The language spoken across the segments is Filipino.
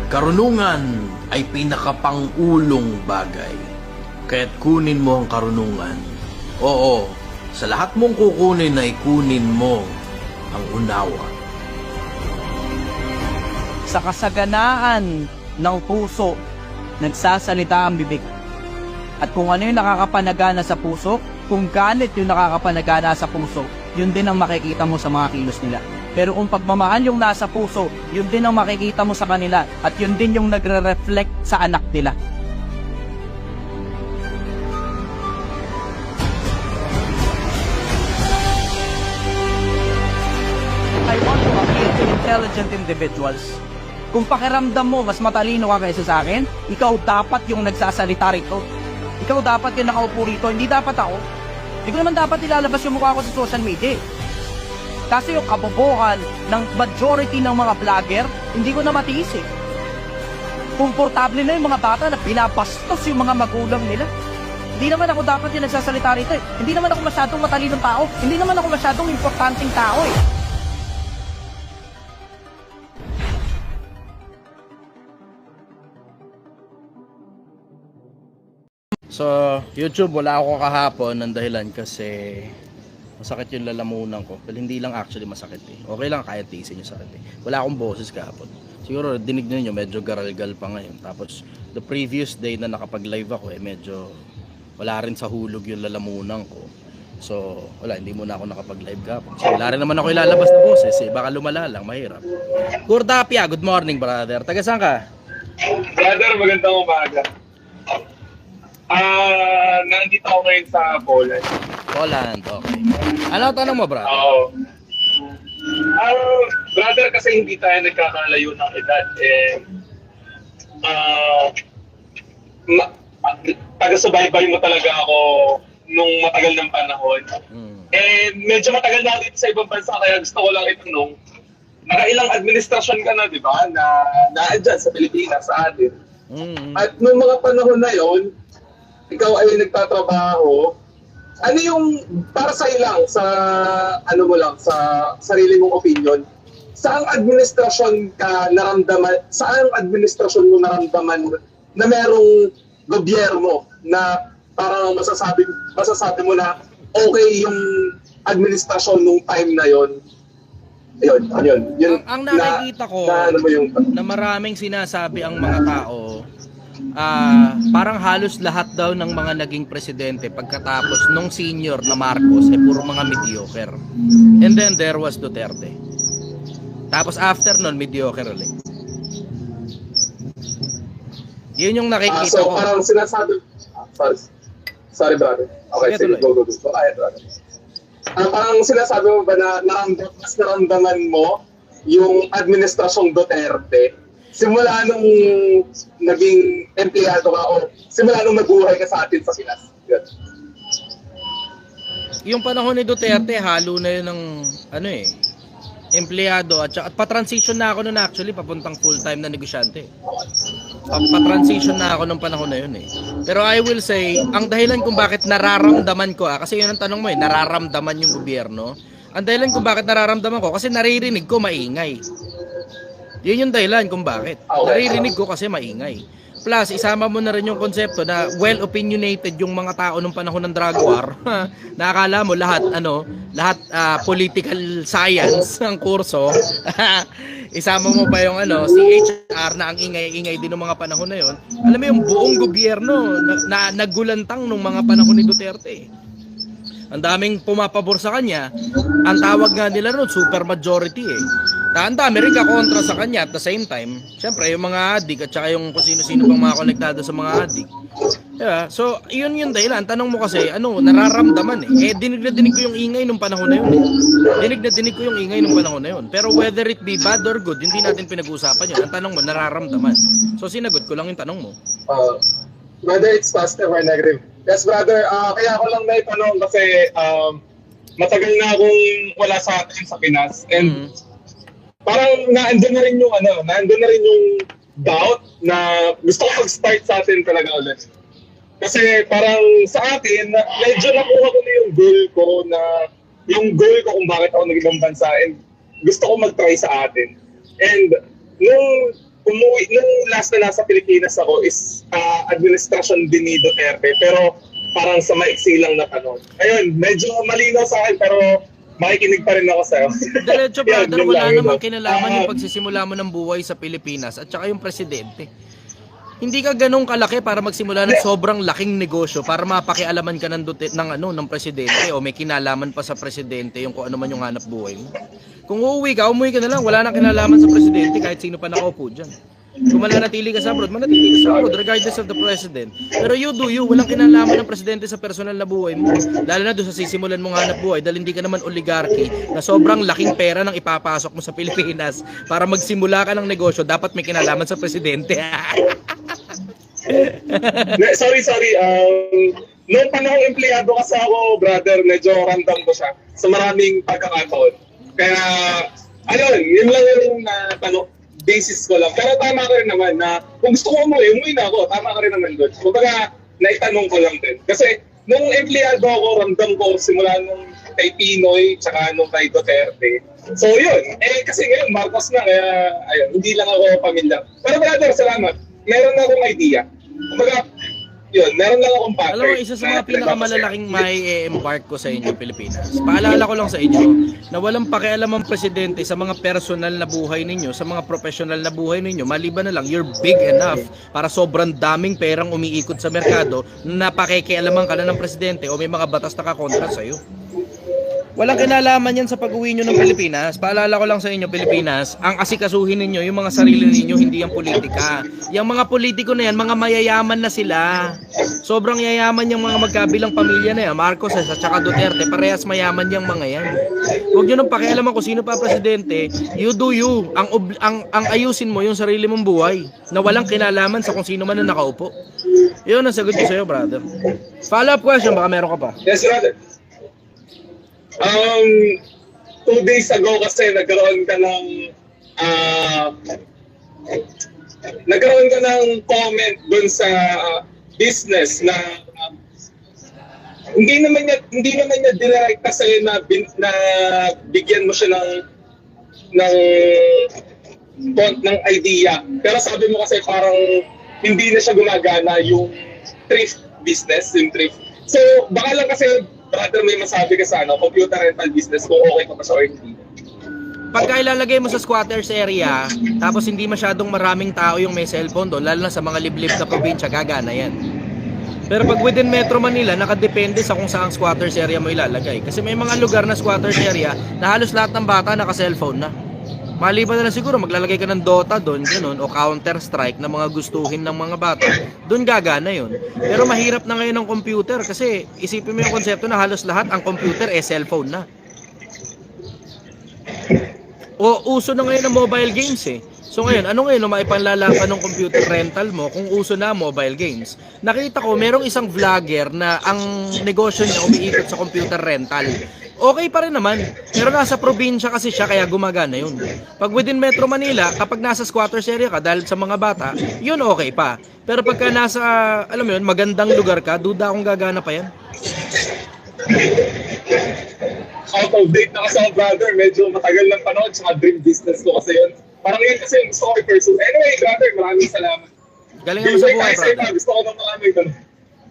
Karunungan ay pinakapangulong bagay. Kaya't kunin mo ang karunungan. Oo, sa lahat mong kukunin ay kunin mo ang unawa. Sa kasaganaan ng puso, nagsasalita ang bibig. At kung ano yung nakakapanagana sa puso, kung galit yung nakakapanagana sa puso, yun din ang makikita mo sa mga kilos nila. Pero kung pagmamahal yung nasa puso, yun din ang makikita mo sa kanila at yun din yung nagre-reflect sa anak nila. I want to appeal to intelligent individuals. Kung pakiramdam mo mas matalino ka kaysa sa akin, ikaw dapat yung nagsasalita rito. Ikaw dapat yung nakaupo rito, hindi dapat ako. Hindi ko naman dapat ilalabas yung mukha ko sa social media. Kasi yung kabobohan ng majority ng mga vlogger, hindi ko na matiis eh. Komportable na yung mga bata na pinapastos yung mga magulang nila. Hindi naman ako dapat yung nagsasalita rito eh. Hindi naman ako masyadong matalinong tao. Hindi naman ako masyadong importanteng tao eh. So, YouTube, wala ako kahapon ng dahilan kasi masakit yung lalamunan ko. Pero hindi lang actually masakit eh. Okay lang kahit tiisin yung sakit eh. Wala akong boses kahapon. Siguro dinig niyo medyo garalgal pa ngayon. Tapos the previous day na nakapag-live ako eh medyo wala rin sa hulog yung lalamunan ko. So, wala, hindi muna ako nakapag-live kahapon. So, wala rin naman ako ilalabas na boses eh. Baka lumala lang, mahirap. Kurdapia, good morning brother. Taga saan ka? Brother, magandang umaga. Nandito ako ngayon sa Poland. Poland, okay. Ano tanong mo, brother? Oo. Brother, kasi hindi tayo nagkakalayo ng edad. Taga-subaybay mo talaga ako nung matagal ng panahon. Medyo matagal na dito sa ibang bansa, kaya gusto ko lang itanong, nakailang administrasyon ka na, di ba? Na dyan sa Pilipinas, sa atin. At nung mga panahon na yon, ikaw ay nagtatrabaho, ano yung para sa ilang sa ano mo lang sa sarili mong opinion, saang administrasyon mo naramdaman na merong gobyerno na parang masasabi mo na okay yung administrasyon nung time na yon? Yun. Ang nakikita ko na maraming sinasabi ang mga tao, parang halos lahat daw ng mga naging presidente pagkatapos nung senior na Marcos ay puro mga mediocre. And then there was Duterte. Tapos after nun, mediocre ulit. Yun yung nakikita ko. So parang sinasabi, sorry brother. Okay, sige, go. Okay, brother. Parang sinasabi mo ba na naramdaman mo yung administrasyong Duterte simula nung naging empleyado ka o simula nung nabuhay ka sa atin sa Pinas? Good. Yung panahon ni Duterte, halo na yun ng empleyado at pa-transition na ako noon actually papuntang full-time na negosyante. Pa-transition na ako nung panahon na yun eh. Pero I will say, ang dahilan kung bakit nararamdaman ko kasi yun ang tanong mo nararamdaman yung gobyerno. Ang dahilan kung bakit nararamdaman ko kasi naririnig ko maingay. Yun yung dahilan kung bakit. Naririnig ko kasi maingay. Plus, isama mo na rin yung konsepto na well-opinionated yung mga tao nung panahon ng drug war. Nakakala mo lahat political science ang kurso. Isama mo pa yung CHR na ang ingay-ingay din ng mga panahon na yun. Alam mo yung buong gobyerno na nagulantang nung mga panahon ni Duterte. Ang daming pumapabor sa kanya. Ang tawag nga nila noon, super majority eh. Ang dami rin kakontra sa kanya at the same time. Siyempre, yung mga adik at saka yung kung sino-sino pang mga konektado sa mga adik. Yeah, so, yun yung dahilan. Tanong mo kasi, nararamdaman eh. Dinig na dinig ko yung ingay nung panahon na yun eh. Dinig na dinig ko yung ingay nung panahon na yun. Pero whether it be bad or good, hindi natin pinag-uusapan yun. Ang tanong mo, nararamdaman. So, sinagot ko lang yung tanong mo. Whether it's positive or negative. Yes, brother. Kaya ako lang may tanong kasi matagal na akong wala sa atin sa Pinas. And parang naandun na rin yung doubt na gusto ko mag-start sa atin talaga ulit. Kasi parang sa atin, medyo nakuha ko na yung goal ko kung bakit ako nag-ibang bansa and gusto ko mag-try sa atin. And nung umuwi, nung last na nasa Pilipinas ako is administrasyon din ni Duterte, pero parang sa maiksi lang na tanong. Ayun, medyo malinaw sa akin, pero makikinig pa rin ako sa'yo. Diretso Yan, brother, yun wala lang, yun namang lang. kinalaman yung pagsisimula mo ng buhay sa Pilipinas at saka yung presidente. Hindi ka ganun kalaki para magsimula ng sobrang laking negosyo para mapakialaman ka ng presidente o may kinalaman pa sa presidente yung kung ano man yung hanap buhay mo. Kung umuwi ka na lang, wala nang kinalaman sa presidente kahit sino pa nakaupo dyan. Kung mananatili ka sa abroad, manatili ka sa abroad regardless of the president. Pero you do you, walang kinalaman ng presidente sa personal na buhay mo. Lalo na doon sa sisimulan mong hanap buhay dahil hindi ka naman oligarchy na sobrang laking pera nang ipapasok mo sa Pilipinas para magsimula ka ng negosyo, dapat may kinalaman sa presidente. Sorry. Noong panahong empleyado kasi ako, brother, medyo random ko siya sa maraming pagkakataon. Kaya, yun lang yung basis ko lang. Pero tama ka rin naman na kung gusto ko umuwi na ako. Tama ka rin naman doon. Kumbaga, naitanong ko lang din. Kasi nung empleyado ako, ramdam ko simula nung kay Pinoy tsaka nung kay Duterte. So yun. Kasi ngayon, Marcos na. Kaya, ayun, hindi lang ako pamilya. Pero brother, salamat. Meron na akong idea. Kumbaga, yun, meron lang akong pattern. Alam mo, isa sa mga pinakamalalaking may embark ko sa inyo, Pilipinas. Paalala ko lang sa inyo na walang pakialam ang presidente sa mga personal na buhay ninyo, sa mga professional na buhay ninyo. Maliban na lang, you're big enough para sobrang daming perang umiikot sa merkado na pakikialaman ka na ng presidente o may mga batas na kakontra sa'yo. Walang kinalaman yan sa pag-uwi nyo ng Pilipinas. Paalala ko lang sa inyo, Pilipinas, ang asikasuhin ninyo, yung mga sarili ninyo, hindi yung politika. Yung mga politiko na yan, mga mayayaman na sila. Sobrang yayaman yung mga magkabilang pamilya na yan. Marcos at saka Duterte, parehas mayaman yung mga yan. Huwag nyo nang pakialaman kung sino pa presidente. You do you. Ang ayusin mo yung sarili mong buhay na walang kinalaman sa kung sino man na nakaupo. Yun ang sagot ko sa'yo, brother. Follow-up question, baka meron ka pa. Yes, brother. 2 days ago kasi nagkaroon ka ng comment dun sa business na hindi naman niya direkta sa'yo na bigyan mo siya ng idea. Pero sabi mo kasi parang hindi na siya gumagana yung thrift business, yung thrift. So baka lang kasi brother, may masabi ka sa computer rental business kung okay ka pa sa or hindi. Pagka ilalagay mo sa squatters area, tapos hindi masyadong maraming tao yung may cellphone doon, lalo na sa mga liblib na probinsya, gagana yan. Pero pag within Metro Manila, nakadepende sa kung saang squatters area mo ilalagay. Kasi may mga lugar na squatters area na halos lahat ng bata naka-cellphone na. Maliban na lang siguro maglalagay ka ng Dota doon, ganun, o Counter-Strike na mga gustuhin ng mga bata, doon gagana yun. Pero mahirap na ngayon ang computer kasi isipin mo yung konsepto na halos lahat ang computer cellphone na. O uso na ngayon ang mobile games eh. So ngayon, ano ngayon ang maipanlalaban ng computer rental mo kung uso na mobile games? Nakita ko, merong isang vlogger na ang negosyo niya umiikot sa computer rental. Okay pa rin naman, pero nasa probinsya kasi siya kaya gumagana yun. Pag within Metro Manila, kapag nasa squatters area ka dahil sa mga bata, yun okay pa. Pero pagka nasa, alam mo yun, magandang lugar ka, duda akong gagana pa yan. Out of date na kasi ako, brother. Medyo matagal ng panahon sa dream business ko kasi yun. Parang yun kasi yung gusto ko i-pursue. Anyway, brother, maraming salamat. Galing mo sa buhay, brother. Gusto ko ng maraming ito.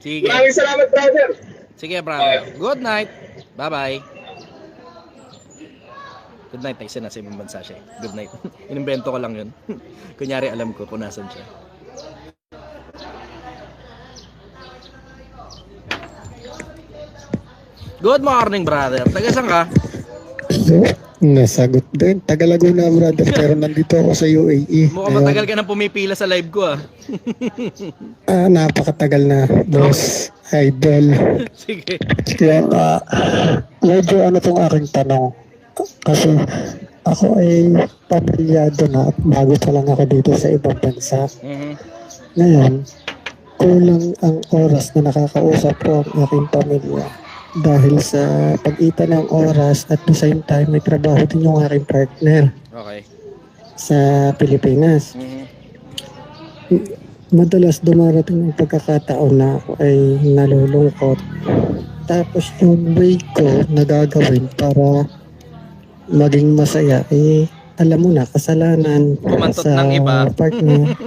Sige. Maraming salamat, brother. Sige, brother. Good night. Bye-bye. Good night. Isa na sa ibang bansa siya. Good night. Inimbento ko lang yun. Kunyari alam ko kung nasan siya. Good morning, brother. Taga saan ka? Nasagot din. Taga Laguna, brother. Pero nandito ako sa UAE. Mukhang matagal ka nang pumipila sa live ko ah. Napakatagal na, boss. Idol. Sige. Kaya medyo ano tong aking tanong. Kasi ako ay pamilyado na at bago pa lang ako dito sa ibang bansa. Ngayon, kulang ang oras na nakakausap ko ang aking pamilya. Dahil sa pag-ita ng oras at the same time may trabaho din yung aking partner Okay. sa Pilipinas. Madalas dumarating ng pagkakataon na ako ay nalulungkot. Tapos yung way ko na gagawin para maging masaya, alam mo na, kasalanan Kumantot sa ng iba. partner.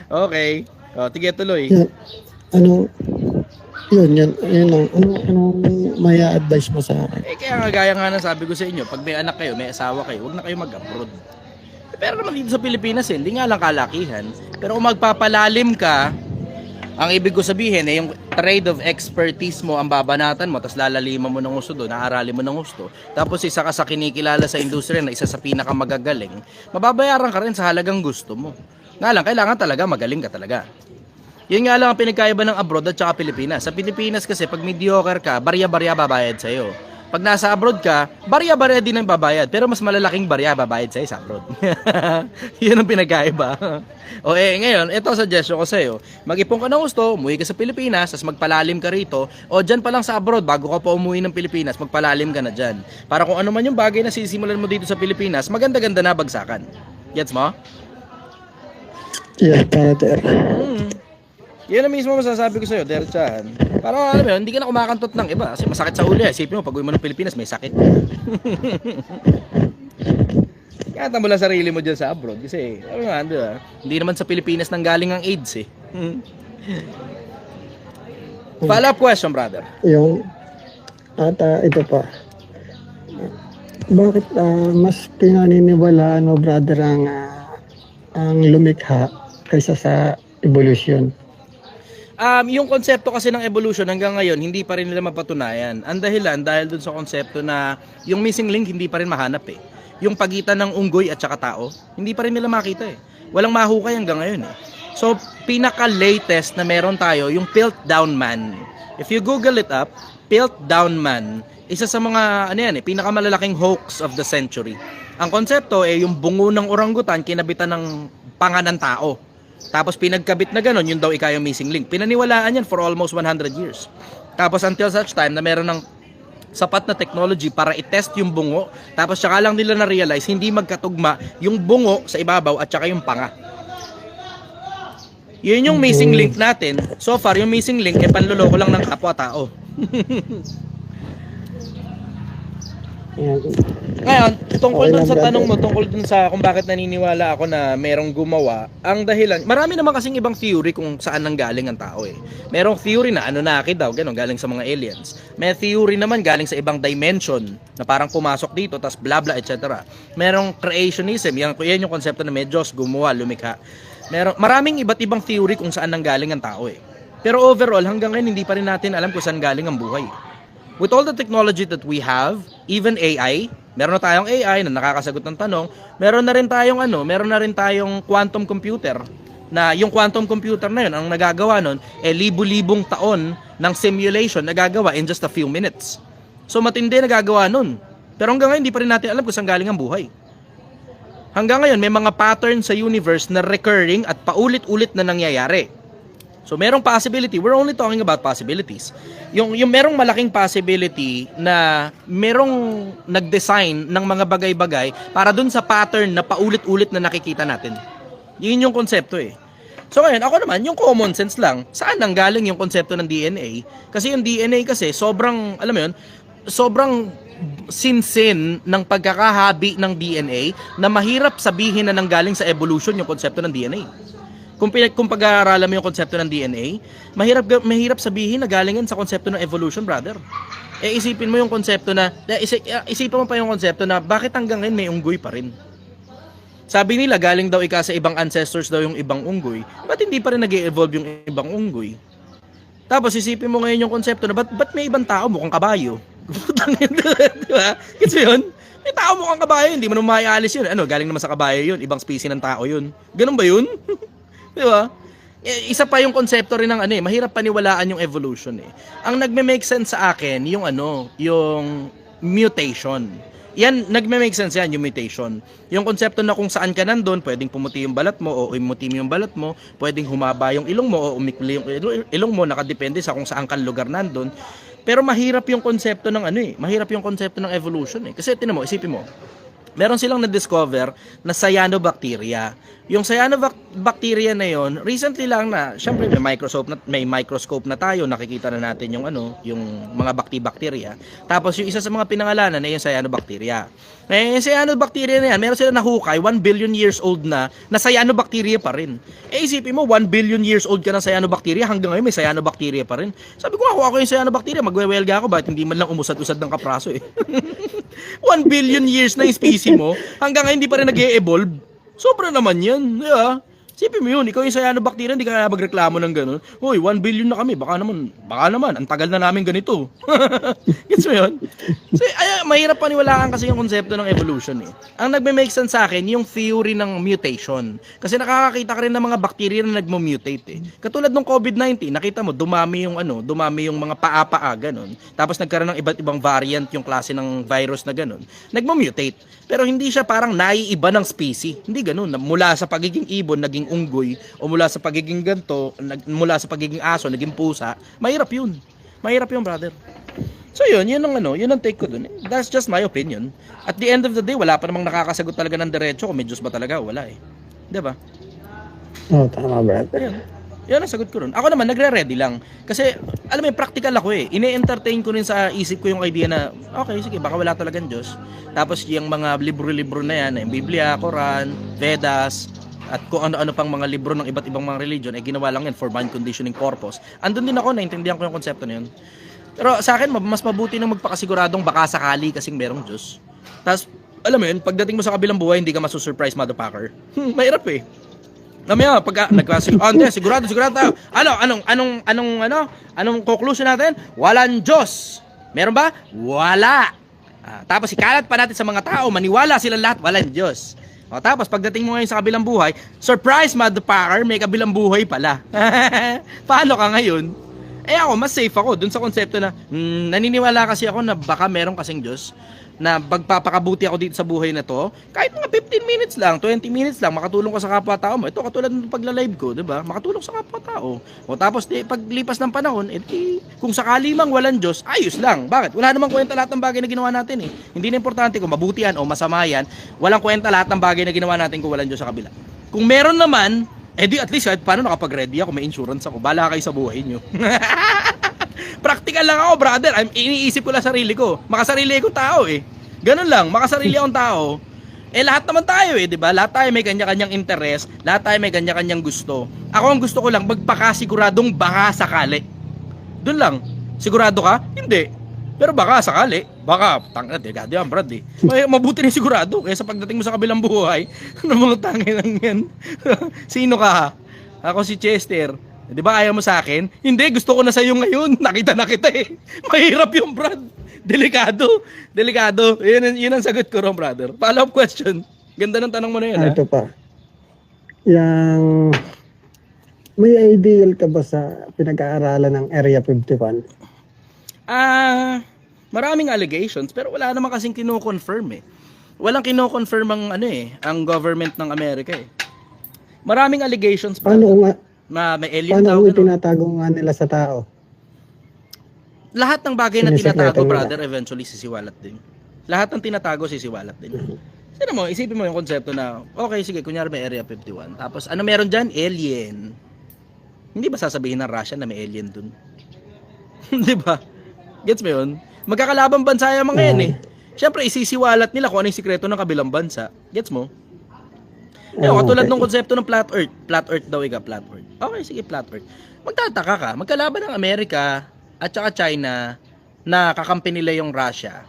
Okay. O, tige tuloy. Yun, yun lang. Anong maya advice mo sa akin? Eh, kaya nga gaya nga ng sabi ko sa inyo, pag may anak kayo, may asawa kayo, huwag na kayo mag-abroad. Pero naman dito sa Pilipinas, hindi nga lang kalakihan. Pero kung magpapalalim ka, ang ibig ko sabihin, yung trade of expertise mo, ang babanatan mo, tapos lalaliman mo ng gusto doon, naaralin mo ng gusto, tapos isa ka sa kinikilala sa industriya na isa sa pinakamagagaling, mababayaran ka rin sa halagang gusto mo. Nga lang, kailangan talaga magaling ka talaga. Yun nga lang ang pinagkaiba ng abroad at saka Pilipinas. Sa Pilipinas kasi, pag mediocre ka, barya-barya babayad sa'yo. Pag nasa abroad ka, barya-barya din ang babayad. Pero mas malalaking barya babayad sa'yo sa abroad. Yun ang pinagkaiba. O ngayon, ito suggestion ko sa'yo. Mag-ipon ka ng gusto, umuwi ka sa Pilipinas, tapos magpalalim ka rito. O dyan pa lang sa abroad, bago ka pa umuwi ng Pilipinas, magpalalim ka na dyan. Para kung ano man yung bagay na sisimulan mo dito sa Pilipinas, maganda-ganda na bagsakan. Gets mo? Yeah, brother. Yan ang mismo masasabi ko sa'yo, Derchan. Para alam mo yun, hindi ka na kumakantot ng iba. Kasi masakit sa uli. Isipin mo, pag uwi mo ng Pilipinas, may sakit. Kata mo lang sarili mo dyan sa abroad. Kasi, ano nga, di ba? Hindi naman sa Pilipinas nang galing ang AIDS eh. Follow-up question, brother. Ito pa. Bakit mas pinaniniwalaan mo, brother, ang lumikha kaysa sa evolution? Yung konsepto kasi ng evolution hanggang ngayon, hindi pa rin nila mapatunayan. Ang dahilan, dahil dun sa konsepto na yung missing link hindi pa rin mahanap eh. Yung pagitan ng unggoy at saka tao, hindi pa rin nila makita eh. Walang mahukay hanggang ngayon eh. So, pinaka-latest na meron tayo, yung Piltdown Man. If you Google it up, Piltdown Man, isa sa mga, pinakamalalaking hoax of the century. Ang konsepto eh, yung bungo ng orangutan, kinabitan ng panga ng tao. Tapos pinagkabit na gano'n, yun daw yung missing link. Pinaniwalaan yan for almost 100 years. Tapos until such time na meron ng sapat na technology para i-test yung bungo, tapos saka lang nila na-realize hindi magkatugma yung bungo sa ibabaw at saka yung panga. Yun yung missing link natin. So far, yung missing link eh panloloko lang ng kapwa-tao. Ngayon, tungkol dun sa tanong mo, tungkol dun sa kung bakit naniniwala ako na merong gumawa, ang dahilan, marami naman kasing ibang theory kung saan nanggaling ang tao eh. Merong theory na Anunnaki daw, gano'n, galing sa mga aliens. May theory naman galing sa ibang dimension na parang pumasok dito, tas bla bla, etc. Merong creationism, yan yung konsepto na may Diyos, gumawa, lumikha. Maraming iba't ibang theory kung saan nanggaling ang tao eh. Pero overall, hanggang ngayon hindi pa rin natin alam kung saan galing ang buhay. With all the technology that we have, even AI, meron na tayong AI na nakakasagot ng tanong, meron na rin tayong quantum computer, na yung quantum computer na yun, ang nagagawa nun, libu-libong taon ng simulation nagagawa in just a few minutes. So matindi nagagawa nun. Pero hanggang ngayon, hindi pa rin natin alam kung saan galing ang buhay. Hanggang ngayon, may mga pattern sa universe na recurring at paulit-ulit na nangyayari. So merong possibility, we're only talking about possibilities. Yung merong malaking possibility na merong nag-design ng mga bagay-bagay para dun sa pattern na paulit-ulit na nakikita natin. Yun yung konsepto eh. So ngayon, ako naman, yung common sense lang, saan nanggaling yung konsepto ng DNA? Kasi yung DNA kasi sobrang, alam mo yun, sobrang sinsin ng pagkakahabi ng DNA na mahirap sabihin na nanggaling sa evolution yung konsepto ng DNA. Kung pag-aaralan mo yung konsepto ng DNA, mahirap sabihin na galing yan sa konsepto ng evolution, brother. Isipin mo yung konsepto na, isipin mo pa yung konsepto na bakit hanggang ngayon may unggoy pa rin. Sabi nila galing daw sa ibang ancestors daw yung ibang unggoy. Ba't hindi pa rin nag-evolve yung ibang unggoy? Tapos isipin mo ngayon yung konsepto na ba't may ibang tao mukhang kabayo? Diba? Gets mo yun? May tao mukhang kabayo, hindi mo naman maialis yun. Galing naman sa kabayo yun, ibang species ng tao yun. Ganun ba yun? Diba? Isa pa yung konsepto rin ng mahirap paniwalaan yung evolution eh. Ang nagme-make sense sa akin yung yung mutation. Yan, nagme-make sense yan, yung mutation. Yung konsepto na kung saan ka nandun, pwedeng pumuti yung balat mo o imutim yung balat mo, pwedeng humaba yung ilong mo o umikli yung ilong mo, nakadepende sa kung saan kang lugar nandun. Pero mahirap yung konsepto ng mahirap yung konsepto ng evolution eh. Kasi tinan mo, isipin mo, meron silang na-discover na cyanobacteria Yung cyanobacteria na yon, recently lang na, syempre may microscope na tayo, nakikita na natin yung yung mga bacteria. Tapos yung isa sa mga pinangalanan ay yung cyanobacteria. Yung cyanobacteria na yan, meron sila nahukay, 1 billion years old na cyanobacteria pa rin. Isipin mo, 1 billion years old ka ng cyanobacteria, hanggang ngayon may cyanobacteria pa rin. Sabi ko, ako yung cyanobacteria, magwewelga ako, bakit hindi man lang umusad-usad ng kapraso 1 billion years na yung species mo, hanggang ngayon hindi pa rin nag-e-evolve. Sobra naman yan, di ba? Sipin mo yun, ikaw yung cyanobacteria, hindi ka na magreklamo ng gano'n. Hoy, 1 billion na kami, baka naman, ang tagal na namin ganito. Gets mo yun? So, mahirap paniwalaan kasi yung konsepto ng evolution eh. Ang nagme-make sense sa akin, yung theory ng mutation. Kasi nakakakita ka rin ng mga bacteria na nagmo-mutate eh. Katulad ng COVID-19, nakita mo, dumami yung mga paa-paa, gano'n. Tapos nagkaroon ng iba't ibang variant yung klase ng virus na gano'n. Nagmo-mutate. Pero hindi siya parang naiiba ng species. Hindi gano'n. Mula sa pagiging ibon, naging unggoy, o mula sa pagiging ganto, mula sa pagiging aso, naging pusa. Mahirap yun. Mahirap yun, brother. So yun ang take ko dun. That's just my opinion. At the end of the day, wala pa namang nakakasagot talaga ng diretso kung may Diyos ba talaga, wala eh. Diba? Oo, tama, brother. Yan ang sagot ko ron. Ako naman, nagre-ready lang. Kasi, alam mo, practical ako eh. Ine-entertain ko rin sa isip ko yung idea na, okay, sige, baka wala talagang Diyos. Tapos, yung mga libro-libro na yan, yung Biblia, Quran, Vedas, at kung ano-ano pang mga libro ng iba't ibang mga religion, ginawa lang yan for mind conditioning purpose. Andun din ako, naintindihan ko yung konsepto na yun. Pero sa akin, mas mabuti nang magpakasiguradong baka sakali kasing merong Diyos. Tapos, alam mo yun, pagdating mo sa kabilang buhay, hindi ka masusurprise, motherfucker. Mahirap eh. Namaya, pagka hindi, sigurado tayo. Anong conclusion natin? Walang Diyos. Meron ba? Wala. Tapos ikalat pa natin sa mga tao, maniwala sila lahat, walang Diyos. Tapos pagdating mo ngayon sa kabilang buhay, surprise, motherfucker, may kabilang buhay pala. Paano ka ngayon? Ako, mas safe ako dun sa konsepto na naniniwala kasi ako na baka meron kasing Diyos na magpapakabuti ako dito sa buhay na to, kahit mga 15 minutes lang, 20 minutes lang, makatulong ka sa kapwa-tao mo. Ito katulad ng pagla-live ko, 'di ba? Makatulong sa kapwa-tao. Tapos paglipas ng panahon, kung sakali mang walang Diyos, ayos lang. Bakit? Wala namang kwenta lahat ng bagay na ginawa natin eh. Hindi na importante kung mabuti yan o masama yan. Walang kwenta lahat ng bagay na ginawa natin kung walang Diyos sa kabila. Kung meron naman, di at least kahit paano nakapag-ready ako, may insurance ako. Bahala kayo sa buhay nyo. Practical lang ako, brother. Iniisip ko lang sarili ko. Makasarili ko tao eh. Ganun lang, makasarili akong tao. Lahat naman tayo eh, di ba? Lahat tayo may kanya-kanyang interest, lahat tayo may kanya-kanyang gusto. Ako ang gusto ko lang magpakasiguradong baka sakali. Doon lang. Sigurado ka? Hindi. Pero baka sakali. Baka, delikado yan, Brad eh. Mabuti rin sigurado. Kaya sa pagdating mo sa kabilang buhay, ano mga tangin lang yan? Sino ka? Ako si Chester. Di ba ayaw mo sa akin? Hindi, gusto ko na sa'yo ngayon. Nakita na kita eh. Mahirap yung Brad. Delikado. Yun ang sagot ko ron, brother. Follow-up question. Ganda ng tanong mo na yun. Ito pa. May ideal ka ba sa pinag-aaralan ng Area 51? Maraming allegations, pero wala naman kasing kino-confirm eh. Walang kino-confirm ang government ng Amerika eh. Maraming allegations. Paano may alien daw. Paano tinatago nga nila sa tao? Lahat ng bagay na tinatago, brother, eventually sisiwalat din. Lahat ng tinatago, sisiwalat din. Sino mo, isipin mo yung konsepto na, okay, sige, kunyari may Area 51. Tapos, ano meron dyan? Alien. Hindi ba sasabihin ng Russia na may alien dun? Di ba? Gets mo yun? Magkakalabang bansa yung mga yan eh. Siyempre, isisiwalat nila kung ano yung sikreto ng kabilang bansa. Gets mo? Katulad ng konsepto ng flat earth. Flat earth daw, flat earth. Okay, sige, flat earth. Magtataka ka, magkalaban ng Amerika at saka China na kakampi nila yung Russia.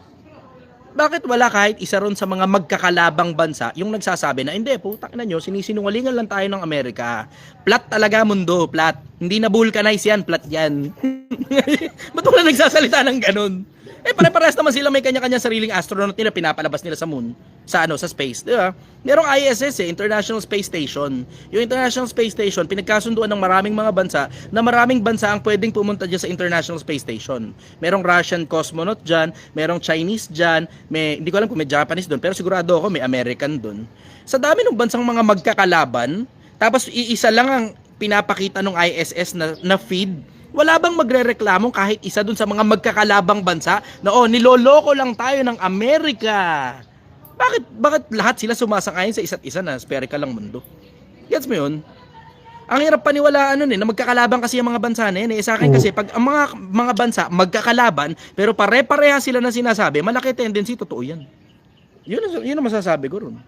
Bakit wala kahit isa ron sa mga magkakalabang bansa yung nagsasabi na hindi, putang ina nyo, sinisinungalingan lang tayo ng Amerika. Flat talaga mundo, flat. Hindi na vulcanize yan, flat yan. Ba't wala nagsasalita ng ganun? Pare-pares naman sila, may kanya-kanya sariling astronaut nila, pinapalabas nila sa moon, sa space, di ba? Merong ISS International Space Station. Yung International Space Station, pinagkasunduan ng maraming mga bansa na maraming bansa ang pwedeng pumunta dyan sa International Space Station. Merong Russian cosmonaut dyan, merong Chinese dyan, hindi ko alam kung may Japanese doon, pero sigurado ako may American doon. Sa dami ng bansang mga magkakalaban, tapos iisa lang ang pinapakita ng ISS na feed. Wala bang magrereklamong kahit isa dun sa mga magkakalabang bansa na niloloko lang tayo ng Amerika? Bakit lahat sila sumasakayin sa isa't isa na spherical lang mundo? Gets mo yun? Ang hirap paniwalaan nun na magkakalaban kasi ang mga bansa na yan. Sa akin kasi, pag ang mga bansa magkakalaban, pero pare-pareha sila na sinasabi, malaki tendency, totoo yan. Yun ang masasabi ko ron.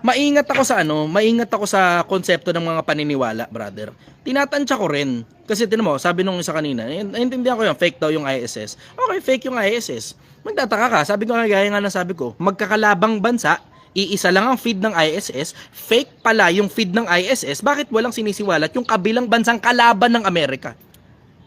Maingat ako sa konsepto ng mga paniniwala, brother. Tinatansya ko rin. Kasi tinan mo, sabi nung isa kanina, naintindihan ko yung fake daw yung ISS. Okay, fake yung ISS. Magtataka ka, sabi ko nga, gaya nga ng sabi ko, magkakalabang bansa, iisa lang ang feed ng ISS, fake pala yung feed ng ISS, bakit walang sinisiwalat yung kabilang bansang kalaban ng Amerika?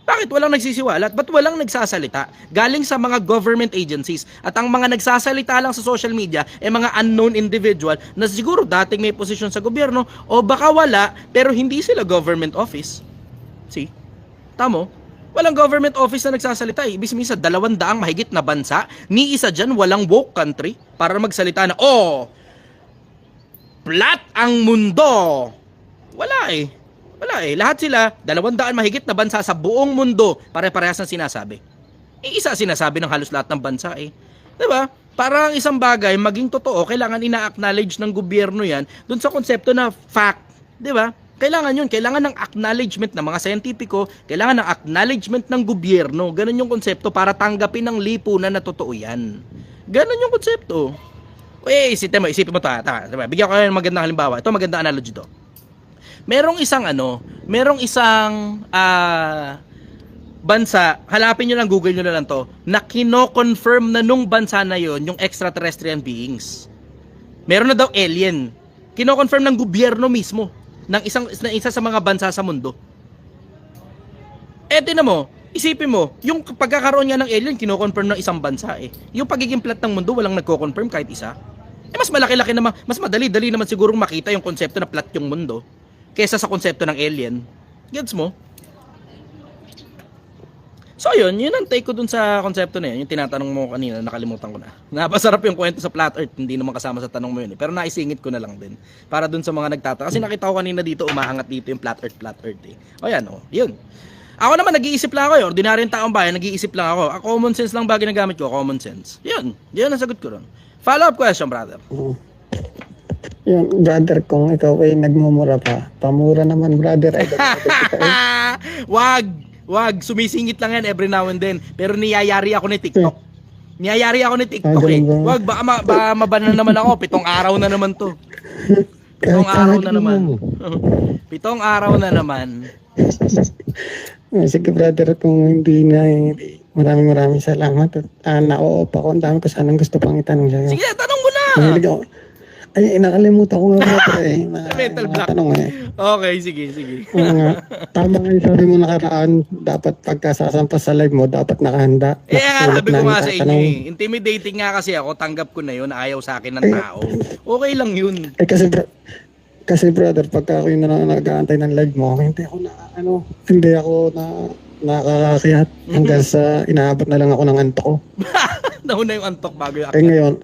Bakit walang nagsisiwalat? Ba't walang nagsasalita? Galing sa mga government agencies. At ang mga nagsasalita lang sa social media ay mga unknown individual na siguro dating may posisyon sa gobyerno o baka wala pero hindi sila government office. See? Tamo? Walang government office na nagsasalita. Ibig sabihin sa 200 mahigit na bansa, ni isa dyan walang woke country para magsalita na, flat ang mundo. Wala eh. Lahat sila, 200 mahigit na bansa sa buong mundo, pare-parehas ng sinasabi. Isa sinasabi ng halos lahat ng bansa eh. 'Di ba? Para ang isang bagay maging totoo, kailangan ina-acknowledge ng gobyerno 'yan dun sa konsepto na fact, 'di ba? Kailangan 'yun, kailangan ng acknowledgement ng mga scientifico, kailangan ng acknowledgement ng gobyerno. Ganun yung konsepto para tanggapin ng lipunan na totoo 'yan. Ganun yung konsepto. Isipin mo to, diba? Bigyan ko kayo ng magandang halimbawa. Ito magandang analogy to. Merong isang bansa, hanapin nyo lang, Google nyo na lang to, na kino-confirm na nung bansa na yon yung extraterrestrial beings. Meron na daw alien. Kino-confirm ng gobyerno mismo ng isa sa mga bansa sa mundo. Tinan mo, isipin mo, yung pagkakaroon nga ng alien, kino-confirm ng isang bansa eh. Yung pagiging flat ng mundo, walang nagko-confirm kahit isa. Mas malaki-laki naman, mas madali-dali naman sigurong makita yung konsepto na flat yung mundo kaysa sa konsepto ng alien. Gets mo? So yun ang take ko dun sa konsepto na yun. Yung tinatanong mo kanina, nakalimutan ko na. Napasarap yung kwento sa flat earth, hindi naman kasama sa tanong mo yun eh. Pero naisingit ko na lang din. Para dun sa mga nagtataka. Kasi nakita ko kanina dito, umaangat dito yung flat earth eh. Yun. Ako naman, nag-iisip lang ako eh. Ordinaryong taong bayan, nag-iisip lang ako. Common sense lang ba ginagamit ko? Common sense. Yun ang sagot ko ron. Follow-up question, brother. Yung brother, kung ikaw ay nagmumura pa, pamura naman, brother. Wag, sumisingit lang yan every now and then. Pero niyayari ako ni TikTok. Eh. Wag, baka mabanan naman ako. 7 araw na naman to. 7 araw na naman. 7 araw na naman. Sige brother, kung hindi na, maraming salamat. Na-oop ako, ang dami ko sanang gusto pang itanong sa'yo. Sige, tanong mo na! Ay, nakalimutan ko nga brother eh. Mental block. Tanong eh. Okay, sige. Tama nga yung sabi mo nakaraan, dapat pagkasasampas sa live mo, dapat nakahanda. Sabi ko nga sa inyo eh. Intimidating nga kasi ako, tanggap ko na yun, ayaw sa akin ng tao. Okay lang yun. Kasi brother, pagka ako yung nag-aantay ng live mo, hindi ako nakakakiyat hanggang sa inaabot na lang ako ng antok ko. Nauna yung antok bago yung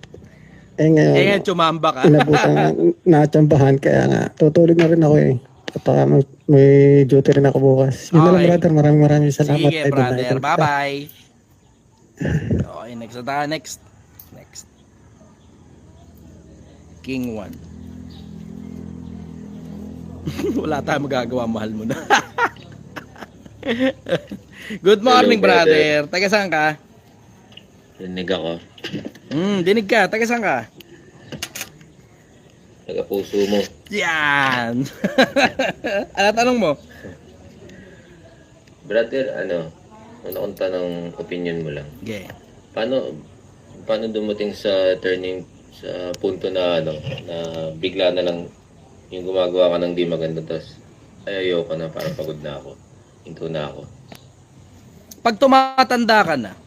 ngayon, tsumamba ka. inabutan natsambahan, kaya nga, tutulog na rin ako eh. At may duty rin ako bukas. Yun na lang brother, maraming salamat. Sige brother, bye-bye. Okay, next. King 1. Wala tayong magagawa, mahal mo na. Good morning, Hello, brother. Taga saan ka? Dinig ako. Dinig ka. Taga saan ka? Taga-puso mo. Yan. Ano tanong mo? Brother, ano kung tanong, opinion mo lang. Okay. Paano dumating sa sa punto na na bigla na lang yung gumagawa ka ng di maganda, tapos ayoko na, parang pagod na ako. Hinto na ako. Pag tumatanda ka na,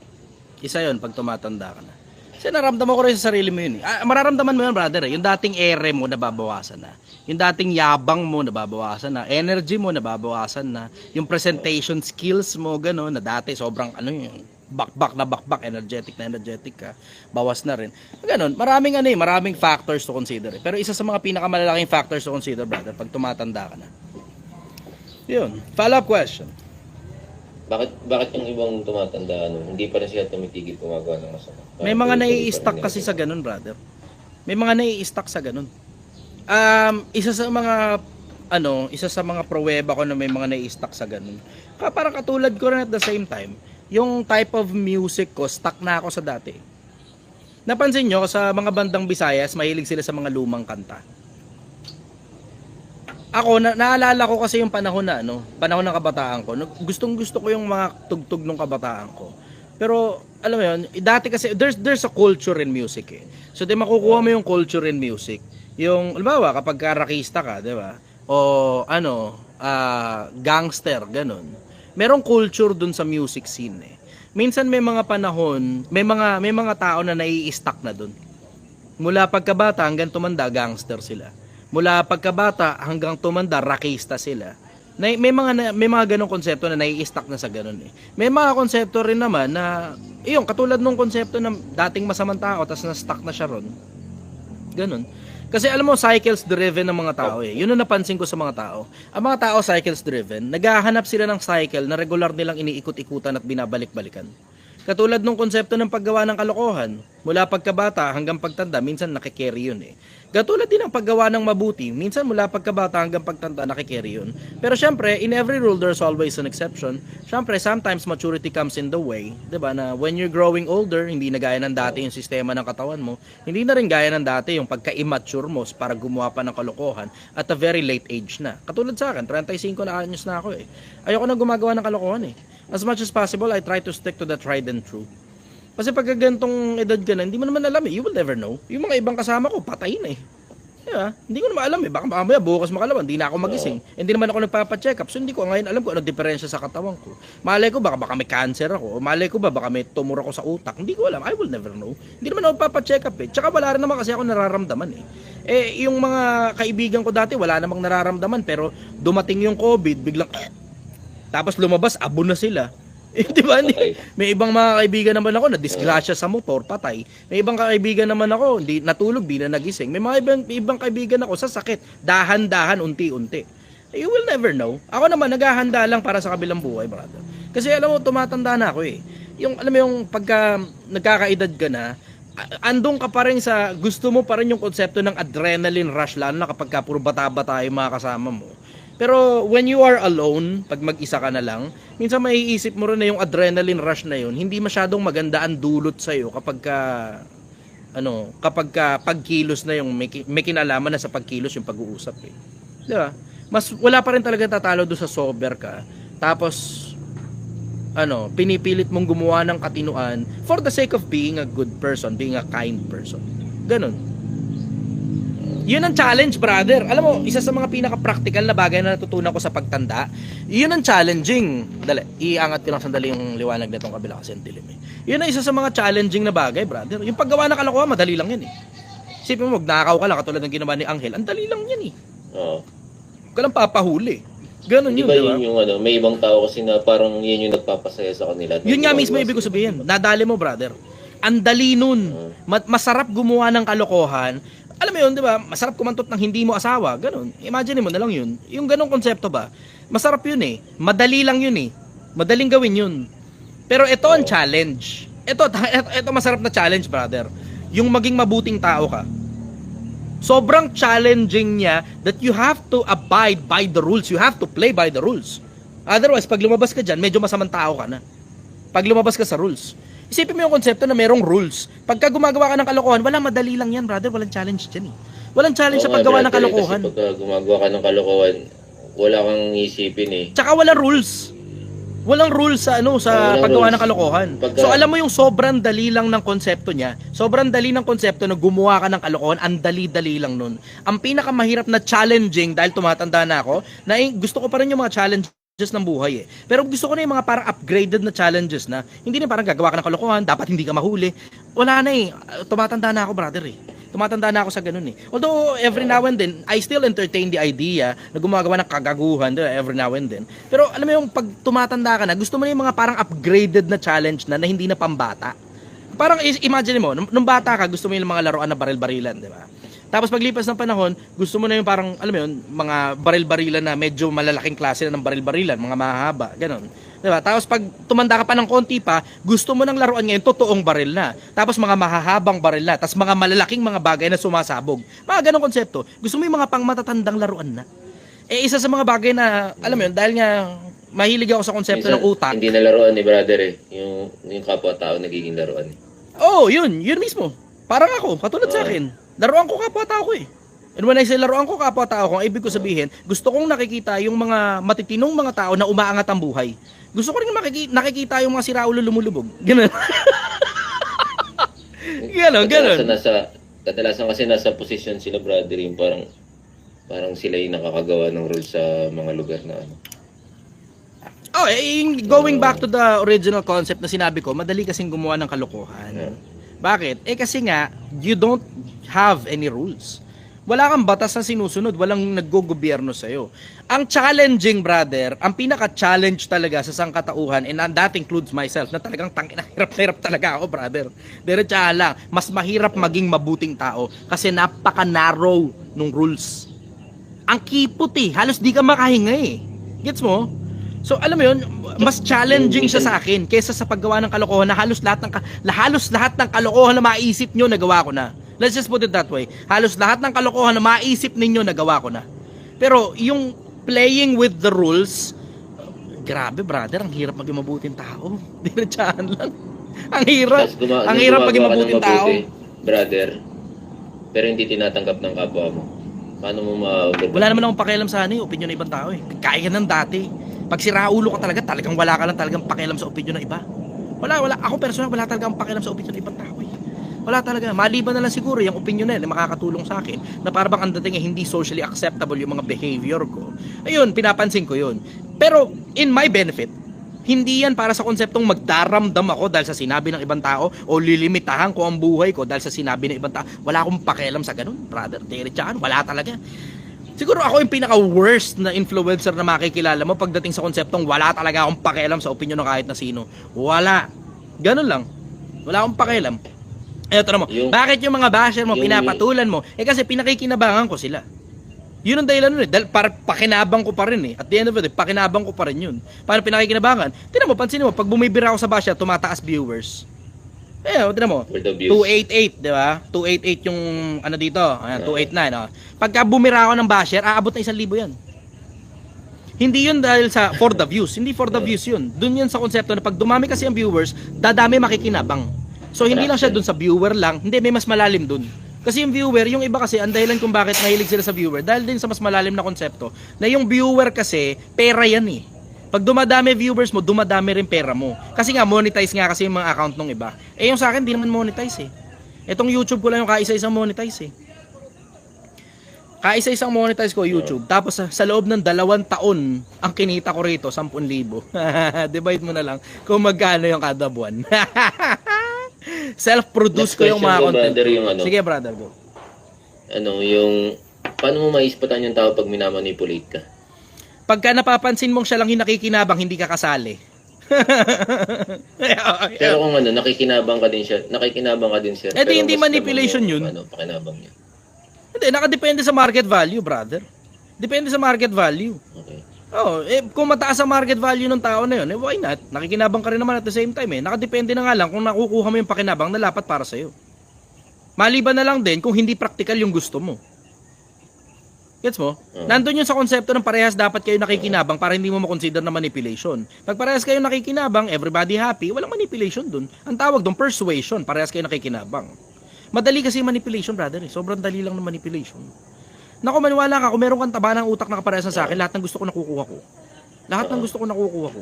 isa yun, pag tumatanda ka na. Kasi naramdaman ko rin sa sarili mo yun. Mararamdaman mo yun, brother. Yung dating ere mo, nababawasan na. Yung dating yabang mo, nababawasan na. Energy mo, nababawasan na. Yung presentation skills mo, gano'n, na dati sobrang bakbak, energetic ka. Bawas na rin. Gano'n, maraming factors to consider. Pero isa sa mga pinakamalalaking factors to consider, brother, pag tumatanda ka na. Yun. Follow-up question. Bakit yung ibang tumatanda, hindi pa rin siya tumitigil gumagawa ng masama? May mga nai-stuck kasi sa ganun, brother. May mga nai-stuck sa ganun. Isa sa mga isa sa mga pruweba ko na may mga nai-stuck sa ganun. Parang katulad ko rin at the same time, yung type of music ko, stuck na ako sa dati. Napansin nyo, sa mga bandang Visayas, mahilig sila sa mga lumang kanta. Ako, naalala ko kasi yung panahon na, panahon ng kabataan ko. Gustong gusto ko yung mga tugtog ng kabataan ko. Pero, alam mo yun, dati kasi, there's a culture in music eh. So, di makukuha mo yung culture in music. Yung, alam kapag karakista ka, di ba? O gangster, ganun. Merong culture dun sa music scene eh. Minsan may mga panahon, may mga tao na nai-stuck na dun. Mula pagkabata hanggang tumanda, gangster sila. Mula pagkabata hanggang tumanda, rockista sila. May mga ganong konsepto na nai-stuck na sa ganon eh. May mga konsepto rin naman na, katulad nung konsepto ng dating masamang tao, tapos na-stuck na siya ron. Ganon. Kasi alam mo, cycles driven ng mga tao eh. Yun ang napansin ko sa mga tao. Ang mga tao cycles driven, naghahanap sila ng cycle na regular nilang iniikot-ikutan at binabalik-balikan. Katulad nung konsepto ng paggawa ng kalokohan, mula pagkabata hanggang pagtanda, minsan nakikerry yun eh. Katulad din ng paggawa ng mabuti, minsan mula pagkabata hanggang pagtanda, nakikerry yun. Pero syempre, in every rule, there's always an exception. Syempre, sometimes maturity comes in the way. Diba? Na when you're growing older, hindi na gaya ng dati yung sistema ng katawan mo, hindi na rin gaya ng dati yung pagka-immature mo para gumawa pa ng kalokohan at a very late age na. Katulad sa akin, 35 na anyos na ako eh. Ayoko na gumagawa ng kalokohan eh. As much as possible, I try to stick to the tried and true. Kasi pag gantong edad ka na, hindi mo naman alam eh. You will never know. Yung mga ibang kasama ko, patay na eh. Diba? Hindi ko naman alam eh. Baka mamaya bukas makalawan, hindi na ako magising. Hindi naman ako nagpapa-check up. So hindi ko ngayon alam kung ano diferensya sa katawan ko. Malay ko baka may cancer ako. O malay ko baka may tumor ako sa utak. Hindi ko alam. I will never know. Hindi naman ako papa-check up eh. Tsaka wala rin naman kasi ako nararamdaman eh. Yung mga kaibigan ko dati, wala namang nararamdaman. Pero dumating yung COVID, biglang tapos lumabas, abo na sila. Di ba? May ibang mga kaibigan naman ako na disgrasya sa motor, patay. May ibang kaibigan naman ako, hindi natulog, di na nagising. May mga ibang kaibigan ako sa sakit, dahan-dahan, unti-unti. You will never know. Ako naman, naghahanda lang para sa kabilang buhay, brother. Kasi alam mo, tumatanda na ako eh. Alam mo yung pagka nagkakaedad ka na, andong ka pa rin sa, gusto mo pa rin yung konsepto ng adrenaline rush, lalo na kapag puro bata-bata yung mga kasama mo. Pero when you are alone, pag mag-isa ka na lang, minsan maiisip mo rin na yung adrenaline rush na yun, hindi masyadong maganda ang dulot sa'yo kapag pagkilos na yung may kinalaman na sa pagkilos yung pag-uusap eh. Di ba? Mas wala pa rin talaga tatalo doon sa sober ka. Tapos, pinipilit mong gumawa ng katinuan for the sake of being a good person, being a kind person. Ganon. Yun ang challenge, brother. Alam mo, isa sa mga pinaka-practical na bagay na natutunan ko sa pagtanda, yun ang challenging. Dali, iangat ko lang sandali yung liwanag nitong kabila kasi ang dilim eh. Yun ang isa sa mga challenging na bagay, brother. Yung paggawa ng kalokohan, madali lang yan eh. Isipin mo, magnakaw ka lang katulad ng ginawa ni Angel. Ang dali lang yan eh. Oo. Huwag ka lang papahuli. Ganun yun, Diba diba? yun yung may ibang tao kasi na parang yun yung nagpapasaya sa kanila. Yun nga mismo ibig ko sabihin. Nadali mo, brother. Ang dali nun. Masarap gumawa ng kalokohan. Alam mo yun, di ba? Masarap kumantot ng hindi mo asawa. Ganun. Imagine mo na lang yun. Yung ganung konsepto ba? Masarap yun eh. Madali lang yun eh. Madaling gawin yun. Pero ito ang challenge. Ito masarap na challenge, brother. Yung maging mabuting tao ka. Sobrang challenging niya that you have to abide by the rules. You have to play by the rules. Otherwise, pag lumabas ka dyan, medyo masamang tao ka na. Pag lumabas ka sa rules. Isipin mo yung konsepto na merong rules. Pagka gumagawa ka ng kalokohan, madali lang yan, brother. Walang challenge dyan eh. Walang challenge sa paggawa ng kalokohan. Kasi pagka gumagawa ka ng kalokohan, wala kang isipin eh. Tsaka walang rules. Walang rules sa paggawa ng kalokohan. So alam mo yung sobrang dali lang ng konsepto niya. Sobrang dali ng konsepto na gumawa ka ng kalokohan, ang dali-dali lang nun. Ang pinakamahirap na challenging, dahil tumatanda na ako, na gusto ko pa rin yung mga challenges ng buhay eh. Pero gusto ko na yung mga parang upgraded na challenges na hindi na parang gagawa ka ng kalokohan, dapat hindi ka mahuli. Wala na eh. Tumatanda na ako, brother eh. Tumatanda na ako sa ganun eh. Although every now and then, I still entertain the idea na gumagawa ng kagaguhan every now and then. Pero alam mo yung pag tumatanda ka na, gusto mo na yung mga parang upgraded na challenge na hindi na pambata. Parang imagine mo, nung bata ka, gusto mo yung mga laruan na baril-barilan, di ba? Tapos paglipas ng panahon, gusto mo na yung parang, alam mo yun, mga baril-barilan na medyo malalaking klase na ng baril-barilan, mga mahaba, ganun. Diba? Tapos pag tumanda ka pa ng konti pa, gusto mo ng laruan ngayon, totoong baril na. Tapos mga mahahabang baril na. Tapos mga malalaking mga bagay na sumasabog. Mga ganong konsepto. Gusto mo yung mga pangmatatandang laruan na. Eh, isa sa mga bagay na, alam mo yun, dahil nga mahilig ako sa konsepto ng utak. Hindi na laruan ni brother eh. Yung kapwa-tao nagiging laruan eh. Oo, yun mismo. Parang ako, katulad sa akin. Laruan ko kapwa-tao ko eh. And when I say laruan ko kapwa-tao ko, ang ibig ko sabihin, gusto kong nakikita yung mga matitinong mga tao na umaangat ang buhay. Gusto ko rin nakikita yung mga siraulo lumulubog. Ganun. Ganun. Kadalasan kasi nasa posisyon sila brother yung parang sila yung nakakagawa ng rules sa mga lugar na ano. Oh, going back to the original concept na sinabi ko, madali kasing gumawa ng kalokohan. Yeah. Bakit? Kasi nga, you don't have any rules. Wala kang batas na sinusunod, walang naggogobyerno sa'yo. Ang challenging, brother, ang pinaka-challenge talaga sa sangkatauhan, and that includes myself, na talagang hirap talaga ako, brother. Diretsahan lang, mas mahirap maging mabuting tao kasi napaka-narrow nung rules. Ang kipot eh, halos di ka makahinga eh. Gets mo? So alam mo yun, mas challenging siya sa akin kaysa sa paggawa ng kalokohan na halos lahat ng kalokohan na maisip nyo nagawa ko na. Let's just put it that way. Halos lahat ng kalokohan na maisip ninyo nagawa ko na. Pero yung playing with the rules, grabe brother, ang hirap maging mabuting tao. Diretsahan lang. Ang hirap maging mabuting tao. Brother, pero hindi tinatanggap ng kapwa mo. Paano mo Wala naman akong pakialam sa opinion ng ibang tao eh. Kaya ng dati. Pag siraulo ka talagang wala ka lang talagang pakialam sa opinion ng iba. Wala. Ako personal, wala talagang pakialam sa opinion ng ibang tao eh. Wala talaga. Maliban na lang siguro yung opinion na yun, makakatulong sa akin na parang ang dating hindi socially acceptable yung mga behavior ko. Ayun, pinapansin ko yun. Pero in my benefit, hindi yan para sa konseptong magdaramdam ako dahil sa sinabi ng ibang tao o lilimitahan ko ang buhay ko dahil sa sinabi ng ibang tao. Wala akong pakialam sa ganun, brother. Diretsahan, wala talaga. Siguro ako yung pinaka-worst na influencer na makikilala mo pagdating sa konseptong wala talaga akong pakialam sa opinion ng kahit na sino. Wala. Ganun lang. Wala akong pakialam. Eto na mo, bakit yung mga basher mo, pinapatulan mo? Eh kasi pinakikinabangan ko sila. Yun ang dahilan nun eh. Dahil pakinabang ko pa rin eh. At the end of the day, pakinabang ko pa rin yun. Paano pinakikinabangan? Tignan mo, pansinin mo, pag bumibira ako sa basher, tumataas viewers. Tignan mo, 288, di ba? 288 yung ano dito. Ayan, 289. Oh. Pagka bumira ako ng basher, aabot na 1,000 yan. Hindi yun dahil for the views. Hindi for the views yun. Doon yun sa konsepto na pag dumami kasi ang viewers, dadami makikinabang. So hindi lang siya dun sa viewer lang, hindi, may mas malalim dun. Kasi yung viewer, yung iba kasi, ang dahilan kung bakit mahilig sila sa viewer, dahil din sa mas malalim na konsepto, na yung viewer kasi, pera yan eh. Pag dumadami viewers mo, dumadami rin pera mo. Kasi nga, monetize nga kasi yung mga account ng iba. Eh yung sa akin, di naman monetize eh. Etong YouTube ko lang yung kaisa-isang monetize eh. Kaisa-isang monetize ko YouTube. Tapos sa loob ng 2 taon, ang kinita ko rito, 10,000. Divide mo na lang kung magkano yung kada buwan. Self-produce ko yung mga content. Sige brother, go. Paano mo maispatan yung tao pag minamanipulate ka? Pagka napapansin mong siya lang yung nakikinabang, hindi ka kasali. Pero kung nakikinabang ka din siya. Eh di hindi manipulation yun. Pakinabang niya. Hindi, nakadepende sa market value, brother. Depende sa market value. Okay. Kung mataas ang market value ng tao na yun, why not? Nakikinabang ka rin naman at the same time eh. Nakadepende na nga lang kung nakukuha mo yung pakinabang na dapat para sa'yo. Maliban na lang din kung hindi practical yung gusto mo. Gets mo? Nandun yun sa konsepto ng parehas dapat kayo nakikinabang para hindi mo makonsider na manipulation. Pag parehas kayo nakikinabang, everybody happy, walang manipulation dun. Ang tawag dun, persuasion, parehas kayo nakikinabang. Madali kasi manipulation, brother. Sobrang dali lang ng manipulation. Naku, maniwala ka, kung meron kang taba ng utak na kaparehas sa akin, lahat ng gusto ko nakukuha ko. Lahat ng gusto ko nakukuha ko.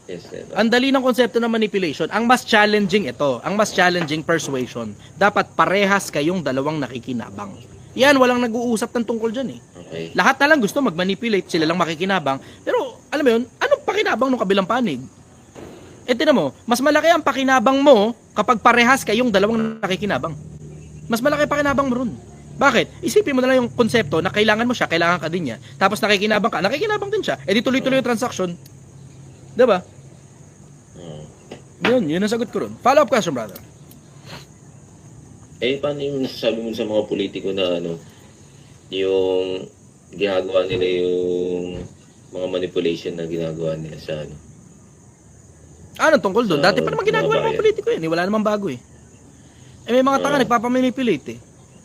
Yes, ang dali ng konsepto ng manipulation. Ang mas challenging ito. Ang mas challenging persuasion. Dapat parehas kayong dalawang nakikinabang. Yan, walang nag-uusap ng tungkol dyan eh. Okay. Lahat na lang gusto mag-manipulate, sila lang makikinabang. Pero, alam mo yun, anong pakinabang ng kabilang panig? Tinan mo, mas malaki ang pakinabang mo kapag parehas kayong dalawang nakikinabang. Mas malaki ang pakinabang mo ron. Bakit? Isipin mo na lang yung konsepto na kailangan mo siya, kailangan ka din niya. Tapos nakikinabang ka, nakikinabang din siya. Di tuloy-tuloy yung transaction. Diba? Yun ang sagot ko ron. Follow-up question, brother. Paano yung nasasabi mo sa mga politiko na yung ginagawa nila yung mga manipulation na ginagawa nila sa Ano tungkol doon? Sa Dati pa naman ginagawa ng mga bayan. politiko yan. Wala namang bago eh. May mga tanga nagpapamanipulate eh.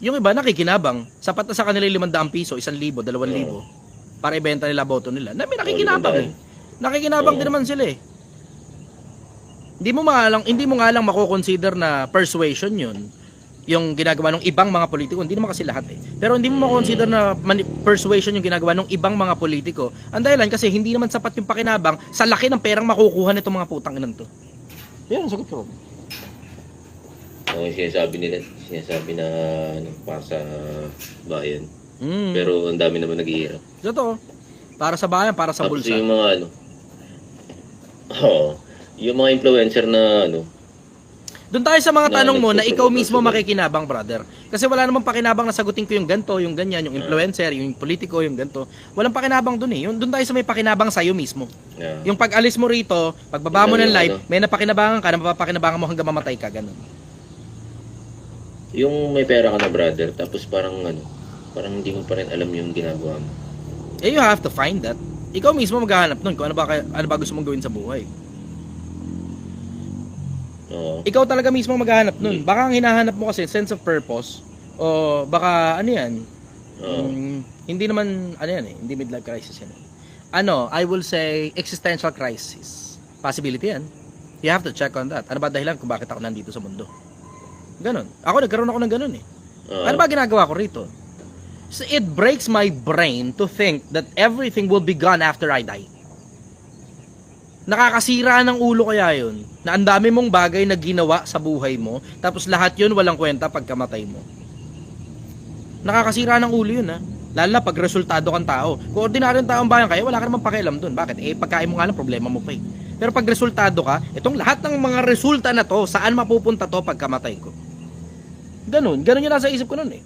Yung iba nakikinabang. Sapat na sa kanila yung 500 piso, 1,000, 2,000 para ibenta nila boto nila. Na may nakikinabang eh. Nakikinabang din naman sila eh. Hindi mo nga lang mako-consider na persuasion yun yung ginagawa ng ibang mga politiko. Hindi naman kasi lahat eh. Pero hindi mo mako-consider na persuasion yung ginagawa ng ibang mga politiko. Ang dahilan kasi hindi naman sapat yung pakinabang sa laki ng perang makukuha nitong mga putang inan to. Yan, sagot ko. sinasabi na para sa bayan. Pero ang dami naman naghihirap. Totoo. Para sa bayan, para sa Tapos bulsa. yung mga yung mga influencer na Doon tayo sa mga Na tanong mo na ikaw nagsusugal. mismo makikinabang, brother. Kasi wala namang pakinabang na sagutin ko yung ganto, yung ganyan, yung influencer, yung politiko, yung ganto. Walang pakinabang doon eh. Doon tayo sa may pakinabang sa'yo mismo. Yung pag-alis mo rito, pagbaba mo ng Yung live, may napakinabangan ka, napapakinabangan mo hanggang mamatay ka, ganun. yung may pera ka na, brother, tapos parang hindi mo pa rin alam yung ginagawa mo. You have to find that. Ikaw mismo maghahanap nun kung ano ba gusto mong gawin sa buhay. Oo. Ikaw talaga mismo maghahanap nun. Baka ang hinahanap mo kasi sense of purpose o baka hindi naman hindi midlife crisis yan. I will say existential crisis. Possibility yan. You have to check on that. Ano ba dahilan kung bakit ako nandito sa mundo? Ganon. Nagkaroon ako ng ganon eh. Ano ba ginagawa ko rito? So it breaks my brain to think that everything will be gone after I die. Nakakasira ng ulo kaya yun na ang dami mong bagay na ginawa sa buhay mo tapos lahat yun walang kwenta pagkamatay mo. Nakakasira ng ulo yun ha. Lalo na pag resultado kang tao. Kung ordinaryong taong bayan kaya wala ka namang pakialam dun. Bakit? Pagkain mo nga lang problema mo pa eh. Pero pag resultado ka, itong lahat ng mga resulta na to, saan mapupunta to pagkamatay ko? Ganun yung nasa isip ko nun eh.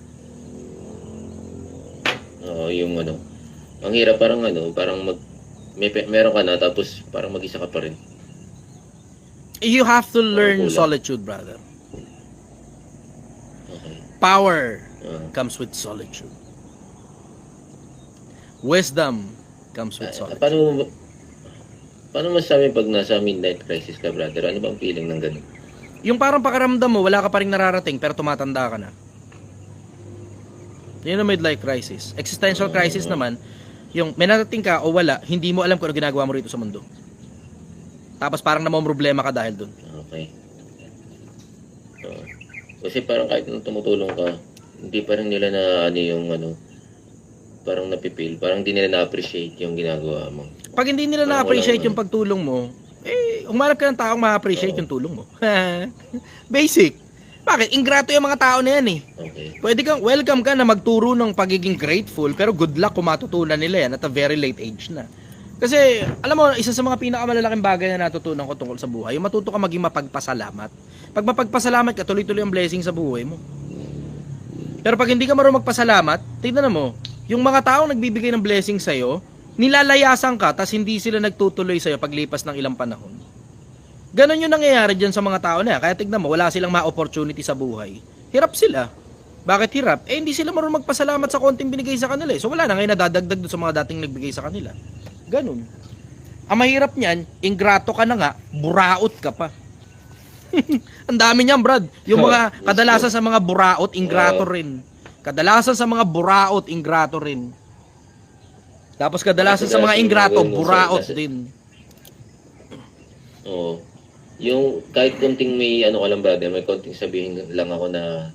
Yung ang hirap parang meron ka na tapos parang mag-isa ka pa rin. You have to learn Kulang. solitude, brother. Okay. Power comes with solitude. Wisdom comes with solitude. Paano masasabi pag nasa midlife crisis ka, brother? Ano bang feeling ng ganun? Yung parang pakaramdam mo, wala ka pa rin nararating pero tumatanda ka na. Yun ang midlife crisis. Existential crisis naman, yung may narating ka o wala, hindi mo alam kung ano ginagawa mo rito sa mundo. Tapos parang namomroblema ka dahil dun. Okay. Kasi parang kahit nung tumutulong ka, hindi pa rin nila na parang napipil, parang hindi nila na-appreciate yung ginagawa mo. Pag hindi nila Parang na-appreciate walang yung pagtulong mo, humarap ka ng taong ma-appreciate yung tulong mo. Basic. Bakit? Ingrato yung mga tao na yan eh. Okay. Welcome ka na magturo ng pagiging grateful, pero good luck kung matutunan nila yan at a very late age na. Kasi, alam mo, isa sa mga pinakamalalaking bagay na natutunan ko tungkol sa buhay, yung matuto ka maging mapagpasalamat. Pag mapagpasalamat ka, tuloy-tuloy ang blessing sa buhay mo. Pero pag hindi ka marunong magpasalamat, tignan mo, yung mga taong nagbibigay ng blessing sa'yo, nilalayasan ka, tas hindi sila nagtutuloy sa'yo paglipas ng ilang panahon. Ganon yung nangyayari dyan sa mga tao na yan. Kaya tignan mo, wala silang ma-opportunity sa buhay. Hirap sila. Bakit hirap? Hindi sila marunong magpasalamat sa konting binigay sa kanila eh. So wala na ngayon nadadagdag doon sa mga dating nagbigay sa kanila. Ganon. Ang mahirap niyan, ingrato ka na nga, buraot ka pa. Ang dami niyan, Brad. Yung mga kadalasan sa mga buraot, ingrato rin. Kadalasan sa mga buraot, ingrato rin. Tapos kadalasan sa mga ingrato, buraot din. Oo. Yung kahit konting may ka lang, brother, may konting sabihin lang ako na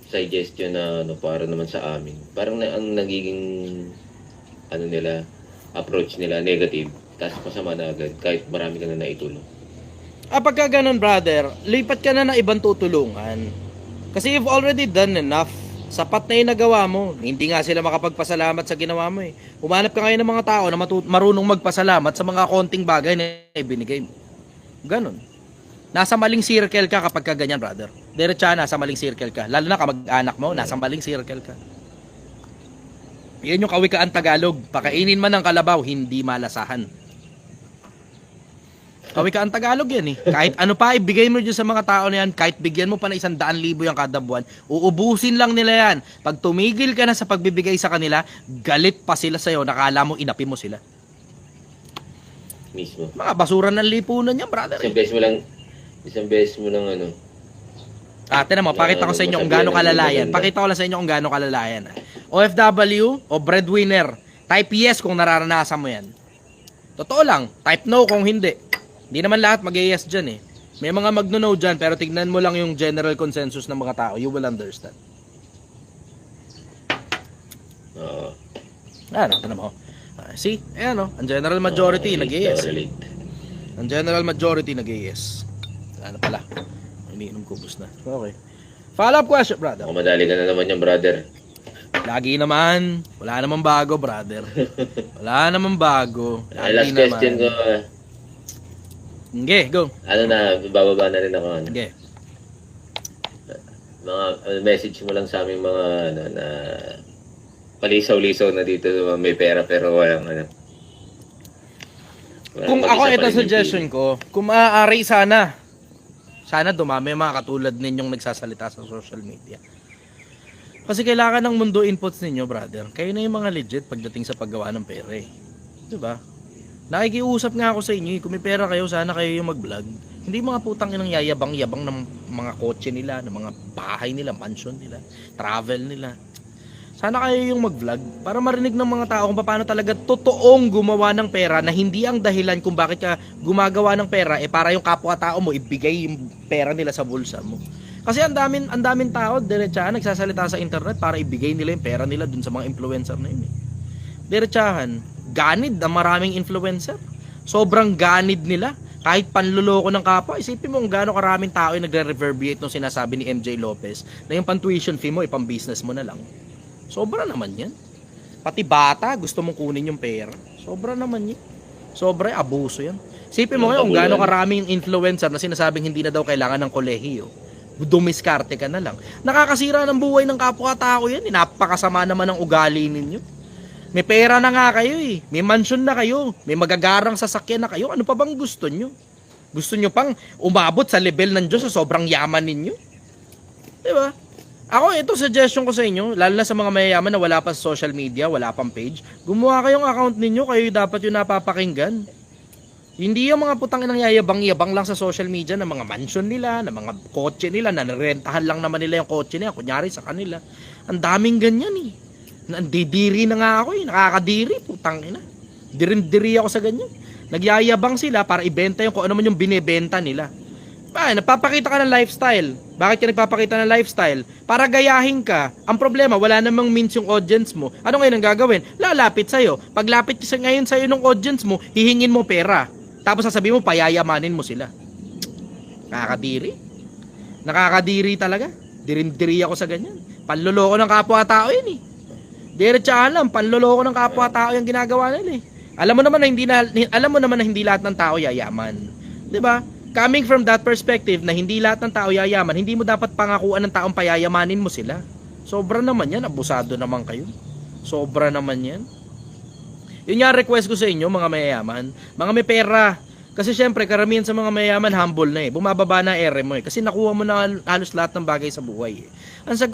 suggestion na para naman sa amin. Parang ang nagiging approach nila negative, tapos masama na agad kahit marami ka na naitulong. Pagka ganun, brother, lipat ka na ng ibang tutulungan. Kasi you've already done enough. Sapat na yung nagawa mo. Hindi nga sila makapagpasalamat sa ginawa mo eh. Humanap ka ngayon ng mga tao na marunong magpasalamat sa mga konting bagay na ibinigay mo. Ganon. Nasa maling circle ka kapag ka ganyan, brother. Diretsa, nasa maling circle ka. Lalo na kamag-anak mo, nasa maling circle ka. Yan yung kawikaan Tagalog. Pakainin man ng kalabaw, hindi malasahan. Kawikaan Tagalog yan eh. Kahit ano pa ibigay mo dyan sa mga tao na yan, kahit bigyan mo pa na 100,000 yung kada buwan, uubusin lang nila yan. Pag tumigil ka na sa pagbibigay sa kanila, galit pa sila sa'yo, nakala mo inapi mo sila. Mismo. Mga basura ng lipunan yan, brother. Isang beses mo lang ano. Tinan mo, pakita ko sa inyo kung gaano kalalayan. Pakita ko lang sa inyo kung gaano kalalayan. OFW o breadwinner, type yes kung nararanasan mo yan. Totoo lang, type no kung hindi. Hindi naman lahat mag-yes dyan eh. May mga magno-no dyan, pero tignan mo lang yung general consensus ng mga tao. You will understand. Oo. Tignan mo. See? Ayan o. Ang general majority nag-yes. Relate. Ang general majority nag-yes. Ano pala? Iniinom ko, bus na. Okay. Follow-up question, brother. Ako madali ka na naman yung brother. Lagi naman. Wala namang bago, brother. Wala namang bago. Last question ko. Okay, go. Ano na, bababa na rin ako. Ano. Okay. Mga message mo lang sa aming mga ano, na palisaw-lisaw na dito, may pera pero walang ano. Kung ako, ito suggestion ko, kung maaari sana dumami mga katulad ninyong nagsasalita sa social media. Kasi kailangan ng mundo inputs ninyo, brother. Kayo na yung mga legit pagdating sa paggawa ng pera eh. Diba? Nakikiusap nga ako sa inyo eh. Kung may pera kayo, sana kayo yung mag-vlog. Hindi mga putang inang yayabang-yabang ng mga kotse nila, ng mga bahay nila, mansion nila, travel nila. Sana kayo yung mag-vlog para marinig ng mga tao kung paano talaga totoong gumawa ng pera na hindi ang dahilan kung bakit ka gumagawa ng pera para yung kapwa-tao mo ibigay yung pera nila sa bulsa mo. Kasi ang daming tao diretsahan nagsasalita sa internet para ibigay nila yung pera nila dun sa mga influencer na yun eh. Diretsahan, ganid ang maraming influencer. Sobrang ganid nila. Kahit panluloko ng kapwa, isipin mo kung gaano karaming tao yung nagre-reverberate nung sinasabi ni MJ Lopez na yung pan-tuition fee mo, ipang-business mo na lang. Sobra naman yan. Pati bata, gusto mong kunin yung pera. Sobra naman yan. Sobra, abuso yan. Isipin mo ngayon kung gaano karaming influencer na sinasabing hindi na daw kailangan ng kolehiyo. Dumiskarte ka na lang. Nakakasira ng buhay ng kapwa-tao yan. Napakasama naman ang ugali ninyo. May pera na nga kayo eh. May mansion na kayo. May magagarang sasakyan na kayo. Ano pa bang gusto nyo? Gusto nyo pang umabot sa level ng Diyos sa sobrang yaman ninyo? Diba? Ako, ito suggestion ko sa inyo, lalo na sa mga mayayaman na wala pa sa social media, wala pang page, gumawa kayong account ninyo, kayo dapat yung napapakinggan. Hindi yung mga putang inang yayabang-yabang lang sa social media ng mga mansion nila, ng mga kotse nila, na narentahan lang naman nila yung kotse nila, kunyari sa kanila. Ang daming ganyan eh. Nandidiri na nga ako eh, nakakadiri, putang ina. Dirim-diri ako sa ganyan. Nagyayabang sila para ibenta yung kung ano man yung binebenta nila. Napapakita ka ng lifestyle. Bakit ka nagpapakita ng lifestyle? Para gayahin ka. Ang problema, wala namang means yung audience mo. Ano ngayon ang gagawin? Lalapit sa'yo. Paglapit ngayon sa'yo ng audience mo, hihingin mo pera. Tapos sasabihin mo, payayamanin mo sila. Nakakadiri. Nakakadiri talaga. Dirim-diri ako sa ganyan. Panloloko ng kapwa-tao yun eh. Diretsahan lang, panloloko ng kapwa-tao yung ginagawa nila eh. Alam mo naman na hindi lahat ng tao yayaman. 'Di ba? Coming from that perspective na hindi lahat ng tao yayaman, hindi mo dapat pangakuan ng taong payayamanin mo sila. Sobra naman yan, abusado naman kayo. Sobra naman yan. Yun nga request ko sa inyo, mga mayayaman, mga may pera. Kasi syempre, karamihan sa mga mayayaman, humble na eh. Bumababa na ere mo eh. Kasi nakuha mo na halos lahat ng bagay sa buhay eh.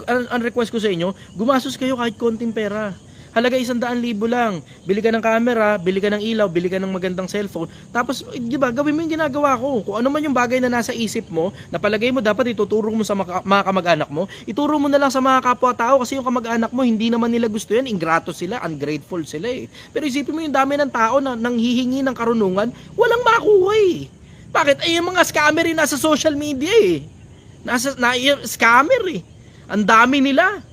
Ang request ko sa inyo, gumastos kayo kahit konting pera. Halaga 100,000 lang. Bili ka ng camera, bili ka ng ilaw, bili ka ng magandang cellphone. Tapos, di ba, gawin mo yung ginagawa ko. Kung ano man yung bagay na nasa isip mo, na palagay mo dapat ituturo mo sa mga kamag-anak mo, ituro mo na lang sa mga kapwa-tao kasi yung kamag-anak mo, hindi naman nila gusto yan. Ingrato sila, ungrateful sila eh. Pero isipin mo yung dami ng tao na nang hihingi ng karunungan, walang makuha eh. Bakit? Ay, yung mga scammer eh, nasa social media eh. Scammer eh. Ang dami nila.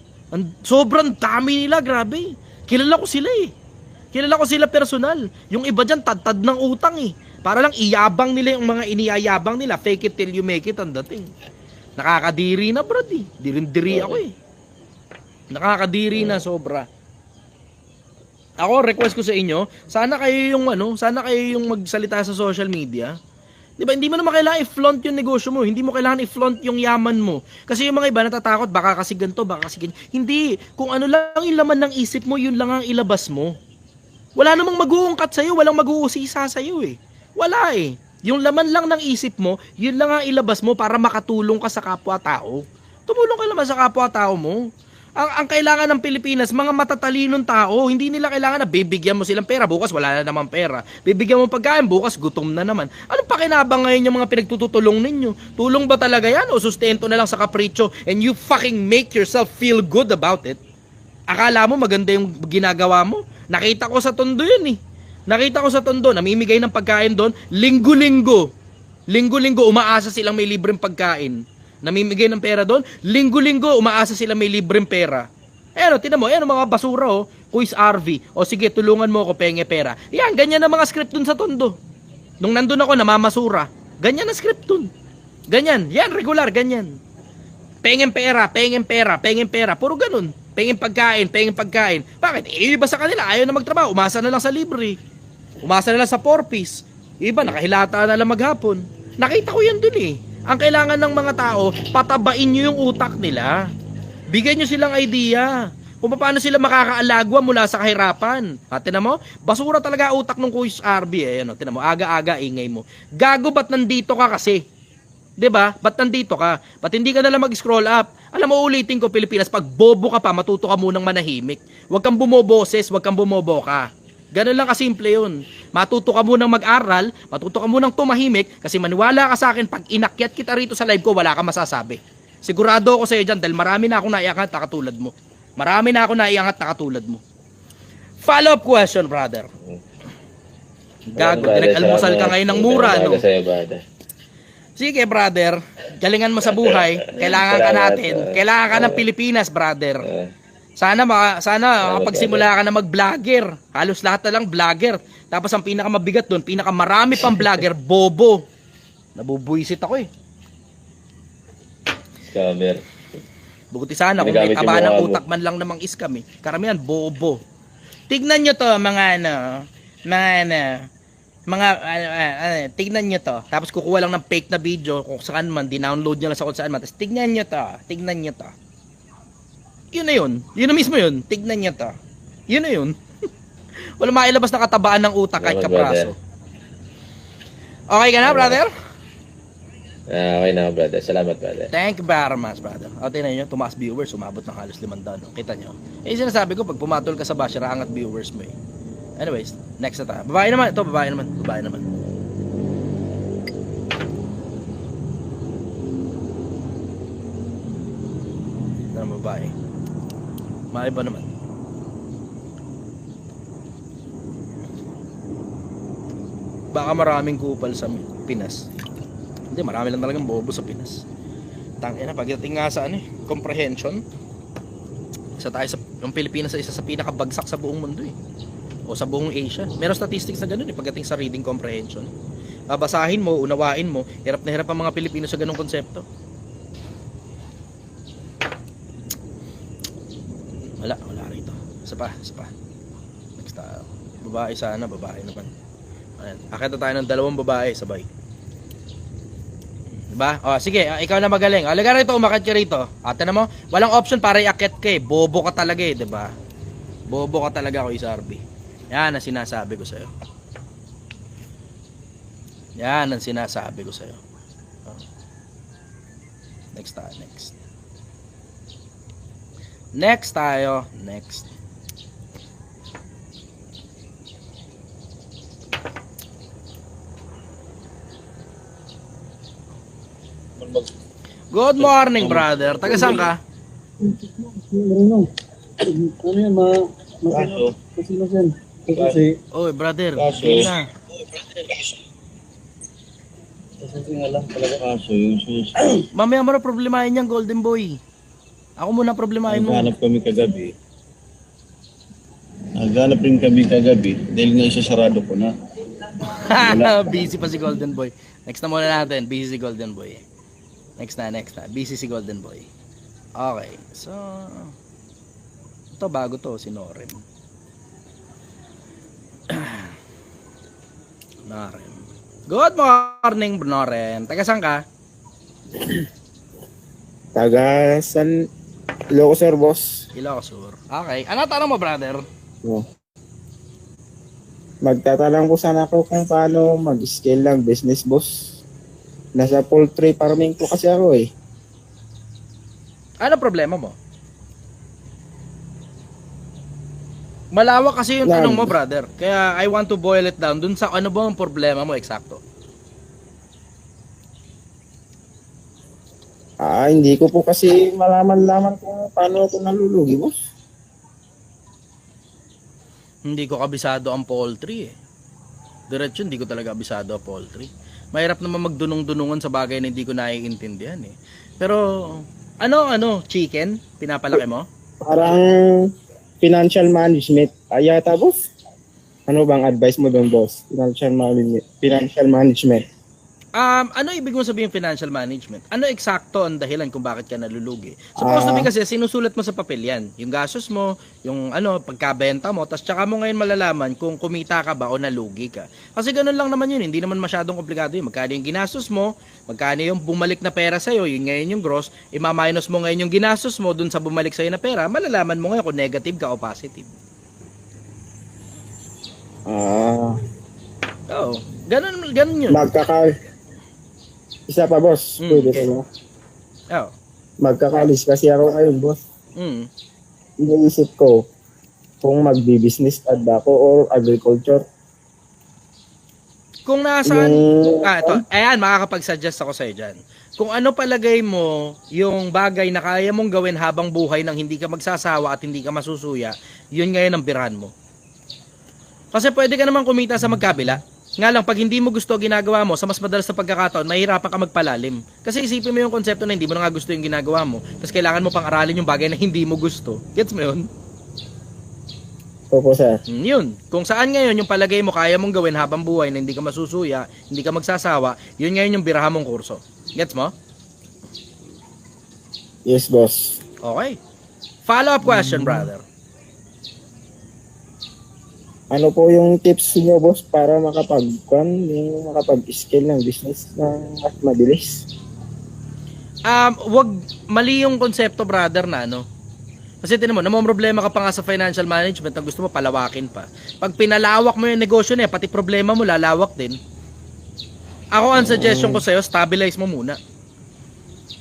Sobrang dami nila, grabe. Kilala ko sila eh. Kilala ko sila personal. Yung iba dyan, tad ng utang eh. Para lang iyabang nila yung mga iniyayabang nila. Fake it till you make it ang dating. Nakakadiri na, brad eh. Dirin-diri ako eh. Nakakadiri na sobra. Ako, request ko sa inyo, sana kayo yung magsalita sa social media. Diba, hindi mo naman kailangan i-flaunt yung negosyo mo. Hindi mo kailangan i-flaunt yung yaman mo. Kasi yung mga iba natatakot, baka kasi ganito, baka kasi ganyan. Hindi. Kung ano lang yung laman ng isip mo, yun lang ang ilabas mo. Wala namang mag-uungkat sa'yo, walang mag-uusisa sa'yo eh. Wala eh. Yung laman lang ng isip mo, yun lang ang ilabas mo para makatulong ka sa kapwa-tao. Tumulong ka naman sa kapwa-tao mo. Ang kailangan ng Pilipinas, mga matatalinong tao, hindi nila kailangan na bibigyan mo silang pera, bukas wala na naman pera. Bibigyan mo pagkain, bukas gutom na naman. Anong pakinabang ngayon yung mga pinagtutulong ninyo? Tulong ba talaga yan o sustento na lang sa kapritsyo and you fucking make yourself feel good about it? Akala mo maganda yung ginagawa mo? Nakita ko sa Tondo yun eh. Nakita ko sa Tondo, namimigay ng pagkain doon, linggo-linggo. Linggo-linggo, umaasa silang may libreng pagkain. Namimigay ng pera doon, linggo-linggo, umaasa silang may libreng pera. Ayan o, tinan mo, ayan o mga basura o, Kuis RV. O sige, tulungan mo ako, penge pera. Yan, ganyan ang mga script doon sa Tondo. Nung nandun ako, namamasura. Ganyan ang script doon. Ganyan, yan, regular, ganyan. Pengeng pera, pengeng pera, pengeng pera. Puro ganun. Pengeng pagkain, pengeng pagkain. Bakit? Iba sa kanila, ayaw na magtrabaho. Umasa na lang sa libre. Umasa na lang sa 4-piece. Iba, nakahilata na lang maghapon. Nakita ko yan dun eh. Ang kailangan ng mga tao, patabain nyo yung utak nila. Bigyan nyo silang idea kung paano sila makakaalagwa mula sa kahirapan. Tinan mo, basura talaga utak ng Kuis RB eh. Ano, tinan mo, aga-aga ingay mo. Gago, ba't nandito ka kasi? 'Di ba? Ba't nandito ka? Ba't hindi ka na lang mag-scroll up? Alam mo, ulitin ko, Pilipinas, pag bobo ka pa, matuto ka munang manahimik. Huwag kang bumoboses, huwag kang bumoboka. Ganun lang kasimple yun. Matuto ka munang mag-aral, matuto ka munang tumahimik, kasi maniwala ka sa akin, pag inakyat kita rito sa live ko, wala kang masasabi. Sigurado ako sa iyo dyan, dahil marami na akong naiangat na katulad mo. Marami na akong naiangat na katulad mo. Follow-up question, brother. Gago, pinag-almusal ka ngayon ng mura, no? Sige, brother. Galingan mo sa buhay. Kailangan ka natin. Kailangan ka ng Pilipinas, brother. Sana makapagsimula ka na mag-vlogger. Halos lahat na lang vlogger. Tapos ang pinakamabigat doon, pinakamarami pang vlogger, bobo. Nabubuisit ako eh. Scammer. Buti sana kung may taba ng utak man lang namang iskam eh. Karamihan, bobo. Tignan nyo to, tignan nyo to. Tapos kukuha lang ng fake na video kung saan man, dinownload nyo lang sa kung saan man. Tapos tignan nyo to. Yun na yun. Yun na mismo yun. Tignan nyo to. Yun na yun. Wala mailabas na katabaan ng utak kahit kapraso. Okay ka na, brother? Okay na, brother. Salamat, brother. Thank you very much, brother. O, tingnan nyo, tumaas viewers, umabot ng halos 5,000. Kita nyo. Sinasabi ko, pag pumatol ka sa basher, angat viewers mo eh. Anyways, next na tayo. Babae naman. Ito, babae naman. Babae. Maiba naman. Baka maraming kupal sa Pinas. Hindi, marami lang talagang bobo sa Pinas. Tangina, pagdating nga sa comprehension, yung Pilipinas ay isa sa pinakabagsak sa buong mundo eh. O sa buong Asia. Meron statistics na ganun eh, pagdating sa reading comprehension. Basahin mo, unawain mo, hirap na hirap ang mga Pilipino sa ganung konsepto. Wala rito. Isa pa. Next tayo. Babae sana, babae naman. Ayan. Akita tayo ng 2 babae sabay. Diba? O, sige, ikaw na magaling. Alaga rito, umakyat ka rito. Ate na mo, walang option para iakyat ka eh. Bobo ka talaga eh, diba? Bobo ka talaga, Kuis RB. Yan ang sinasabi ko sa'yo. Next tayo, next. Good morning, brother. Taga saan ka? Ano yan, masino yan. Kasi, Oy, brother. Sige na. kasi nga lang talaga. Kaso yung sus. Mamaya mo na problemahin yan, Golden Boy. Ako muna problemahin mo. Naghanap kami kagabi. Naghanap rin kami kagabi dahil nga isasarado ko na. Busy pa si Golden Boy. Next na muna natin. Busy si Golden Boy. Next na. Busy si Golden Boy. Okay. So, ito bago to, si Norem. Norem. Good morning, Norem. Taga saan ka? Taga San Ilocos, boss. Ilocos Sur. Okay. Ano tanong mo, brother? Oh. Magtatanong po sana ako kung paano mag-scale lang business, boss. Nasa poultry farming po kasi ako eh. Ano problema mo? Malawak kasi yung Yan. tanong mo, brother. Kaya I want to boil it down dun sa ano ba ang problema mo eksakto. Hindi ko po kasi malaman-laman kung paano ako nalulugi, boss. Hindi ko kabisado ang poultry eh. Diretso, hindi ko talaga kabisado ang poultry. Mahirap naman magdunong-dunungan sa bagay na hindi ko naiintindihan eh. Pero, chicken? Pinapalaki mo? Parang financial management. Yata, boss. Ano bang advice mo doon, boss? Financial management. Ano ibig mo sabihin financial management? Ano eksakto ang dahilan kung bakit ka nalulugi? Supposed to be kasi sinusulat mo sa papel yan. Yung gastos mo, yung pagkabenta mo, tas tsaka mo ngayon malalaman kung kumita ka ba o nalugi ka. Kasi ganun lang naman yun, hindi naman masyadong komplikado yun. Magkano yung ginastos mo, magkano yung bumalik na pera sa'yo, yun ngayon yung gross, ima-minus mo ngayon yung ginastos mo dun sa bumalik sa'yo na pera, malalaman mo ngayon kung negative ka o positive. Oo, ganun yun. Isa pa, boss. Pwede okay. ba? Oo. Magkakalis kasi ako ngayon, boss. Iniisip ko kung magbi-business ad ako or agriculture. Kung nasaan, Yung- ito, ayan, makakapag-suggest ako sa'yo dyan. Kung ano palagay mo yung bagay na kaya mong gawin habang buhay nang hindi ka magsasawa at hindi ka masusuya, yun ngayon ang birahan mo. Kasi pwede ka naman kumita sa magkabila. Nga lang, pag hindi mo gusto ginagawa mo, sa mas madalas na pagkakataon, mahirapan ka magpalalim. Kasi isipin mo yung konsepto na hindi mo na nga gusto yung ginagawa mo, tapos kailangan mo pang aralin yung bagay na hindi mo gusto. Gets mo yun? Opo, sir. Yun. Kung saan ngayon yung palagay mo kaya mong gawin habang buhay na hindi ka masusuya, hindi ka magsasawa, yun ngayon yung birahan mong kurso. Gets mo? Yes, boss. Okay. Follow-up question, brother. Ano po yung tips niyo, boss, para makapag-scale ng business ng mas mabilis? Wag mali yung konsepto, brother, na Kasi tinan mo, namomroblema ka pa nga sa financial management na gusto mo palawakin pa. Pag pinalawak mo yung negosyo na yan, pati problema mo lalawak din. Ako, ang suggestion ko sa'yo, stabilize mo muna.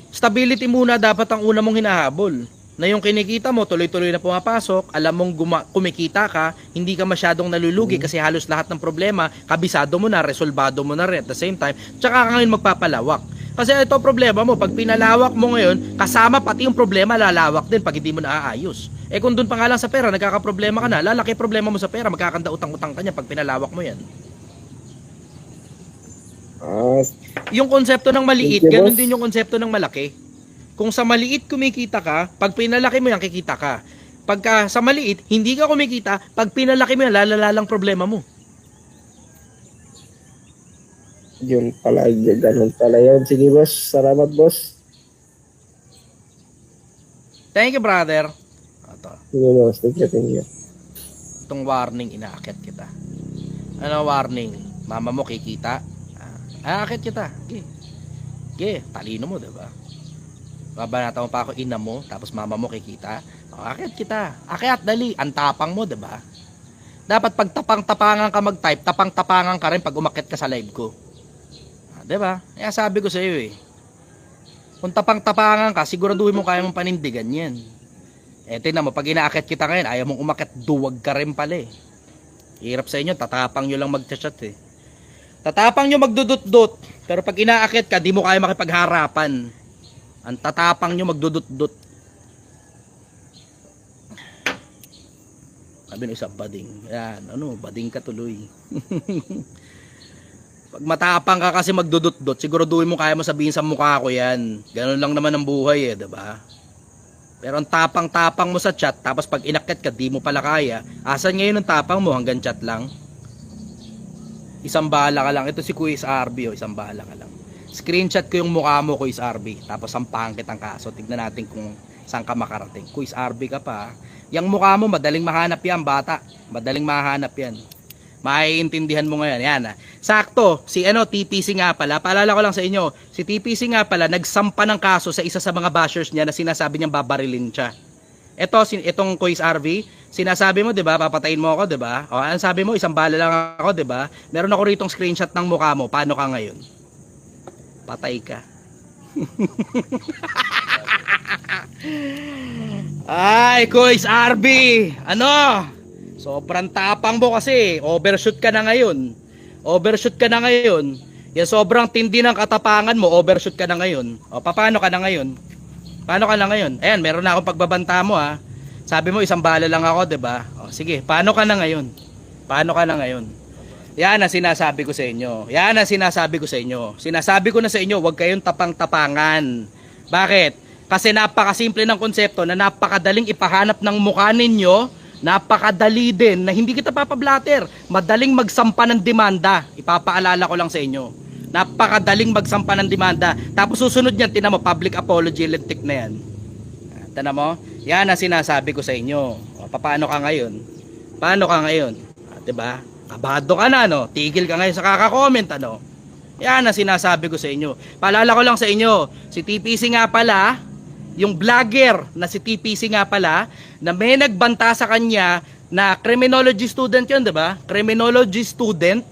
Stability muna dapat ang una mong hinahabol. Na yung kinikita mo, tuloy-tuloy na pumapasok, alam mong kumikita ka, hindi ka masyadong nalulugi kasi halos lahat ng problema, kabisado mo na, resolbado mo na rin at the same time, tsaka ka ngayon magpapalawak. Kasi ito problema mo, pag pinalawak mo ngayon, kasama pati yung problema lalawak din pag hindi mo naaayos. Kung doon pa nga lang sa pera, nagkakaproblema ka na, lalaki problema mo sa pera, magkakanda utang-utang ka niya pag pinalawak mo yan. Yung konsepto ng maliit, Thank you, ganun boss. din yung konsepto ng malaki. Kung sa maliit kumikita ka, pag pinalaki mo yan, kikita ka. Pagka sa maliit, hindi ka kumikita, pag pinalaki mo yan, lalala lang problema mo. Yun pala, ganun pala yun. Sige, boss. Salamat, boss. Thank you, brother. Ito, Sige, boss. Thank you. itong warning, inaakit kita. Ano warning? Mama mo kikita? Aakit kita. Okay, talino mo, diba? Babanata mo pa ako, ina mo, tapos mama mo kikita. Akit kita. Akyat, dali. Ang tapang mo, diba? Dapat pag tapang-tapangan ka mag-type, tapang-tapangan ka rin pag umakit ka sa live ko. Diba? Kaya sabi ko sa iyo kung tapang-tapangan ka, siguraduhin mo kaya mong panindigan yan. Tingnan mo, pag inaakit kita ngayon, ayaw mong umakit, duwag ka rin pala Hirap sa inyo, tatapang nyo lang mag-chat Tatapang nyo magdudut-dut, pero pag inaakit ka, di mo kaya makipagharapan. Ang tatapang nyo magdudut-dut. Sabi ng isang bading. Yan, bading ka tuloy. Pag matapang ka kasi magdudut-dut, siguraduhin mo kaya mo sabihin sa mukha ko yan. Ganun lang naman ang buhay diba? Pero ang tapang-tapang mo sa chat, tapos pag inakit ka, di mo pala kaya. Asan ngayon ang tapang mo? Hanggang chat lang? Isang bala ka lang. Ito si Quiz RB, isang bala ka lang. Screenshot ko yung mukha mo, Quiz RB. Tapos sampahan kitang kaso. Tignan natin kung saan ka makarating. Quiz RB ka pa. Yung mukha mo, madaling mahanap yan, bata. Madaling mahanap yan. Maiintindihan mo ngayon. Yan Sakto, si TPC nga pala. Paalala ko lang sa inyo, si TPC nga pala, nagsampa ng kaso sa isa sa mga bashers niya na sinasabi niyang babarilin siya. Itong Quiz RB, Sinasabi mo, 'di ba? Papatayin mo ako, 'di ba? O, ano sabi mo? Isang bala lang ako, 'di ba? Meron ako ritong screenshot ng mukha mo. Paano ka ngayon? Patay ka. Ay, Kuys RB. Ano? Sobrang tapang mo kasi. Overshoot ka na ngayon. Overshoot ka na ngayon. Yan sobrang tindi ng katapangan mo. Overshoot ka na ngayon. O, paano ka na ngayon? Paano ka na ngayon? Ayan, meron na akong pagbabanta mo, ha. Sabi mo, isang bala lang ako, 'di ba? O, sige, paano ka na ngayon? Paano ka na ngayon? Yan ang sinasabi ko sa inyo. Yan ang sinasabi ko sa inyo. Sinasabi ko na sa inyo, huwag kayong tapang-tapangan. Bakit? Kasi napakasimple ng konsepto na napakadaling ipahanap ng mukha ninyo. Napakadali din na hindi kita papablatter. Madaling magsampa ng demanda. Ipapaalala ko lang sa inyo. Napakadaling magsampa ng demanda. Tapos susunod niyan, tinan mo, public apology lintik na yan. Tinan mo? Yan ang sinasabi ko sa inyo. O, paano ka ngayon? Paano ka ngayon? Diba? Kabado ka na, no? Tigil ka ngayon sa kaka-comment, ano? Yan ang sinasabi ko sa inyo. Paalala ko lang sa inyo, si TPC nga pala, yung vlogger na si TPC nga pala, na may nagbanta sa kanya na criminology student yun, diba? Criminology student,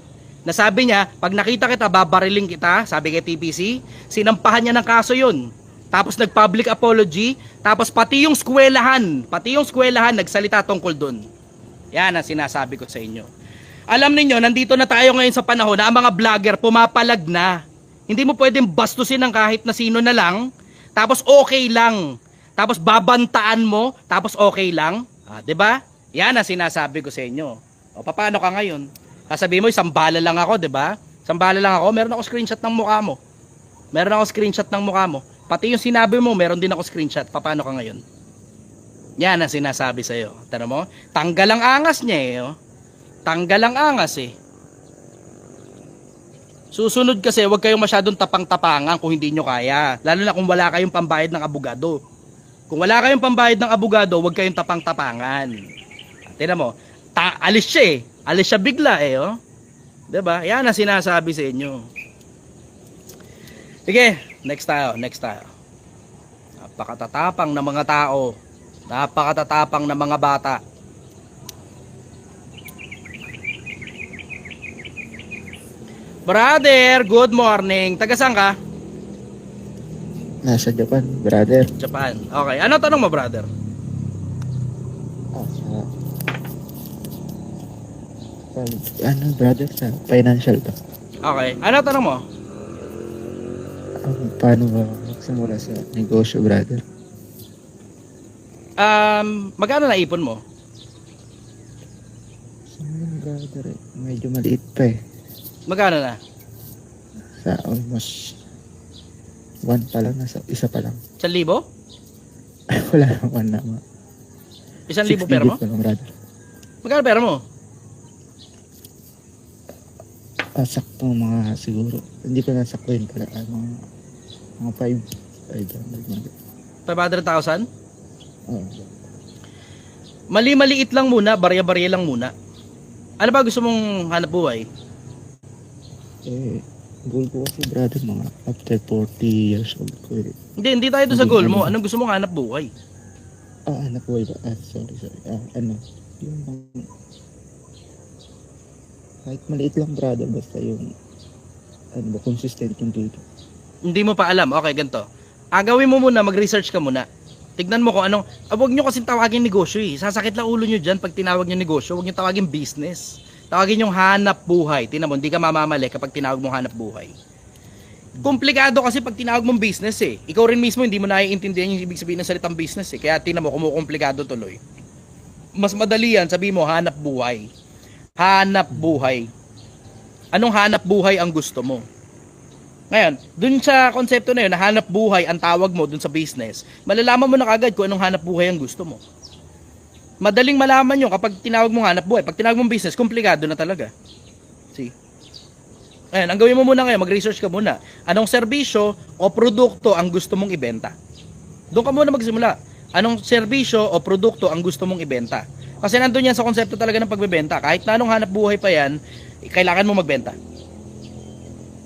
na sabi niya, pag nakita kita, babariling kita, sabi kay TPC, sinampahan niya ng kaso yun. Tapos nag-public apology, tapos pati yung eskwelahan nagsalita tungkol dun. Yan ang sinasabi ko sa inyo. Alam niyo, nandito na tayo ngayon sa panahon na ang mga vlogger pumapalag na. Hindi mo pwedeng bastusin ng kahit na sino na lang, tapos okay lang. Tapos babantaan mo, tapos okay lang. 'Di ba? Yan ang sinasabi ko sa inyo. O, paano ka ngayon? Sasabihin mo, isang bala lang ako, 'di ba? Isang bala lang ako, meron ako screenshot ng mukha mo. Meron ako screenshot ng mukha mo. Pati yung sinabi mo, meron din ako screenshot. Paano ka ngayon? Yan ang sinasabi sa'yo. Tara mo? Tanggal ang angas niya eh. Oh. Tanggal ang angas eh. Susunod kasi, huwag kayong masyadong tapang-tapangan kung hindi nyo kaya. Lalo na kung wala kayong pambayad ng abogado. Kung wala kayong pambayad ng abogado, huwag kayong tapang-tapangan. Tira mo, alis siya eh. Alis siya bigla eh. Oh. Diba? Yan ang sinasabi sa inyo. Sige, next tayo. Napakatatapang ng mga tao. Napakatatapang ng mga bata. Brother, good morning. Taga saan ka? Nasa Japan, brother. Japan. Okay. Ano tanong mo, brother? Ano, brother, sa financial ba? Okay. Ano tanong mo? Paano ba magsimula sa negosyo, brother? Magkano naipon mo? Brother, medyo maliit pa eh. Magkano na? Sa almost 1 pa lang, nasa isa pa lang. 1,000? Wala naman naman. 1,000 pera mo? Pa lang, brother. Magkano pera mo? Sakto mga siguro. Hindi ko nasaktuin pala. Mga 500,000. Oo. Maliit lang muna, barya-barya lang muna. Ano ba gusto mong hanap buhay? Goal ko kasi, brother, mga after 40 years old ko. Hindi tayo doon sa goal mo. Anong gusto mong hanap buhay? Anak buhay ba? Sorry. Yung kahit maliit lang, brother, basta yung consistent yung dito. Hindi mo pa alam. Okay, ganito. Gawin mo muna, mag-research ka muna. Tignan mo kung anong, wag nyo kasing tawagin negosyo eh. Sasakit lang ulo nyo dyan pag tinawag nyo negosyo. Wag nyo tawagin business. Tawagin yung hanap buhay. Tingnan mo, hindi ka mamamali kapag tinawag mong hanap buhay. Komplikado kasi pag tinawag mong business eh. Ikaw rin mismo hindi mo naiintindihan yung ibig sabihin ng salitang business eh. Kaya tingnan mo, kumukomplikado tuloy. Mas madali yan, sabi mo, hanap buhay. Hanap buhay. Anong hanap buhay ang gusto mo? Ngayon, dun sa konsepto na yun, na hanap buhay ang tawag mo dun sa business, malalaman mo na kagad kung anong hanap buhay ang gusto mo. Madaling malaman yun kapag tinawag mong hanap buhay. Pag tinawag mong business, komplikado na talaga. See? Ngayon, ang gawin mo muna ngayon, mag-research ka muna. Anong serbisyo o produkto ang gusto mong ibenta? Doon ka muna magsimula. Anong serbisyo o produkto ang gusto mong ibenta? Kasi nandun yan sa konsepto talaga ng pagbebenta. Kahit na anong hanap buhay pa yan, kailangan mo magbenta.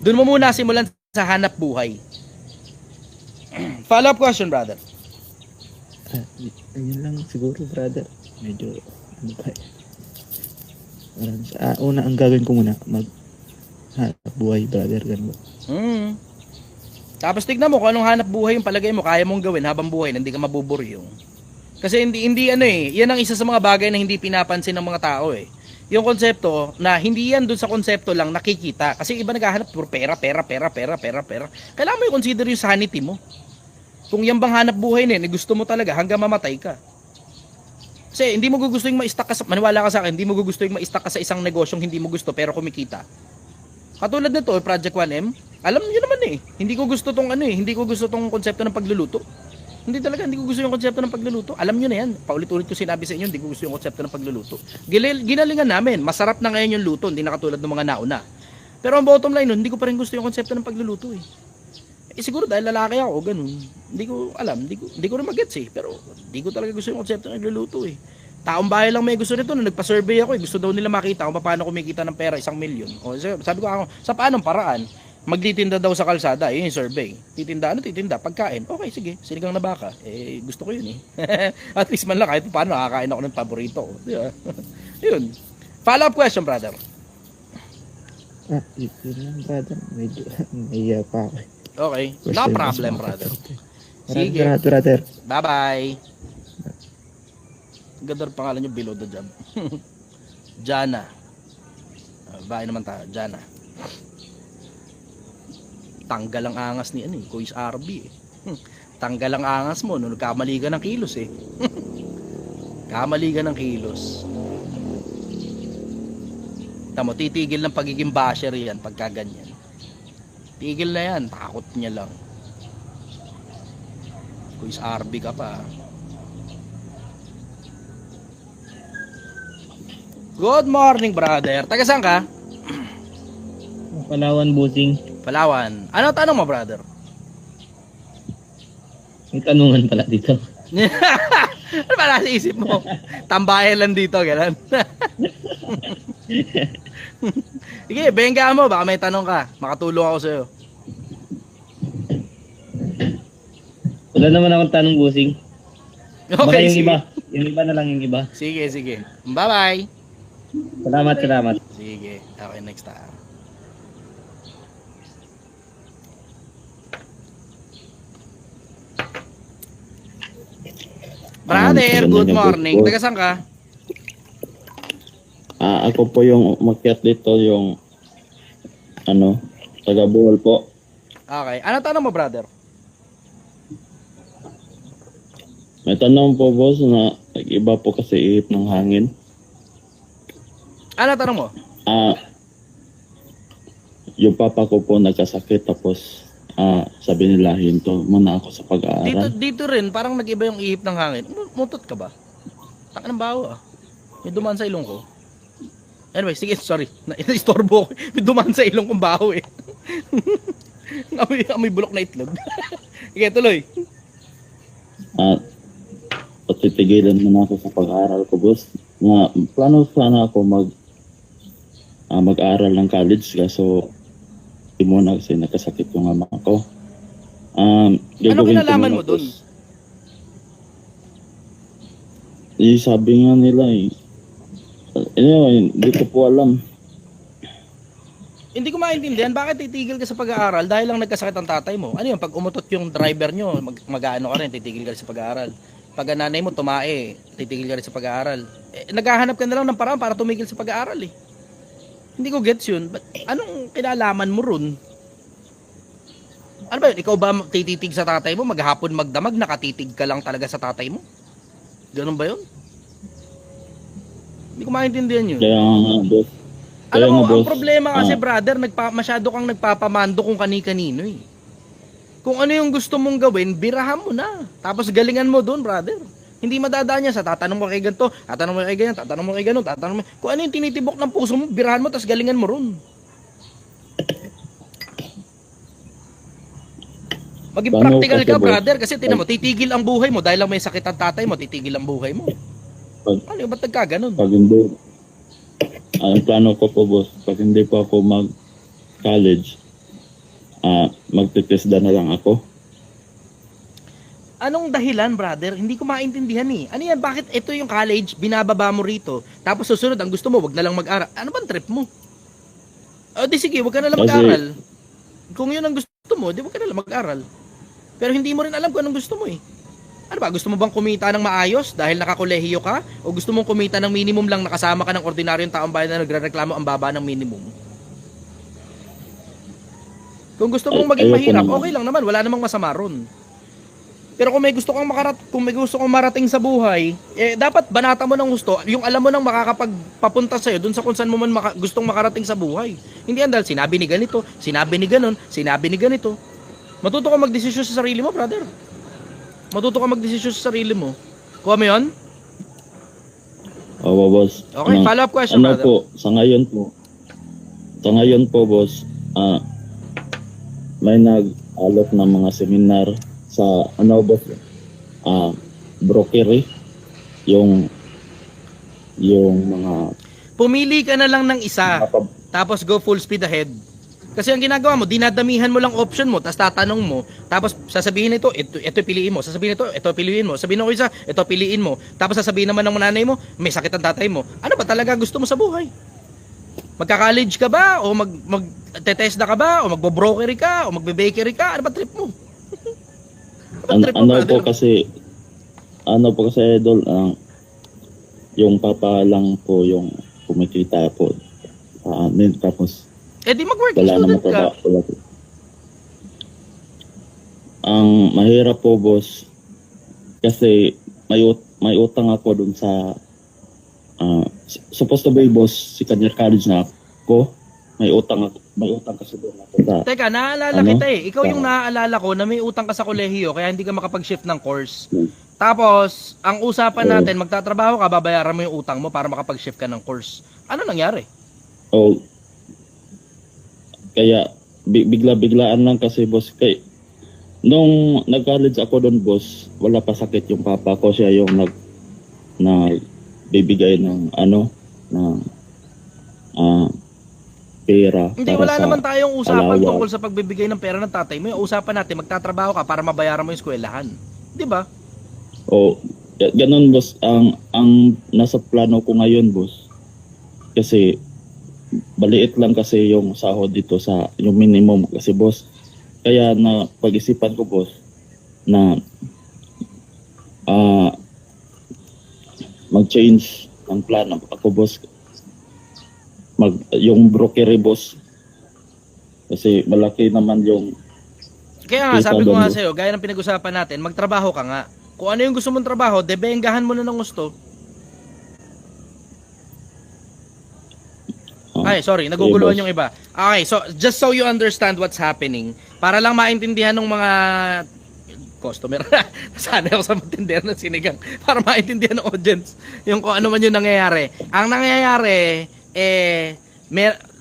Doon mo muna simulan sa hanap buhay. Follow-up question, brother. Ayun lang siguro, brother. Medyo Una, ang gagawin ko muna, hanap buhay, brother, ganun. Tapos tignan mo kung anong hanap buhay yung palagay mo kaya mong gawin habang buhay na hindi ka mabuburyong. Kasi hindi ano eh, yan ang isa sa mga bagay na hindi pinapansin ng mga tao eh. Yung konsepto na hindi yan dun sa konsepto lang nakikita. Kasi iba naghahanap puro pera. Kailangan mo i-consider yung sanity mo. Kung yan bang hanap buhay na yun, gusto mo talaga hanggang mamatay ka. Kasi hindi mo gugustuhin ma-stuck ka sa, maniwala ka sa akin, hindi mo gugustuhin ma-stuck ka sa isang negosyong hindi mo gusto pero kumikita. Katulad nito, Project 1M, alam niyo naman eh, hindi ko gusto tong hindi ko gusto tong konsepto ng pagluluto. Hindi ko gusto yung konsepto ng pagluluto. Alam niyo na yan, paulit-ulit ko sinabi sa inyo, hindi ko gusto yung konsepto ng pagluluto. Ginalingan namin, masarap na ngayon yung luto, hindi na katulad ng mga nauna. Pero ang bottom line nun, hindi ko pa rin gusto yung konsepto ng pagluluto eh. Siguro dahil lalaki ako, ganun. Hindi ko alam, hindi ko rin magets eh. Pero hindi ko talaga gusto yung konsepto ng pagluluto eh. Taong bahay lang may gusto nito. Nung nagpa-survey ako, gusto daw nila makita kung paano kumikita ng pera 1 milyon. O, sabi ko ako, sa paanong paraan? Magtitinda daw sa kalsada, yun yung survey. Titinda, pagkain. Okay, sige, sinigang na baka. Gusto ko yun eh. At least man lang, kahit paano, nakakain ako ng paborito ko. Diba? Yun. Follow-up question, brother. Yun lang, brother. Medyo, naiya pa ako. Okay, no problem, brother. Sige. Brother. Bye-bye. Ganda rin pangalan nyo, below the job. Jana. Bahay naman tayo, Jana. Tanggal ang angas ni Kuis RB eh. Tanggal ang angas mo, nung kamali ka ng kilos eh. Kamali ka ng kilos. Tamo, titigil ng pagiging basher yan pagka ganyan. Tigil na yan, takot niya lang. Kuis RB ka pa. Good morning, brother. Taga saan ka? Palawan, Busing. Palawan. Ano tanong mo, brother? May tanungan pala dito. Ano ba nasa isip mo? Tambayan lang dito, gano'n. Sige, bengga mo. Baka may tanong ka. Makatulong ako sa'yo. Wala naman akong tanong, Busing. Baka Okay, yung sige. iba. Yung iba na lang yung iba. Sige. Bye-bye. Salamat. Sige. Okay, next time. Brother, good morning. Taga saan ka? Ako po yung umakyat dito, yung taga Bohol po. Okay. Ano tanong mo, brother? May tanong po, boss, na nag-iba po kasi ihip ng hangin. Ano tanong mo? Yung papa ko po nagkasakit, tapos sabi nila, hinto muna ako sa pag-aaral. Dito rin, parang nag-iba yung ihip ng hangin. Mutot ka ba? Taka ng baho ah. May dumaan sa ilong ko. Anyway, sige, sorry. Naistorbo ko. May dumaan sa ilong kong baho eh. Amoy bulok na itlog. Sige, tuloy. Patitigilan muna ako sa pag-aaral ko, boss. Plano sana ako mag-aaral ng college, kaso di muna kasi nagkasakit yung ama ko. Ano kinalaman mo dun? Sabi nga nila hindi ko po alam. Hindi ko maintindihan, bakit titigil ka sa pag-aaral dahil lang nagkasakit ang tatay mo? Ano yun, pag umutot yung driver nyo, mag-ano ka rin, titigil ka rin sa pag-aaral. Pag ang nanay mo tumae, titigil ka rin sa pag-aaral. Naghahanap ka na lang ng paraan para tumigil sa pag-aaral eh. Hindi ko gets yun. But anong kinalaman mo ron? Ano ba yun? Ikaw ba tititig sa tatay mo? Maghapon magdamag, nakatitig ka lang talaga sa tatay mo? Ganun ba yun? Hindi ko maintindihan yun. Kaya nga, boss. Alam mo, ang boss, problema kasi brother, masyado kang nagpapamando kung kani-kanino eh. Kung ano yung gusto mong gawin, birahan mo na. Tapos galingan mo doon, brother. Hindi madadaan niya sa tatanong mo kay ganito, tatanong mo kay ganyan, tatanong mo kay ganun, tatanong mo. Kung ano yung tinitibok ng puso mo, birahan mo, tapos galingan mo ron. Maging Paano practical kasi, ka, boss? brother, kasi tinan mo, titigil ang buhay mo dahil lang may sakit ang tatay mo, titigil ang buhay mo. Ano yung ba't nagkaganon? Pag hindi, ang plano ko po, boss, pag hindi po ako mag-college, magtitesda na lang ako. Anong dahilan, brother? Hindi ko maintindihan eh. Ano yan? Bakit ito yung college, binababa mo rito, tapos susunod, ang gusto mo, wag na lang mag-aral. Ano bang trip mo? O di sige, wag ka na lang Kasi- mag-aral. Kung yun ang gusto mo, di wag ka na lang mag-aral. Pero hindi mo rin alam kung anong gusto mo eh. Ano ba? Gusto mo bang kumita ng maayos dahil nakakolehiyo ka? O gusto mong kumita ng minimum lang nakasama ka ng ordinaryong taong bayan na nagrereklamo ang baba ng minimum? Kung gusto mong maging Ayoko mahirap, naman. okay lang naman. Wala namang masama ron. Pero kung may gusto kang marating sa buhay, eh dapat banata mo ng gusto, yung alam mo nang makakapagpapunta sa'yo dun sa kung saan mo man gustong makarating sa buhay. Hindi yan dahil sinabi ni ganito, sinabi ni ganon, sinabi ni ganito. Matuto ka magdesisyon sa sarili mo, brother. Matuto ka magdesisyon sa sarili mo. Kuha mo yun? Opo, boss. Okay, follow-up question, ano brother. po, sa ngayon po, boss, may nag-alok ng mga seminar sa, boss, brokery, yung mga, Pumili ka na lang ng isa, tapos go full speed ahead. Kasi ang ginagawa mo, dinadamihan mo lang option mo, tapos tatanong mo, tapos sasabihin ito piliin mo, sasabihin ito piliin mo, sabihin ko isa, ito piliin mo, tapos sasabihin naman ng nanay mo, may sakit ang tatay mo. Ano ba talaga gusto mo sa buhay? Magka-college ka ba? O mag-tetesda ka ba? O magbo-brokery ka? O magbe-bakery ka? Ano ba trip mo? Trip mo, brother? ano po kasi, idol, yung papa lang po yung kumikita po. Tapos, Eh di mag-work wala student naman ka. trabaho. Ang mahirap po, boss, kasi may utang ako dun sa supposed to be, boss, si Kanya College na ako. May utang kasi doon ako sa Teka, naaalala Ano? kita eh. Ikaw yung Tama. naaalala ko na may utang ka sa kolehiyo kaya hindi ka makapag-shift ng course. Hmm. Tapos, ang usapan Oo. natin, magtatrabaho ka, babayaran mo yung utang mo para makapag-shift ka ng course. Ano nangyari? Oh, kaya bigla-biglaan lang kasi, boss. Nung nag-college ako doon, boss, wala pa sakit yung papa ko. Siya yung bibigay ng pera. Hindi, para wala sa naman tayong usapan allowance. tungkol sa pagbibigay ng pera ng tatay mo. Yung usapan natin, magtatrabaho ka para mabayaran mo yung eskwelahan. Di ba? O, ganun, boss. Ang nasa plano ko ngayon, boss, kasi baliit lang kasi yung sahod dito sa yung minimum kasi, boss. Kaya na pag-isipan ko, boss, na mag-change ang plano ako, boss. Yung brokery, boss. Kasi malaki naman yung Kaya nga, Kita sabi ko doon, nga boss. sa'yo, gaya ng pinag-usapan natin, magtrabaho ka nga. Kung ano yung gusto mong trabaho, debengahan mo na ng gusto. Ay, sorry, naguguluhan boss. yung iba. Okay, so just so you understand what's happening, para lang maintindihan ng mga customer. Sana ako sa matindero ng sinigang para maintindihan ng audience yung kung ano man yung nangyayari. Ang nangyayari,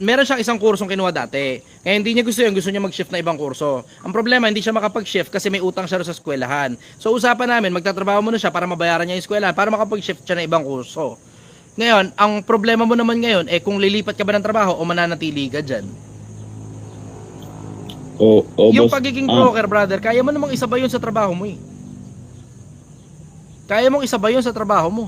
meron siyang isang kursong kinuha dati. Kaya hindi niya gusto yun, gusto niya mag-shift na ibang kurso. Ang problema, hindi siya makapag-shift kasi may utang siya sa eskwelahan. So usapan namin, magtatrabaho muna siya para mabayaran niya yung eskwelahan para makapag-shift siya na ibang kurso. Ngayon, ang problema mo naman ngayon, kung lilipat ka ba ng trabaho o mananatili ka dyan. Yung boss, pagiging broker, brother, kaya mo namang isabay yun sa trabaho mo eh. Kaya mong isabay yun sa trabaho mo.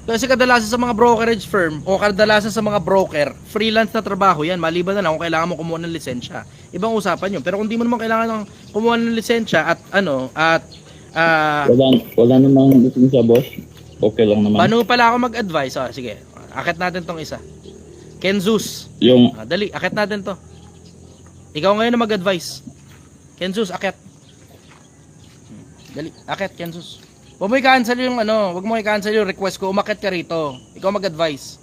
Kasi kadalasan sa mga brokerage firm o kadalasan sa mga broker, freelance na trabaho yan, maliban na lang kung kailangan mo kumuha ng lisensya. Ibang usapan yun. Pero kung di mo naman kailangan ng kumuha ng lisensya wala namang lisensya, boss. Okay lang naman. paano pala ako mag-advise? Sige, akit natin tong isa. Kenzus. Yung Dali, akit natin to. Ikaw ngayon na mag-advise. Kenzus, akit. Dali, akit, Kenzus. Huwag mo i-cancel yung wag mo i-cancel yung request ko, umakit ka rito. Ikaw mag-advise.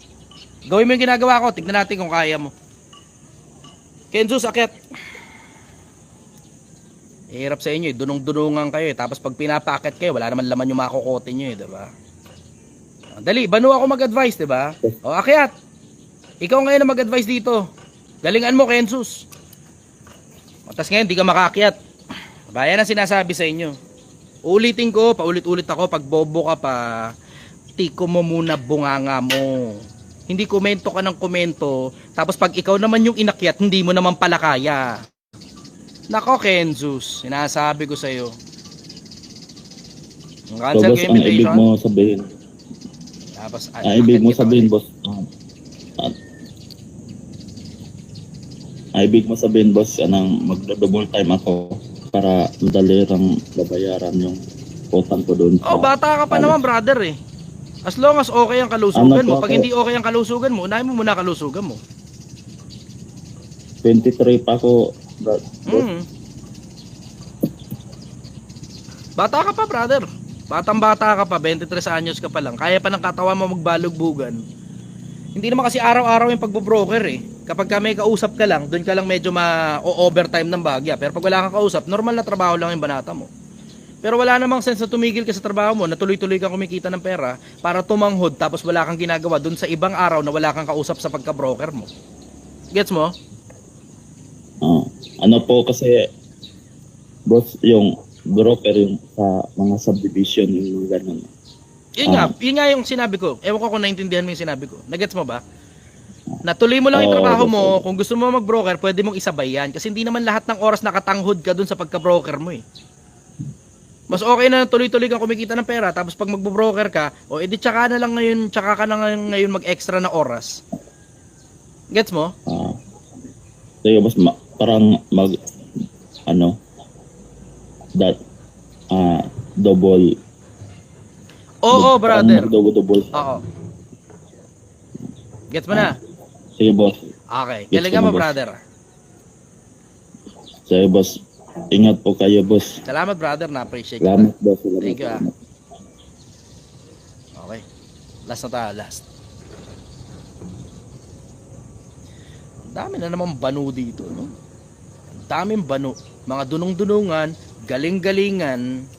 Gawin mo yung ginagawa ko, tignan natin kung kaya mo. Kenzus, akit. Hirap sa inyo dunong-dunungan kayo tapos pag pinapaakit kayo, wala naman laman yung makukote nyo diba? Dali, banu ako mag-advise, diba? O, akyat. Ikaw ngayon na mag-advise dito. Galingan mo, Kenzus. Tapos ngayon, di ka makakyat. Bayan ang sinasabi sa inyo. Ulitin ko, paulit-ulit ako, pag bobo ka pa, tiko mo muna bunganga mo. Hindi komento ka ng komento, tapos pag ikaw naman yung inakyat, hindi mo naman pala kaya. Nako, Kenzus, sinasabi ko sa'yo. So Cancel boss, ka ang ibig invitation. mo sabihin, Tapos, ang ibig mo akit kita sabihin ulit. boss, ang ibig mo sabihin boss, anong magdo-double time ako para madali rang babayaran yung utang ko doon Oh, bata ka pa naman, brother eh. As long as okay ang kalusugan Ano mo. po Pag ako? hindi okay ang kalusugan mo, unahin mo muna kalusugan mo. 23 pa ako, boss. Mm. Bata ka pa, brother. Batang-bata ka pa, 23 anyos ka pa lang. Kaya pa ng katawan mo magbalugbugan. Hindi naman kasi araw-araw yung pagbo-broker eh. Kapag ka may kausap ka lang, doon ka lang medyo ma-overtime ng bagya. Pero pag wala kang kausap, normal na trabaho lang yung banata mo. Pero wala namang sense na tumigil ka sa trabaho mo, na tuloy-tuloy kang kumikita ng pera para tumanghod tapos wala kang ginagawa doon sa ibang araw na wala kang kausap sa pagka-broker mo. Gets mo? Ano po kasi, boss, yung broker yung sa mga subdivision, yung mga ganun. Yun nga yung sinabi ko. Ewan ko kung naintindihan mo yung sinabi ko. Nagets mo ba? Natuloy mo lang yung Oo, trabaho boss. mo. Kung gusto mo mag-broker, pwede mong isabay yan. Kasi hindi naman lahat ng oras nakatanghod ka dun sa pagka-broker mo eh. Mas okay na tuloy-tuloy kang kumikita ng pera. Tapos pag mag-broker ka, o edi tsaka ka na ngayon mag-extra na oras. Gets mo? So boss, parang double. Oo, brother. Double. Oo. Gets mo na? Sige boss. Okay. Gets Galing ko mo, na, boss. brother. Sige boss. Ingat po kayo, boss. Salamat, brother. Na-appreciate ko. Salamat, boss. Salamat. Thank you, ah. Okay. Last na tayo, last. Ang dami na naman banu dito, no? Ang daming banu. Mga dunong-dunungan, galing-galingan.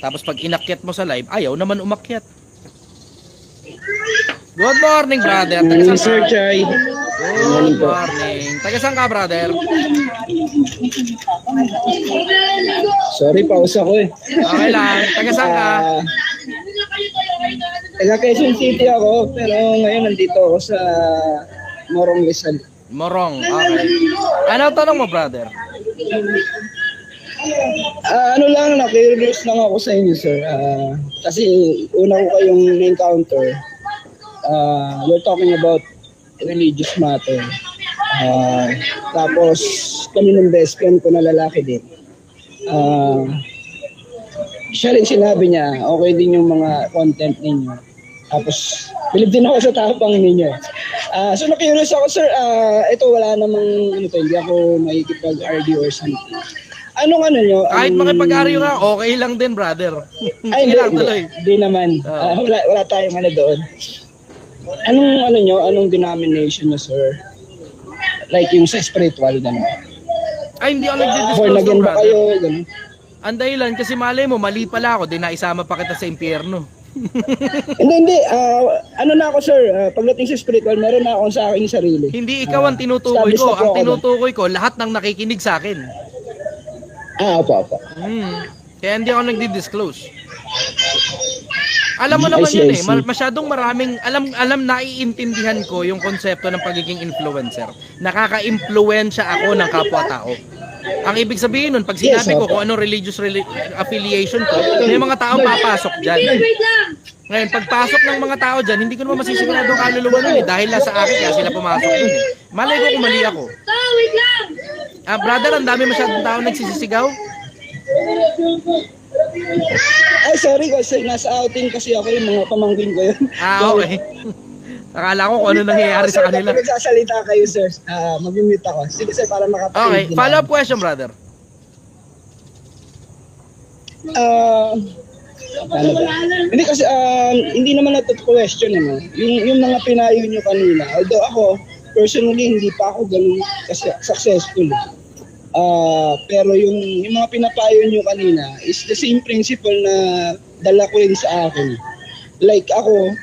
Tapos pag inakyat mo sa live, ayaw naman umakyat. Good morning, brother. Taga saan Sir ka? Chai. Good morning. Taga saan ka, brother? Sorry, pause ako eh. Okay lang. Taga saan ka? Taga Quezon City ako, pero ngayon nandito ako sa Morong Rizal. Morong. Okay. Ano tanong mo, brother? Ano lang, na-curious lang ako sa inyo, sir. Kasi una ko kayong na-encounter. We're talking about religious matter. Tapos, kami ng best friend ko na lalaki din. Siya rin sinabi niya, okay din yung mga content ninyo. Tapos, bilib din ako sa tapang ninyo. So, na-curious ako, sir. Ito, wala namang, hindi ako makikipag-argue or something. Anong ano nyo? Kahit makipag-aryo ka, okay lang din, brother. Ay, Sige lang, tuloy. Hindi naman. Wala tayong ano doon. Anong denomination nyo, sir? Like yung sa spiritual, gano'n. Ay, hindi ako Born nagdi-disclose again ng ba brother. kayo, gano'n? Ang dahilan, kasi malay mo, mali pala ako, di naisama pa kita sa impyerno. Hindi. Ano na ako, sir? Pagdating sa spiritual, meron na ako sa aking sarili. Hindi ikaw ang tinutukoy established ko. na po Ang ako tinutukoy ko, lahat ng nakikinig sa akin. Opo. Kaya hindi ako nagdi-disclose. Alam mo naman I see, yun I eh. see. Masyadong maraming, naiintindihan ko yung konsepto ng pagiging influencer. Nakaka-impluensya ako ng kapwa-tao. Ang ibig sabihin nun, pag sinabi Yes, ko opo. kung anong religious affiliation ko, may mga taong papasok dyan. Ngayon, pagpasok ng mga tao dyan, hindi ko naman masisigurado ang kaluluwa nun eh. Dahil nasa akin kaya sila pumasok dun eh. Malay ko kung mali ako. Brother, ang dami masyadong tao nagsisisigaw. Ay, sorry kasi nasa outing kasi ako yung mga pamangkin ko yun. Okay. Akala ko kung ano nangyayari sa kanila. Pag nagsasalita kayo, sir, mag-mute ako. Sige, sir, para makapakinig. Okay, follow-up question, brother. Ano ba? Hindi kasi, hindi naman na question, ano. Yung mga pinayo nyo kanina, although ako, personally, hindi pa ako ganun kasi successful. Pero yung mga pinapayo nyo kanina is the same principle na dala ko rin sa akin. Like ako,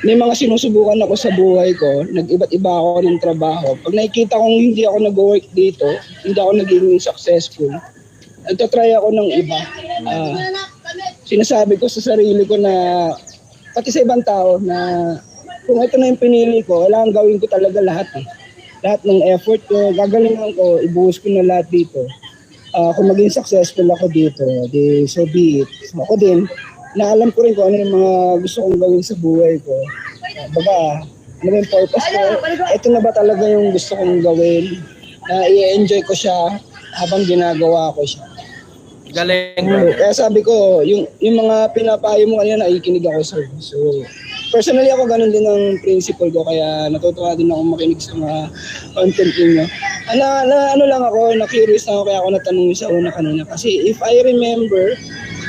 may mga sinusubukan ako sa buhay ko, nag-iba't iba ako ng trabaho. Pag nakikita kong hindi ako nag-work dito, hindi ako naging successful, nagtatry ako ng iba. Sinasabi ko sa sarili ko na, pati sa ibang tao, na kung ito na yung pinili ko, kailangan gawin ko talaga lahat eh. lahat ng effort ko, gagalingan ko, ibuhos ko na lahat dito. Kung maging successful ako dito, di so be it. So, ako din, naalam ko rin kung ano yung mga gusto kong gawin sa buhay ko. Baga, ano ba yung purpose ko? Ito na ba talaga yung gusto kong gawin? I-enjoy ko siya habang ginagawa ko siya. Galing, brother. Kaya sabi ko, yung mga pinapayo mo kanina, nakikinig ako, sir. So, personally ako ganun din ang principle ko, kaya natutuwa din ako makinig sa mga content ninyo. Ano lang ako, na-curious na ako, kaya ako natanong sa una kanina. Kasi if I remember,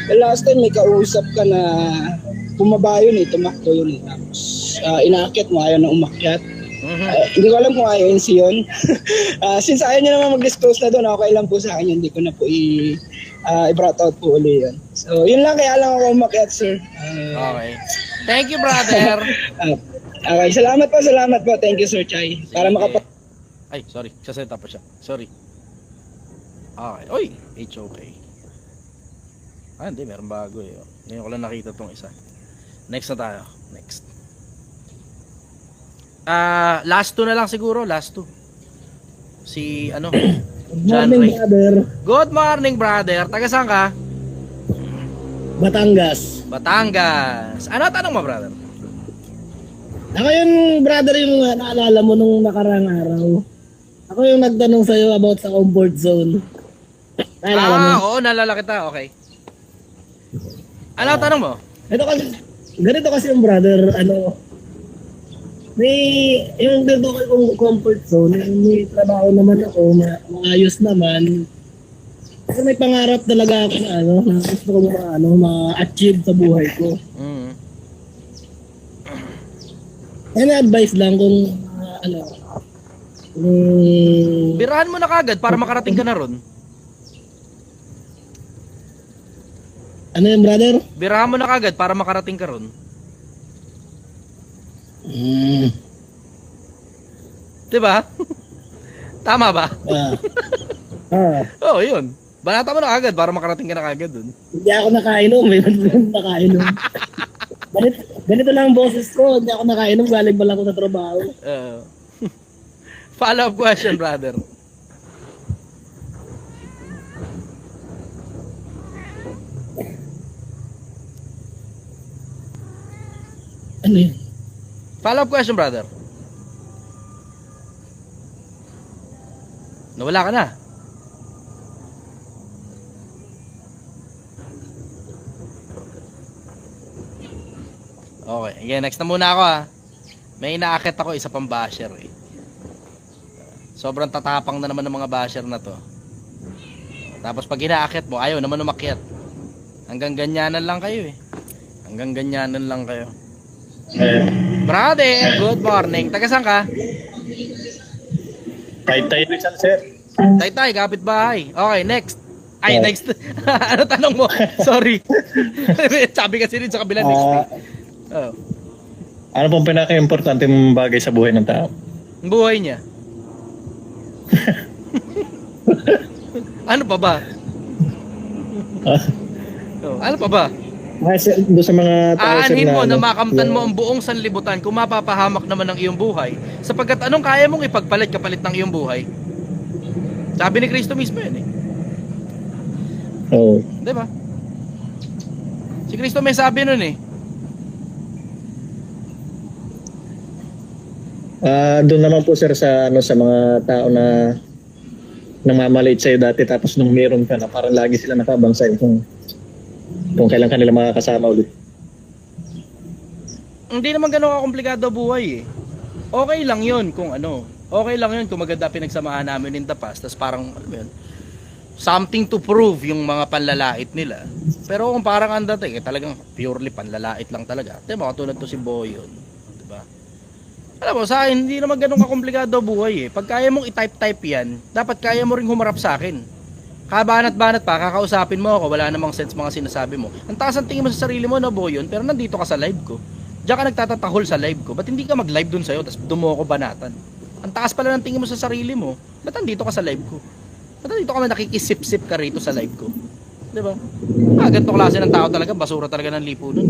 the last time may kausap ka na bumaba yun tumakbo yun Tapos inaakyat mo, ayaw na umakyat. Hindi ko alam kung ayaw yun siyon. Since ayaw niya naman mag-disclose na doon, okay lang po sa akin yun. Hindi ko na po i-brought out po uli yun. So, yun lang, kaya lang ako umakyat, sir. Okay. Thank you, brother. Okay, salamat po. Thank you, Sir Chai. Para Ay, sorry. Saseta pa siya. Sorry. Okay. Oy, HOK. Hindi. Meron bago eh. Ngayon ko lang nakita tong isa. Next na tayo. Next. Last two na lang siguro. Last two. Si, ano? John Ray. Brother. Good morning, brother. Taga saan ka? Batangas. Batangas. Ano tanong mo, brother? Ako yung brother yung naalala mo nung nakarang araw. Ako yung nagtanong sa'yo about sa comfort zone. Naalala mo? Oo, nalala kita. Okay. Ano tanong mo? Ganito kasi yung brother, may, yung dito kong comfort zone, may trabaho naman ako, maayos naman. Kasi may pangarap talaga ako na na gusto ko ma-achieve sa buhay ko. Ano advice lang kung Birahan mo na kagad para makarating ka na ron. ano yung brother? Birahan mo na kagad para makarating ka ron. Diba? Tama ba? Oo, yun. Banata mo na kagad para makarating ka na kagad dun. Hindi ako nakainom, may nakainom. Ganito lang ang boses ko, hindi ako nakainom, galing ba lang ako sa trabaho. Follow-up question, brother. Ano yun? Follow-up question, brother. Nawala ka na. Okay, again, next na muna ako May inaakit ako, isa pang basher Sobrang tatapang na naman ng mga basher na to. Tapos pag inaakit mo, ayaw naman umakyat. Hanggang ganyanan lang kayo Hanggang ganyanan lang kayo. Brother, good morning. Taga saan ka? Taytay Rizal, sir. Taytay, kapitbahay. Okay, next. Ay, next. Ano tanong mo? Sorry. Sabi kasi rin sa kabila next. Ano pong pinaka-importante mong bagay sa buhay ng tao? Ang buhay niya. Ano pa ba? Ano pa ba? Doon sa mga tao, sir, Aanhin mo na makamtan mo ang buong sanlibutan kung mapapahamak naman ang iyong buhay, sapagkat anong kaya mong ipagpalit kapalit ng iyong buhay? Sabi ni Kristo mismo yan Oo. Diba? Si Kristo may sabi nun Doon naman po, sir, sa sa mga tao na namamalit sa'yo dati, tapos nung meron ka na parang lagi sila nakabang sa'yo kung kailan kanila makakasama ulit. Hindi naman ganun kakomplikado buhay Okay lang yun kung okay lang yun kung maganda pinagsamahan namin in the past, tas parang something to prove yung mga panlalait nila. Pero kung parang ang dating talagang purely panlalait lang talaga, diba, katulad to si Boyon, diba? Alam mo, sa akin, hindi naman ganun kakomplikado buhay Pag kaya mong i-type-type yan, dapat kaya mo ring humarap sa akin. Kabanat-banat pa, kakausapin mo ako, wala namang sense mga sinasabi mo. Ang taas ang tingin mo sa sarili mo na Boyon, pero nandito ka sa live ko. Diyan ka nagtatatahol sa live ko. Ba't hindi ka mag-live dun sa'yo, tapos dumo ko banatan? Ang taas pala ng tingin mo sa sarili mo, ba't nandito ka sa live ko? Ba't nandito ka nakikisip-sip ka rito sa live ko? Diba? Ganito klase ng tao talaga, basura talaga ng lipunan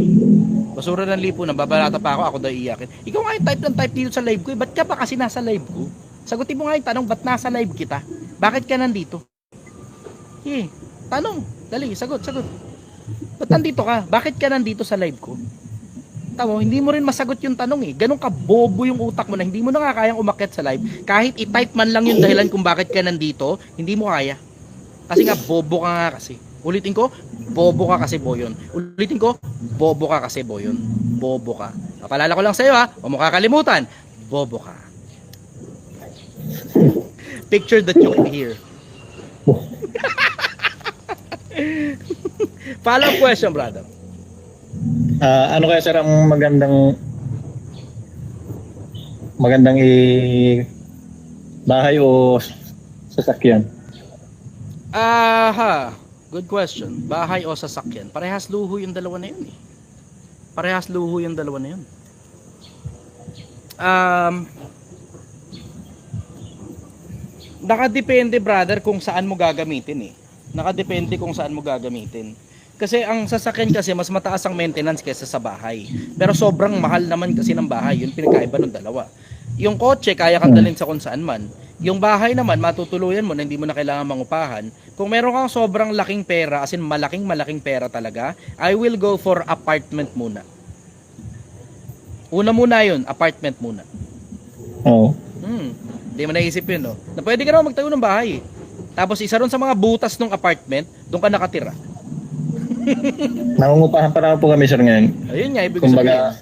Basura ng lipunan, babalata pa ako daw iyakin. Ikaw nga yung type ng type dito sa live ko Ba't ka pa kasi nasa live ko? Sagutin mo nga yung tanong, ba't nasa live kita? Bakit ka nandito? Tanong. Dali, sagot. Ba't nandito ka? Bakit ka nandito sa live ko? Tamo, hindi mo rin masagot yung tanong eh. Ganun ka bobo yung utak mo na hindi mo na nga kayang umakyat sa live. Kahit i-type man lang yung dahilan kung bakit ka nandito, hindi mo kaya. Kasi nga, bobo ka nga kasi. Ulitin ko, bobo ka kasi Boyon. Ulitin ko, bobo ka kasi Boyon. Bobo ka. Papalala ko lang sa'yo ha, huwag mo kakalimutan, bobo ka. Picture the joke here. Follow-up question, brother. Ano kaya sir ang magandang bahay o sasakyan? Good question. Bahay o sasakyan? Parehas luho yung dalawa na yun eh. Nakadepende brother kung saan mo gagamitin eh. Kasi ang sasakyan kasi mas mataas ang maintenance kaysa sa bahay. Pero sobrang mahal naman kasi ng bahay. Yun pinagkaiba ng dalawa. Yung kotse kaya kang dalhin sa kung saan man. Yung bahay naman matutuluyan mo na hindi mo na kailangan mangupahan. Kung meron kang sobrang laking pera, as in malaking pera talaga, I will go for apartment muna. Una muna yun, apartment muna. Oo. Hindi mo naisip yun, no? Na pwede ka naman magtayo ng bahay. Tapos isa ron sa mga butas ng apartment, doon ka nakatira. Nangungupahan pa naman po kami sir ngayon. Ayun nga, ibig sabihin. Kumbaga,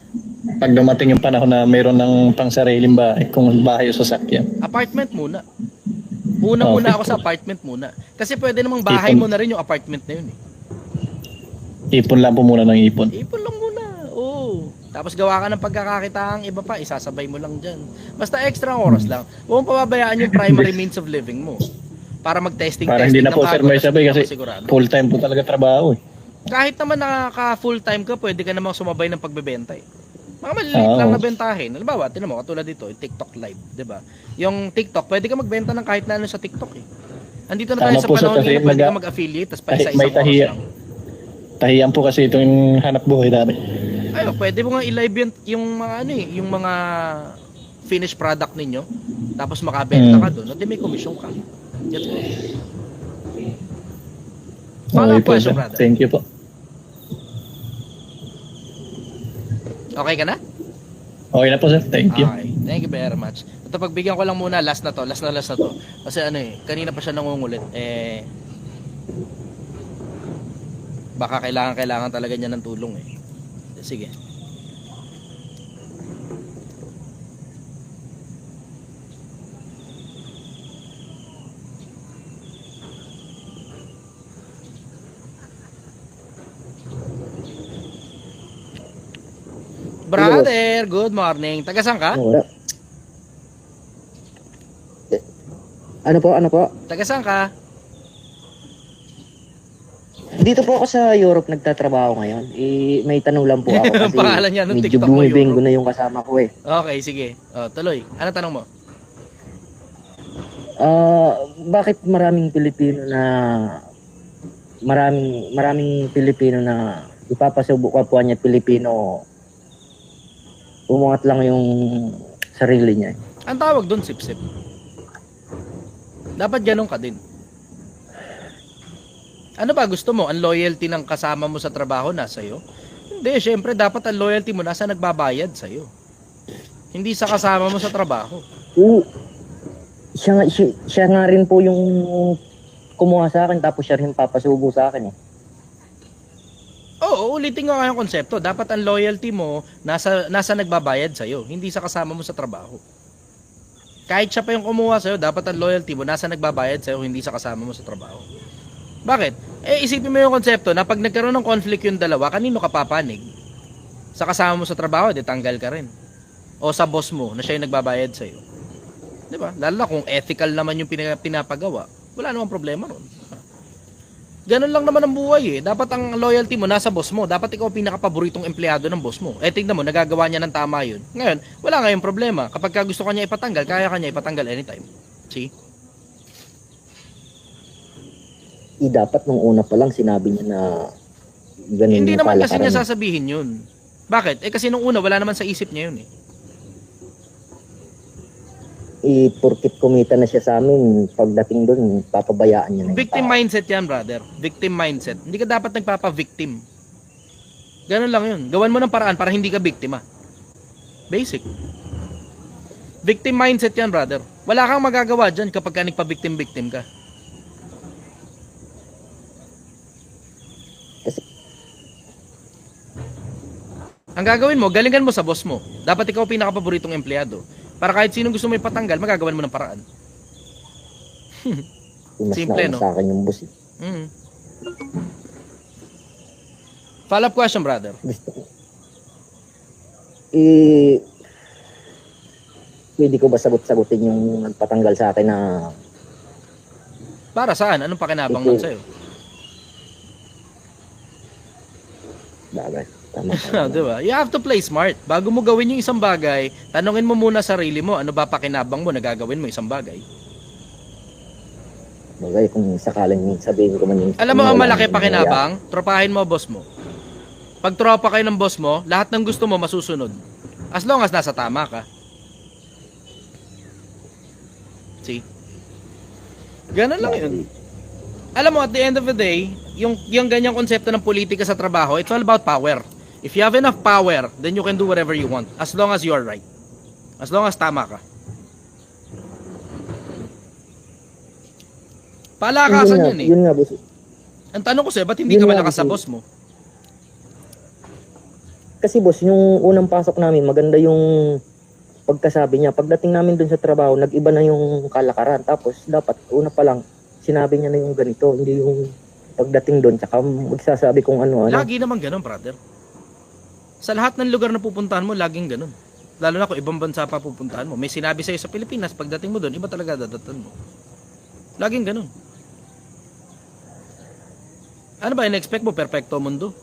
pag dumating yung panahon na mayroon ng pangsariling bahay, kung bahay o sasakyan. Apartment muna. Muna ako sa apartment muna. Kasi pwede namang bahay mo na rin yung apartment na yun eh. Ipon lang po muna ng ipon. Ipon lang muna. Oo. Tapos gawa ka ng pagkakakitaan, iba pa, isasabay mo lang dyan. Basta extra oras lang. Huwag mong pababayaan yung primary means of living mo. Para mag-testing. Para hindi na po sir may sabay kasi sigurado. full time po talaga trabaho eh. Kahit naman nakaka full time ka, pwede ka namang sumabay ng pagbebenta eh. Mga maliliit lang na bentahin. Halimbawa, tinan mo, katulad dito, yung TikTok live, 'di ba? Yung TikTok, pwede ka magbenta ng kahit na ano sa TikTok eh. Andito na tayo sa panahon na pwede ka mag-affiliate, tapos pa isa-isang oras lang. Tahiyan po kasi itong hanap buhay dami. Ayo, pwede mo nga i-live yung mga ano eh, yung mga finished product ninyo, tapos makabenta ka doon, at may commission ka. Get mo? Follow-up question, brother. Thank you po. Okay ka na? Okay na po sir, thank you. Okay, thank you very much. Ito, pagbigyan ko lang muna, last na to. Kasi ano eh, kanina pa siya nangungulit. Baka kailangan talaga niya ng tulong eh. Sige. Brother, good morning. Taga saan ka? Ano po? Taga saan ka? Dito po ako sa Europe nagtatrabaho ngayon. May tanong lang po ako kasi Pangalan niya ng medyo TikTok mo, bumibenggo na yung kasama ko eh. Okay, sige. Tuloy. Ano tanong mo? Bakit maraming Pilipino na ipapasubo kapwa niya Pilipino umangat lang yung sarili niya. Ang tawag doon, sip-sip. Dapat ganun ka din. Ano ba gusto mo? Ang loyalty ng kasama mo sa trabaho nasa iyo? Hindi, syempre dapat ang loyalty mo nasa nagbabayad sa iyo. Hindi sa kasama mo sa trabaho. Siya nga rin po yung kumuha sa akin tapos siya rin papasubo sa akin eh. Oo, ulitin ko nga yung konsepto. Dapat ang loyalty mo nasa nagbabayad sa iyo, hindi sa kasama mo sa trabaho. Kahit siya pa yung kumuha sa iyo, dapat ang loyalty mo nasa nagbabayad sa iyo, hindi sa kasama mo sa trabaho. Bakit? Isipin mo yung konsepto na pag nagkaroon ng conflict yung dalawa, kanino ka papanig? Sa kasama mo sa trabaho, di tanggal ka rin. O sa boss mo na siya yung nagbabayad sa iyo. 'Di ba? Lalo na kung ethical naman yung pinapagawa, wala namang problema ron. Ganun lang naman ang buhay eh. Dapat ang loyalty mo nasa boss mo. Dapat ikaw pinakapaboritong empleyado ng boss mo. Tignan mo, nagagawa niya ng tama yun. Ngayon, wala nga yung problema. Kapag gusto ka niya ipatanggal, kaya ka niya ipatanggal anytime. See? Dapat nung una pa lang sinabi niya na ganun hindi yung naman kasi palakaran niya sasabihin yun. Bakit? Kasi nung una, wala naman sa isip niya yun eh. porkit kumita na siya sa amin, pagdating doon, papabayaan niya na yung Victim tao. mindset yan, brother. Victim mindset. Hindi ka dapat nagpapa-victim. Ganun lang yun. Gawan mo ng paraan para hindi ka biktima. Basic. Victim mindset yan, brother. Wala kang magagawa dyan kapag ka nagpa-victim-victim ka. Ang gagawin mo, galingan mo sa boss mo. Dapat ikaw pinaka-paboritong empleyado. Para kahit sinong gusto mo ipatanggal, magagawan mo ng paraan. Mas Simple, nauna no? sa akin yung boss. Follow-up question, brother. Gusto ko. Pwede ko ba sagutin yung nagpatanggal sa akin na Para saan? Anong pakinabang nun sa'yo? bagay? Tama ka. Diba? You have to play smart. Bago mo gawin yung isang bagay, tanungin mo muna sarili mo, ano ba pakinabang mo na gagawin mo isang bagay? Bagay, kung sakaling sabihin ko man yung... Alam mo ang malaki pakinabang? Tropahin mo boss mo. Pag tropa kayo ng boss mo, lahat ng gusto mo masusunod. As long as nasa tama ka. See? Ganun lang yun. Alam mo, at the end of the day, yung ganyang konsepto ng politika sa trabaho, it's all about power. If you have enough power, then you can do whatever you want. As long as you are right. As long as tama ka. Palakasan yun eh. Yun nga, boss. Ang tanong ko sa'yo, ba't hindi Yun ka nga, malakas sa boss. boss mo? Kasi boss, yung unang pasok namin, maganda yung pagkasabi niya. Pagdating namin dun sa trabaho, nag-iba na yung kalakaran. Tapos, dapat, una pa lang, sinabi niya na yung ganito. Hindi yung pagdating dun, tsaka magsasabi kung ano-ano. Lagi naman ganun, brother. Sa lahat ng lugar na pupuntahan mo, laging ganun. Lalo na kung ibang bansa pa pupuntahan mo. May sinabi sa'yo sa Pilipinas, pagdating mo dun, iba talaga dadatan mo. Laging ganun. Ano ba, in-expect mo, perfecto mundo?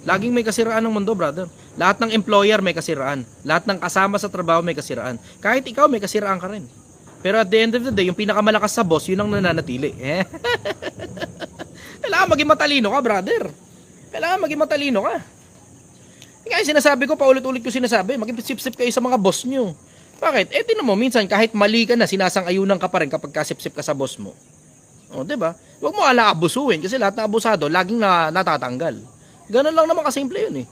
Laging may kasiraan ng mundo, brother. Lahat ng employer may kasiraan. Lahat ng kasama sa trabaho may kasiraan. Kahit ikaw, may kasiraan ka rin. Pero at the end of the day, yung pinakamalakas sa boss, yun ang nananatili. Kailangan maging matalino ka, brother. Kailangan maging matalino ka. Kaya sinasabi ko, paulit-ulit ko sinasabi, maging sip-sip kayo sa mga boss nyo. Bakit? Eh, tinan mo, minsan kahit mali ka na, sinasang-ayunan ka pa rin kapag kasip-sip ka sa boss mo. O, diba? Huwag mo ala abusuin kasi lahat na abusado, laging natatanggal. Ganun lang naman kasimple yun eh.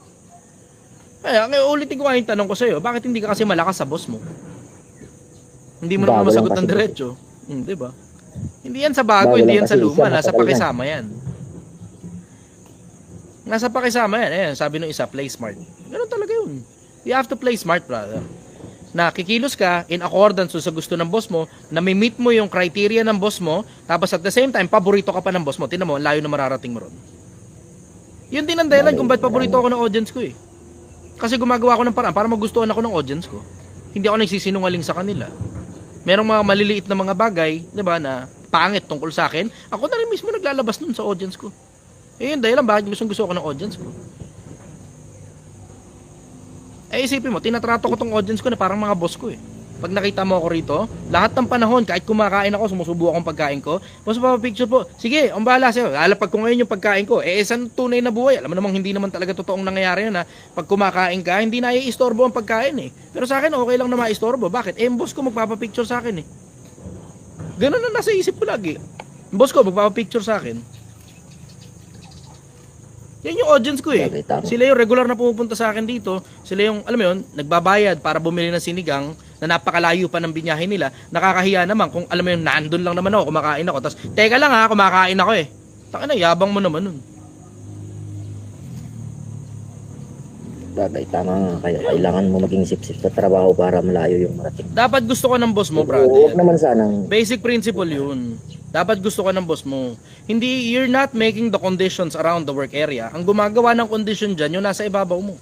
Kaya, ulitin ko nga yung tanong ko sa'yo, bakit hindi ka kasi malakas sa boss mo? Hindi mo naman Bago masagot lang ng kasi. diretso. Diba? Hindi yan sa bago, Bago hindi lang yan sa kasi, luma, siya nasa matagal na. pakisama yan. Nasa pakisama yan. Ayan, sabi nung isa, play smart. Ganun talaga yun. You have to play smart, brother. Na kikilos ka in accordance sa gusto ng boss mo, na may meet mo yung criteria ng boss mo, tapos at the same time, paborito ka pa ng boss mo. Tingnan mo, ang layo na mararating mo ron. Yun din ang dahilan kung ba't paborito ako ng audience ko eh. Kasi gumagawa ako ng paraan para magustuhan ako ng audience ko. Hindi ako nagsisinungaling sa kanila. Merong mga maliliit na mga bagay, di ba, na pangit tungkol sa akin. Ako na rin mismo naglalabas nun sa audience ko. Eh yun dahilan bakit gusto ako ng audience ko. Eh isipin mo, tinatrato ko tong audience ko na parang mga boss ko eh. Pag nakita mo ako rito, lahat ng panahon, kahit kumakain ako, sumusubo akong pagkain ko, mas picture po, sige, ang bahala sa'yo, lalapag ko ngayon yung pagkain ko. Eh, isang tunay na buhay, alam mo namang hindi naman talaga totoong nangyayari yun ha. Pag kumakain ka, hindi na i-istorbo ang pagkain eh. Pero sa akin, okay lang na ma-istorbo. Bakit? Eh, ang boss ko magpapapicture sa akin eh. Ganun na nasa isip ko lagi. Ang boss ko magpapapicture sa akin. Yan yung audience ko eh. Okay, tama. Sila yung regular na pumupunta sa akin dito. Sila yung, alam mo yun, nagbabayad para bumili ng sinigang na napakalayo pa ng binyahe nila. Nakakahiya naman kung, alam mo yun, nandun lang naman ako, kumakain ako. Tapos, teka lang ha, kumakain ako eh. Takina, yabang mo naman nun. Bagay, tama nga. Kaya kailangan mo maging sip-sip sa trabaho para malayo yung marating. Dapat gusto ko ng boss mo, Huwag brother. naman sanang Basic principle yun. Dapat gusto ka ng boss mo. Hindi, you're not making the conditions around the work area. Ang gumagawa ng condition dyan, yung nasa ibabaw mo.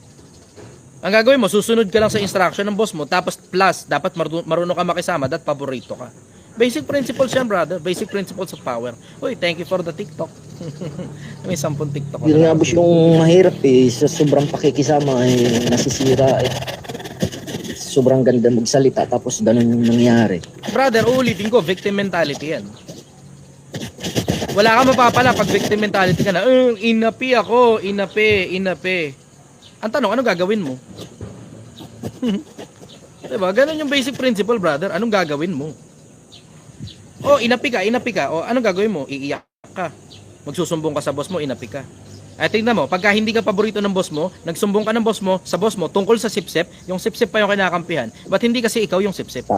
Ang gagawin mo, susunod ka lang sa instruction ng boss mo, tapos plus, dapat marunong ka makisama, at paborito ka. Basic principles yan, brother. Basic principles of power. Uy, thank you for the TikTok. May 10 TikTok. yun nga boss yung mahirap eh. Sa sobrang pakikisama eh, nasisira eh. Sobrang ganda magsalita tapos ganun yung nangyari. Brother, ulitin ko, victim mentality yan. Wala ka mapapala pag victim mentality ka na, inapi ako, inapi. Ang tanong, ano gagawin mo? Diba? Ganun yung basic principle, brother. Anong gagawin mo? Inapi ka. Anong gagawin mo? Iiyak ka. Magsusumbong ka sa boss mo, inapi ka. Ay, tingnan mo, pagka hindi ka paborito ng boss mo, nagsumbong ka ng boss mo, sa boss mo, tungkol sa sipsip, yung sipsip pa yung kinakampihan. Ba't hindi kasi ikaw yung sipsip?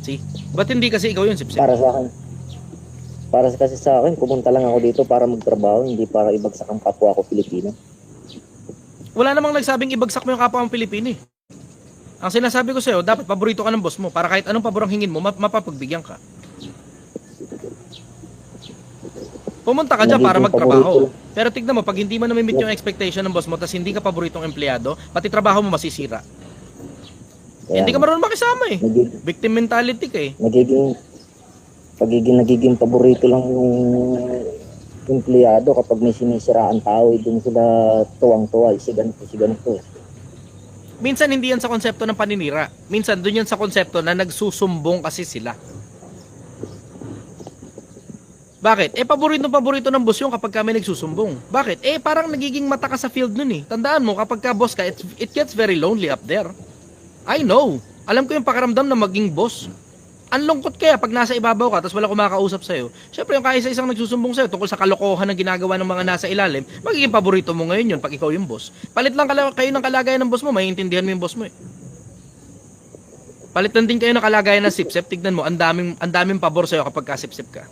See? Ba't hindi kasi ikaw yung sipsip? Para kasi sa akin, pumunta lang ako dito para magtrabaho, hindi para ibagsak ang kapwa ko Pilipino. Wala namang nagsabing ibagsak mo yung kapwa mong Pilipino eh. Ang sinasabi ko sa'yo, dapat paborito ka ng boss mo para kahit anong paborang hingin mo, mapapagbigyan ka. Pumunta ka dyan para magtrabaho. Pero tignan mo, pag hindi mo na-meet yung expectation ng boss mo, tas hindi ka paboritong empleyado, pati trabaho mo masisira. Hindi ka marunong makisama eh. Victim mentality ka eh. Nagiging paborito lang yung empleyado kapag may sinisiraan tao, dun sila tuwang-tuwa, si ganito. Minsan hindi yan sa konsepto ng paninira. Minsan dun yan sa konsepto na nagsusumbong kasi sila. Bakit? Paborito ng boss yung kapag kami nagsusumbong. Bakit? Parang nagiging mata ka sa field nun eh. Tandaan mo, kapag ka boss ka, it gets very lonely up there. I know. Alam ko yung pakiramdam na maging boss. Ang lungkot kaya pag nasa ibabaw ka tapos wala kumakausap sa'yo. Siyempre yung kaisa-isang nagsusumbong sa'yo tungkol sa kalokohan ng ginagawa ng mga nasa ilalim, magiging paborito mo ngayon yun pag ikaw yung boss. Palit lang kayo ng kalagayan ng boss mo, maiintindihan mo yung boss mo eh. Palit lang din kayo ng kalagayan ng sipsip, tignan mo, ang daming pabor sa'yo kapag kasipsip ka.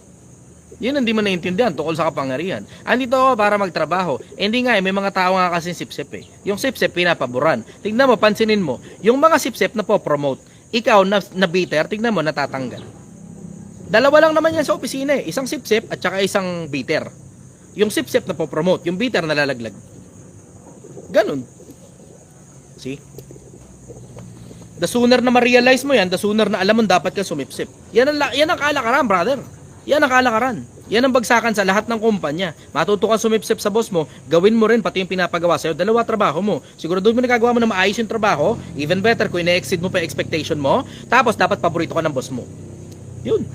Yun hindi mo naiintindihan tungkol sa kapangyarihan. Andito ako para magtrabaho. Hindi nga may mga tao nga kasi sipsip eh. Yung sipsip pinapaboran. Tignan mo, pansinin mo, yung mga sipsip na po-promote, ikaw na bitter, tignan mo, natatanggal. Dalawa lang naman yan sa opisina eh. Isang sipsip at saka isang bitter. Yung sipsip na po-promote, yung bitter nalalaglag. Ganun. See? The sooner na ma-realize mo yan, the sooner na alam mo dapat ka sumipsip. Yan ang kalakaran, brother. Yan ang kalakaran. Yan ang bagsakan sa lahat ng kumpanya. Matuto ka sumipsip sa boss mo, gawin mo rin pati yung pinapagawa sa'yo. Dalawa trabaho mo. Siguraduhin mo nagagawa mo na maayos yung trabaho. Even better kung ina-exceed mo pa yung expectation mo. Tapos dapat paborito ka ng boss mo. Yun.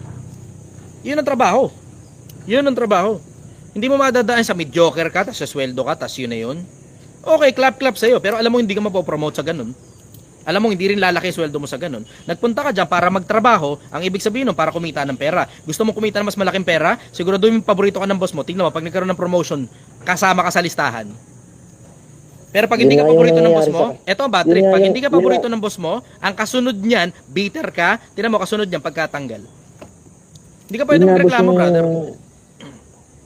Yun ang trabaho. Yun ang trabaho. Hindi mo madadaan sa mediocre ka, tapos sa sweldo ka, tapos yun na yun. Okay, clap-clap sa'yo. Pero alam mo hindi ka mapopromote sa ganun. Alam mo, hindi rin lalaki sweldo mo sa ganun. Nagpunta ka dyan para magtrabaho, ang ibig sabihin nun, para kumita ng pera. Gusto mo kumita ng mas malaking pera? Siguraduhin mo paborito ka ng boss mo. Tingnan mo, pag nagkaroon ng promotion, kasama ka sa listahan. Pero pag hindi ka paborito ng boss mo, eto ang bad trip. Pag hindi ka paborito ng boss mo, ang kasunod niyan, bitter ka, tingnan mo, kasunod niyan, pagkatanggal. Hindi ka pwede magreklamo, brother.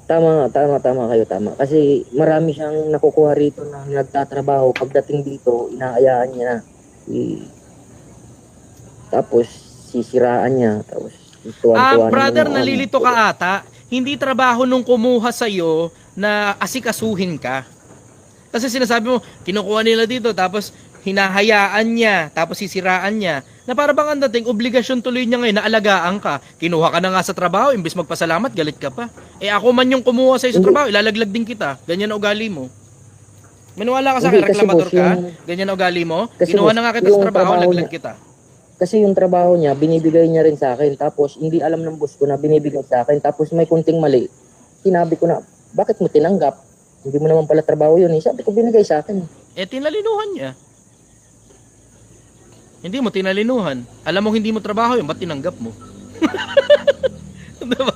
Tama kayo, tama. Kasi marami siyang nakukuha rito na nagtatrabaho. Pagdating dito, inaayaan niya na. Tapos sisiraan niya, tapos tuwan-tuwa brother, nalilito ka ata. Hindi trabaho nung kumuha sa'yo na asikasuhin ka. Kasi sinasabi mo, kinukuha nila dito, tapos hinahayaan niya, tapos sisiraan niya. Na para bang ang dating, obligasyon tuloy niya ngayon na alagaan ka. Kinuha ka na nga sa trabaho, imbis magpasalamat, galit ka pa. Ako man yung kumuha sa'yo sa trabaho, ilalaglag din kita. Ganyan na ugali mo. Maniwala ka sa akin, reklamador ka, ganyan na ugali mo, kinuha na nga kita sa trabaho, laglag kita. Kasi yung trabaho niya, binibigay niya rin sa akin, tapos hindi alam ng boss ko na binibigay sa akin, tapos may kunting mali. Sinabi ko na, bakit mo tinanggap? Hindi mo naman pala trabaho yun eh. Sabi ko, binigay sa akin. Tinalinuhan niya. Hindi mo tinalinuhan. Alam mo hindi mo trabaho yun, ba't tinanggap mo? Diba?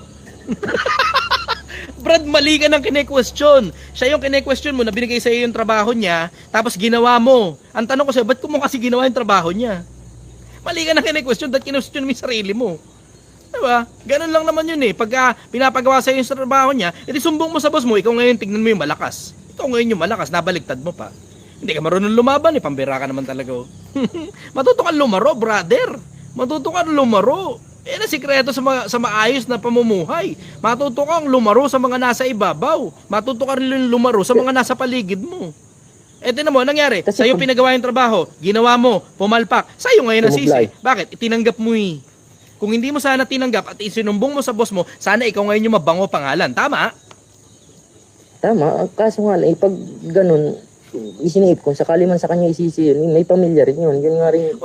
Brad, mali ka ng kine-question. Siya yung kine-question mo na binigay sa iyo yung trabaho niya, tapos ginawa mo. Ang tanong ko sa'yo, ba't mo kasi ginawa yung trabaho niya? Mali ka ng kine-question, dahil kine-question mo yung sarili mo. Diba? Ganun lang naman yun eh. Pag pinapagawa sa iyo yung trabaho niya, edi sumbong mo sa boss mo, ikaw ngayon tignan mo yung malakas. Ikaw ngayon yung malakas, nabaligtad mo pa. Hindi ka marunong lumaban eh, pambira ka naman talaga. Matuto kang lumaro, brother. Matuto kang lumaro. Yan ang sikreto sa maayos na pamumuhay. Matuto kang lumaro sa mga nasa ibabaw. Matuto kang lumaro sa mga nasa paligid mo. Tingnan mo, nangyari, sa'yo pinagawa yung trabaho, ginawa mo, pumalpak, sa'yo ngayon nasisi. Bakit? Itinanggap mo eh. Kung hindi mo sana tinanggap at isinumbong mo sa boss mo, sana ikaw ngayon yung mabango pangalan. Tama? Tama. Kaso nga, pag ganun, isiniip kung sakali man sa kanya isisi yun, may pamilya rin yun. Yun nga rin.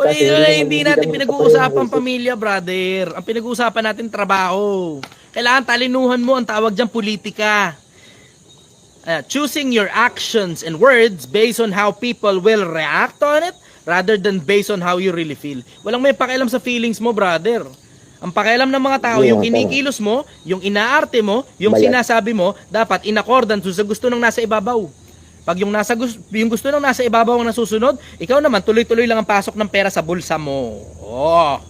Hindi natin pinag-uusapan pamilya, brother. Ang pinag-uusapan natin trabaho. Kailangan talinuhan mo, ang tawag dyan politika. Choosing your actions and words based on how people will react on it rather than based on how you really feel. Walang may pakialam sa feelings mo, brother. Ang pakialam ng mga tao, yung kinikilos mo, yung inaarte mo, yung sinasabi mo, dapat in accordance sa gusto ng nasa ibabaw. Pag yung gusto ng nasa ibabaw ang nasusunod, ikaw naman tuloy-tuloy lang ang pasok ng pera sa bulsa mo. Oh.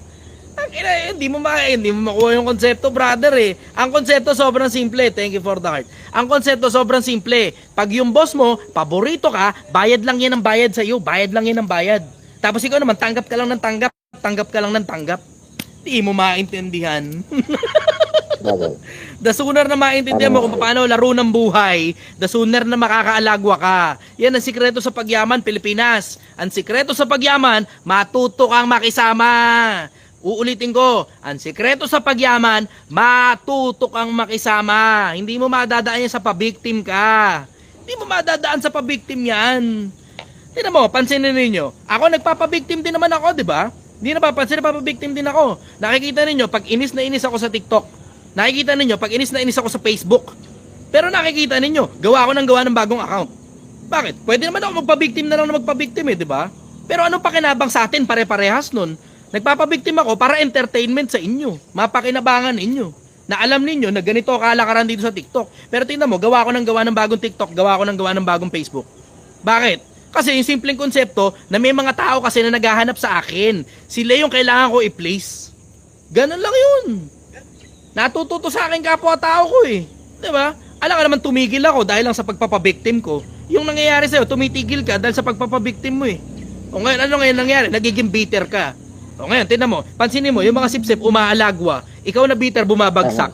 Hindi mo makuha yung konsepto, brother eh. Ang konsepto sobrang simple. Thank you for the heart. Ang konsepto sobrang simple. Pag yung boss mo, paborito ka, bayad lang yan ng bayad sa iyo. Bayad lang yan ng bayad. Tapos ikaw naman, tanggap ka lang ng tanggap. Tanggap ka lang ng tanggap. Hindi mo maintindihan. The sooner na maintindihan mo kung paano laro ng buhay, the sooner na makakaalagwa ka. Yan ang sikreto sa pagyaman, Pilipinas. Ang sikreto sa pagyaman, matuto kang makisama. Uulitin ko, ang sikreto sa pagyaman, matuto kang makisama. Hindi mo madadaan yan sa pabiktim ka. Hindi mo madadaan sa pabiktim yan. Tignan mo, pansinin ninyo. Ako nagpapabiktim din naman ako, di ba? Hindi napapansin, napapabiktim din ako. Nakikita ninyo, pag inis na inis ako sa TikTok. Nakikita ninyo, pag inis na inis ako sa Facebook. Pero nakikita ninyo, gawa ng bagong account. Bakit? Pwede naman ako magpabiktim na lang na magpabiktim eh, di ba? Pero anong pakinabang sa atin, pare-parehas nun? Nagpapabiktim ako para entertainment sa inyo. Mapakinabangan inyo. Na alam ninyo na ganito kalakaran dito sa TikTok. Pero tingnan mo, gawa ng bagong TikTok, gawa ng bagong Facebook. Bakit? Kasi yung simpleng konsepto na may mga tao kasi na naghahanap sa akin. Sila yung kailangan ko i-place. Ganun lang yun. Natututo sa akin kapwa-tao ko eh. Diba? Alam ka naman tumigil ako dahil lang sa pagpapabiktim ko. Yung nangyayari sa'yo, tumitigil ka dahil sa pagpapabiktim mo eh. O ngayon, ano ngayon nangyari? Nagiging bitter ka. O ngayon, tingnan mo, pansinin mo, yung mga sip-sip umaalagwa, ikaw na bitter bumabagsak.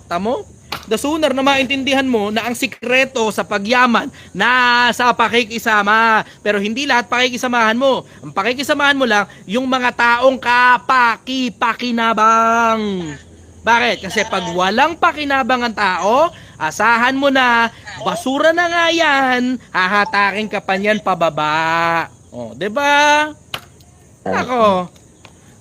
Tamo? The sooner na maintindihan mo na ang sikreto sa pagyaman nasa pakikisama. Pero hindi lahat pakikisamahan mo. Ang pakikisamahan mo lang yung mga taong kapaki-pakinabang. Bakit? Kasi pag walang pakinabang ang tao, asahan mo na, basura na nga yan, hahatakin ka pa niyan pababa. O, diba? Ako.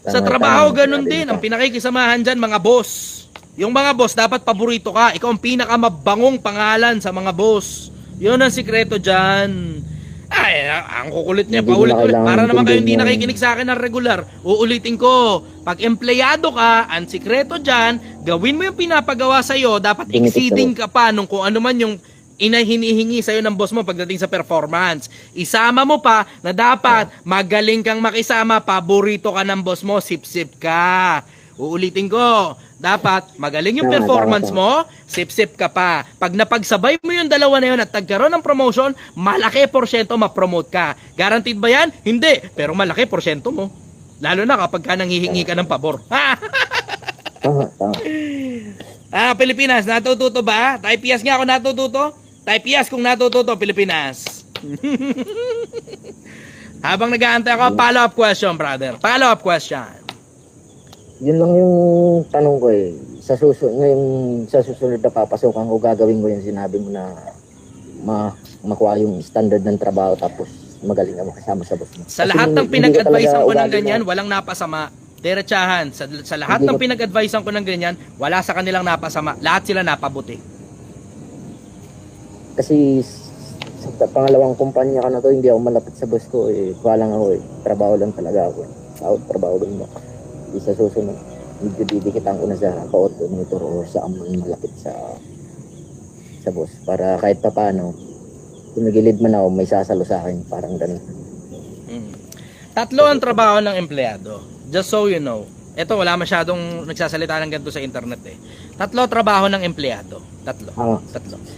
Sa trabaho, ganun din. Ang pinakikisamahan dyan, mga boss. Yung mga boss, dapat paborito ka. Ikaw ang pinakamabangong pangalan sa mga boss. Yun ang sikreto dyan. Ay, ang kukulit niya, paulit-ulit. Para naman kayo hindi nakikinig sa akin ng regular. Uulitin ko. Pag empleyado ka, ang sikreto dyan, gawin mo yung pinapagawa sa'yo, dapat exceeding ka pa nung kung ano man yung hinihingi sa'yo ng boss mo pagdating sa performance. Isama mo pa na dapat magaling kang makisama, paborito ka ng boss mo, sip-sip ka. Uulitin ko, dapat magaling yung performance mo, sip-sip ka pa. Pag napagsabay mo yung dalawa na yun at nagkaroon ng promotion, malaki porsyento ma-promote ka. Guaranteed ba yan? Hindi, pero malaki porsyento mo. Lalo na kapag ka nanghihingi ka ng pabor. Pilipinas, natututo ba? Type yes nga ako natututo. Type yes kung natututo, Pilipinas. Habang nag-aantay ako, follow-up question, brother. Follow-up question. Yun lang yung tanong ko eh. Sa susunod na papasukan ko, gagawin ko yung sinabi mo na makuha yung standard ng trabaho tapos magaling na makasama sa boss mo. Sa lahat ng pinag-advisean ko ng ganyan, walang napasama. Diretsahan, sa lahat ng pinag-advisean ko ng ganyan, wala sa kanilang napasama. Lahat sila napabuti. Kasi sa pangalawang kumpanya ka na to, hindi ako malapit sa boss ko eh. Walang ako eh. Trabaho lang talaga ako. Trabaho lang mo. Isa susunod, medyo didikitan ko na sa pa-automator o sa amang malapit sa boss. Para kahit pa paano, kung nagilid man ako, may sasalo sa akin. Parang ganun. Tatlo ang trabaho ng empleyado. Just so you know. Ito, wala masyadong nagsasalita ng ganito sa internet eh. Tatlo trabaho ng empleyado. Tatlo.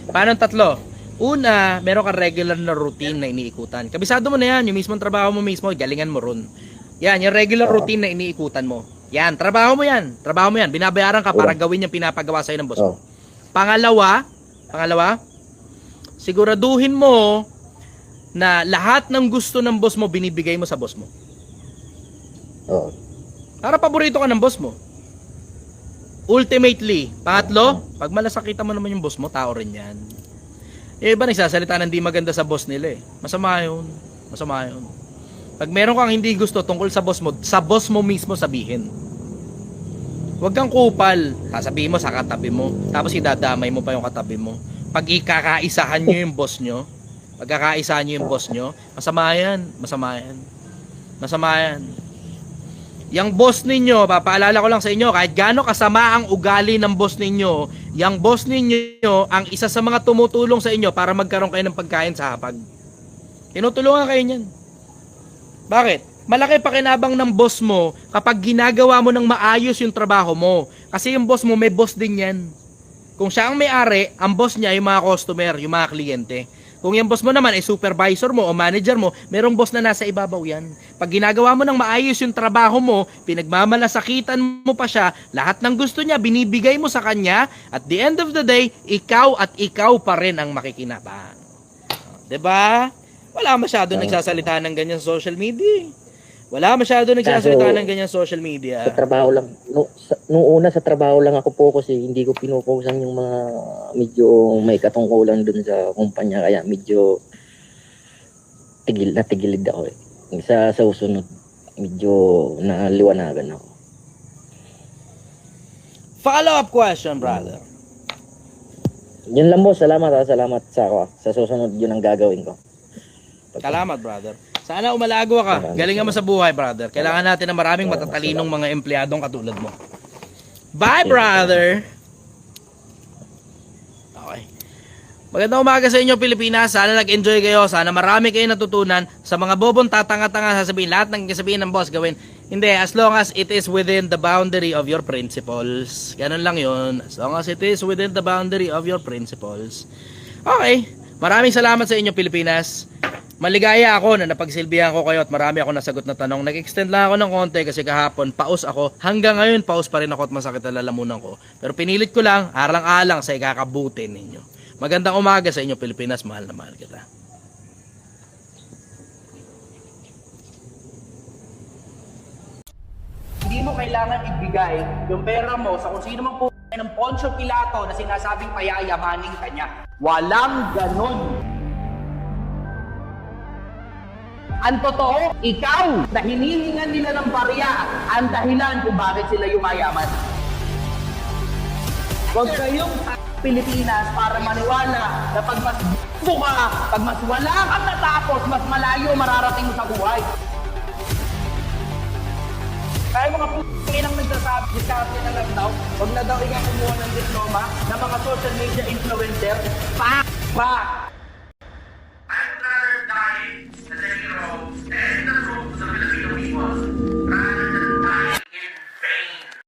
Paano ang tatlo? Una, meron kang regular na routine na iniikutan. Kabisado mo na yan. Yung mismong trabaho mo mismo, galingan mo ron. Yan, yung regular routine na iniikutan mo. Yan, trabaho mo yan. Trabaho mo yan. Binabayaran ka para gawin yung pinapagawa sa'yo ng boss mo. Pangalawa, siguraduhin mo na lahat ng gusto ng boss mo, binibigay mo sa boss mo. Para paborito ka ng boss mo. Ultimately, pangatlo, pag malasakita mo naman yung boss mo, tao rin yan. Iba nagsasalita ng di maganda sa boss nila eh. Masama yun. Pag meron kang hindi gusto tungkol sa boss mo mismo sabihin. Huwag kang kupal. Sasabihin mo sa katabi mo. Tapos idadamay mo pa yung katabi mo. Pag ikakaisahan nyo yung boss nyo, masama yan. Masama yan. Yang boss ninyo, papaalala ko lang sa inyo, kahit gaano kasama ang ugali ng boss ninyo, yang boss ninyo ang isa sa mga tumutulong sa inyo para magkaroon kayo ng pagkain sa hapag. Tinutulungan kayo niyan. Bakit? Malaki pakinabang ng boss mo kapag ginagawa mo ng maayos yung trabaho mo. Kasi yung boss mo, may boss din yan. Kung siya ang may-ari, ang boss niya yung mga customer, yung mga kliyente. Kung yung boss mo naman ay supervisor mo o manager mo, merong boss na nasa ibabaw yan. Pag ginagawa mo ng maayos yung trabaho mo, pinagmamalasakitan mo pa siya, lahat ng gusto niya, binibigay mo sa kanya, at the end of the day, ikaw at ikaw pa rin ang makikinabang. Diba? Wala masyado nagsasalita ng ganyan sa social media. Wala masyado nagsasalita ng ganyan sa social media. Sa trabaho lang. Nung una sa trabaho lang ako focus eh. Hindi ko pinukusan yung mga medyo may katungkulan dun sa kumpanya. Kaya medyo natigilid ako eh. Sa susunod, medyo naliwanagan ako. Follow-up question, brother. Yun lang boss. Salamat sa ako. Sa susunod yun ang gagawin ko. Salamat, brother. Sana umalago ka. Galingan mo sa buhay, brother. Kailangan natin ng maraming matatalinong mga empleyadong katulad mo. Bye, brother! Okay. Magandang umaga sa inyo, Pilipinas. Sana nag-enjoy kayo. Sana marami kayo natutunan. Sa mga bobong tatanga-tanga sasabihin, lahat ng sabihin ng boss gawin. Hindi, as long as it is within the boundary of your principles. Ganun lang yun. As long as it is within the boundary of your principles. Okay. Maraming salamat sa inyo, Pilipinas. Maligaya ako na napagsilbihan ko kayo at marami ako nasagot na tanong. Nag-extend lang ako ng konti kasi kahapon paus ako. Hanggang ngayon paus pa rin ako at masakit na lalamunan ko. Pero pinilit ko lang, alang-alang sa ikakabuti ninyo. Magandang umaga sa inyo, Pilipinas. Mahal na mahal kita. Hindi mo kailangan ibigay yung pera mo sa kung sino mang po ng Poncio Pilato na sinasabing payayamanin ka niya. Walang ganon. Ang totoo, ikaw na hinihingan nila ng barya ang dahilan kung bakit sila yumayaman. Huwag kayong Pilipinas para maniwala na pag mas buka, pag mas wala kang natapos, mas malayo mararating mo sa buhay. Kaya mga p***inang nagsasabi, diskarte na lang daw, huwag na daw ikaw kumuha ng diploma ng mga social media influencer. Pa!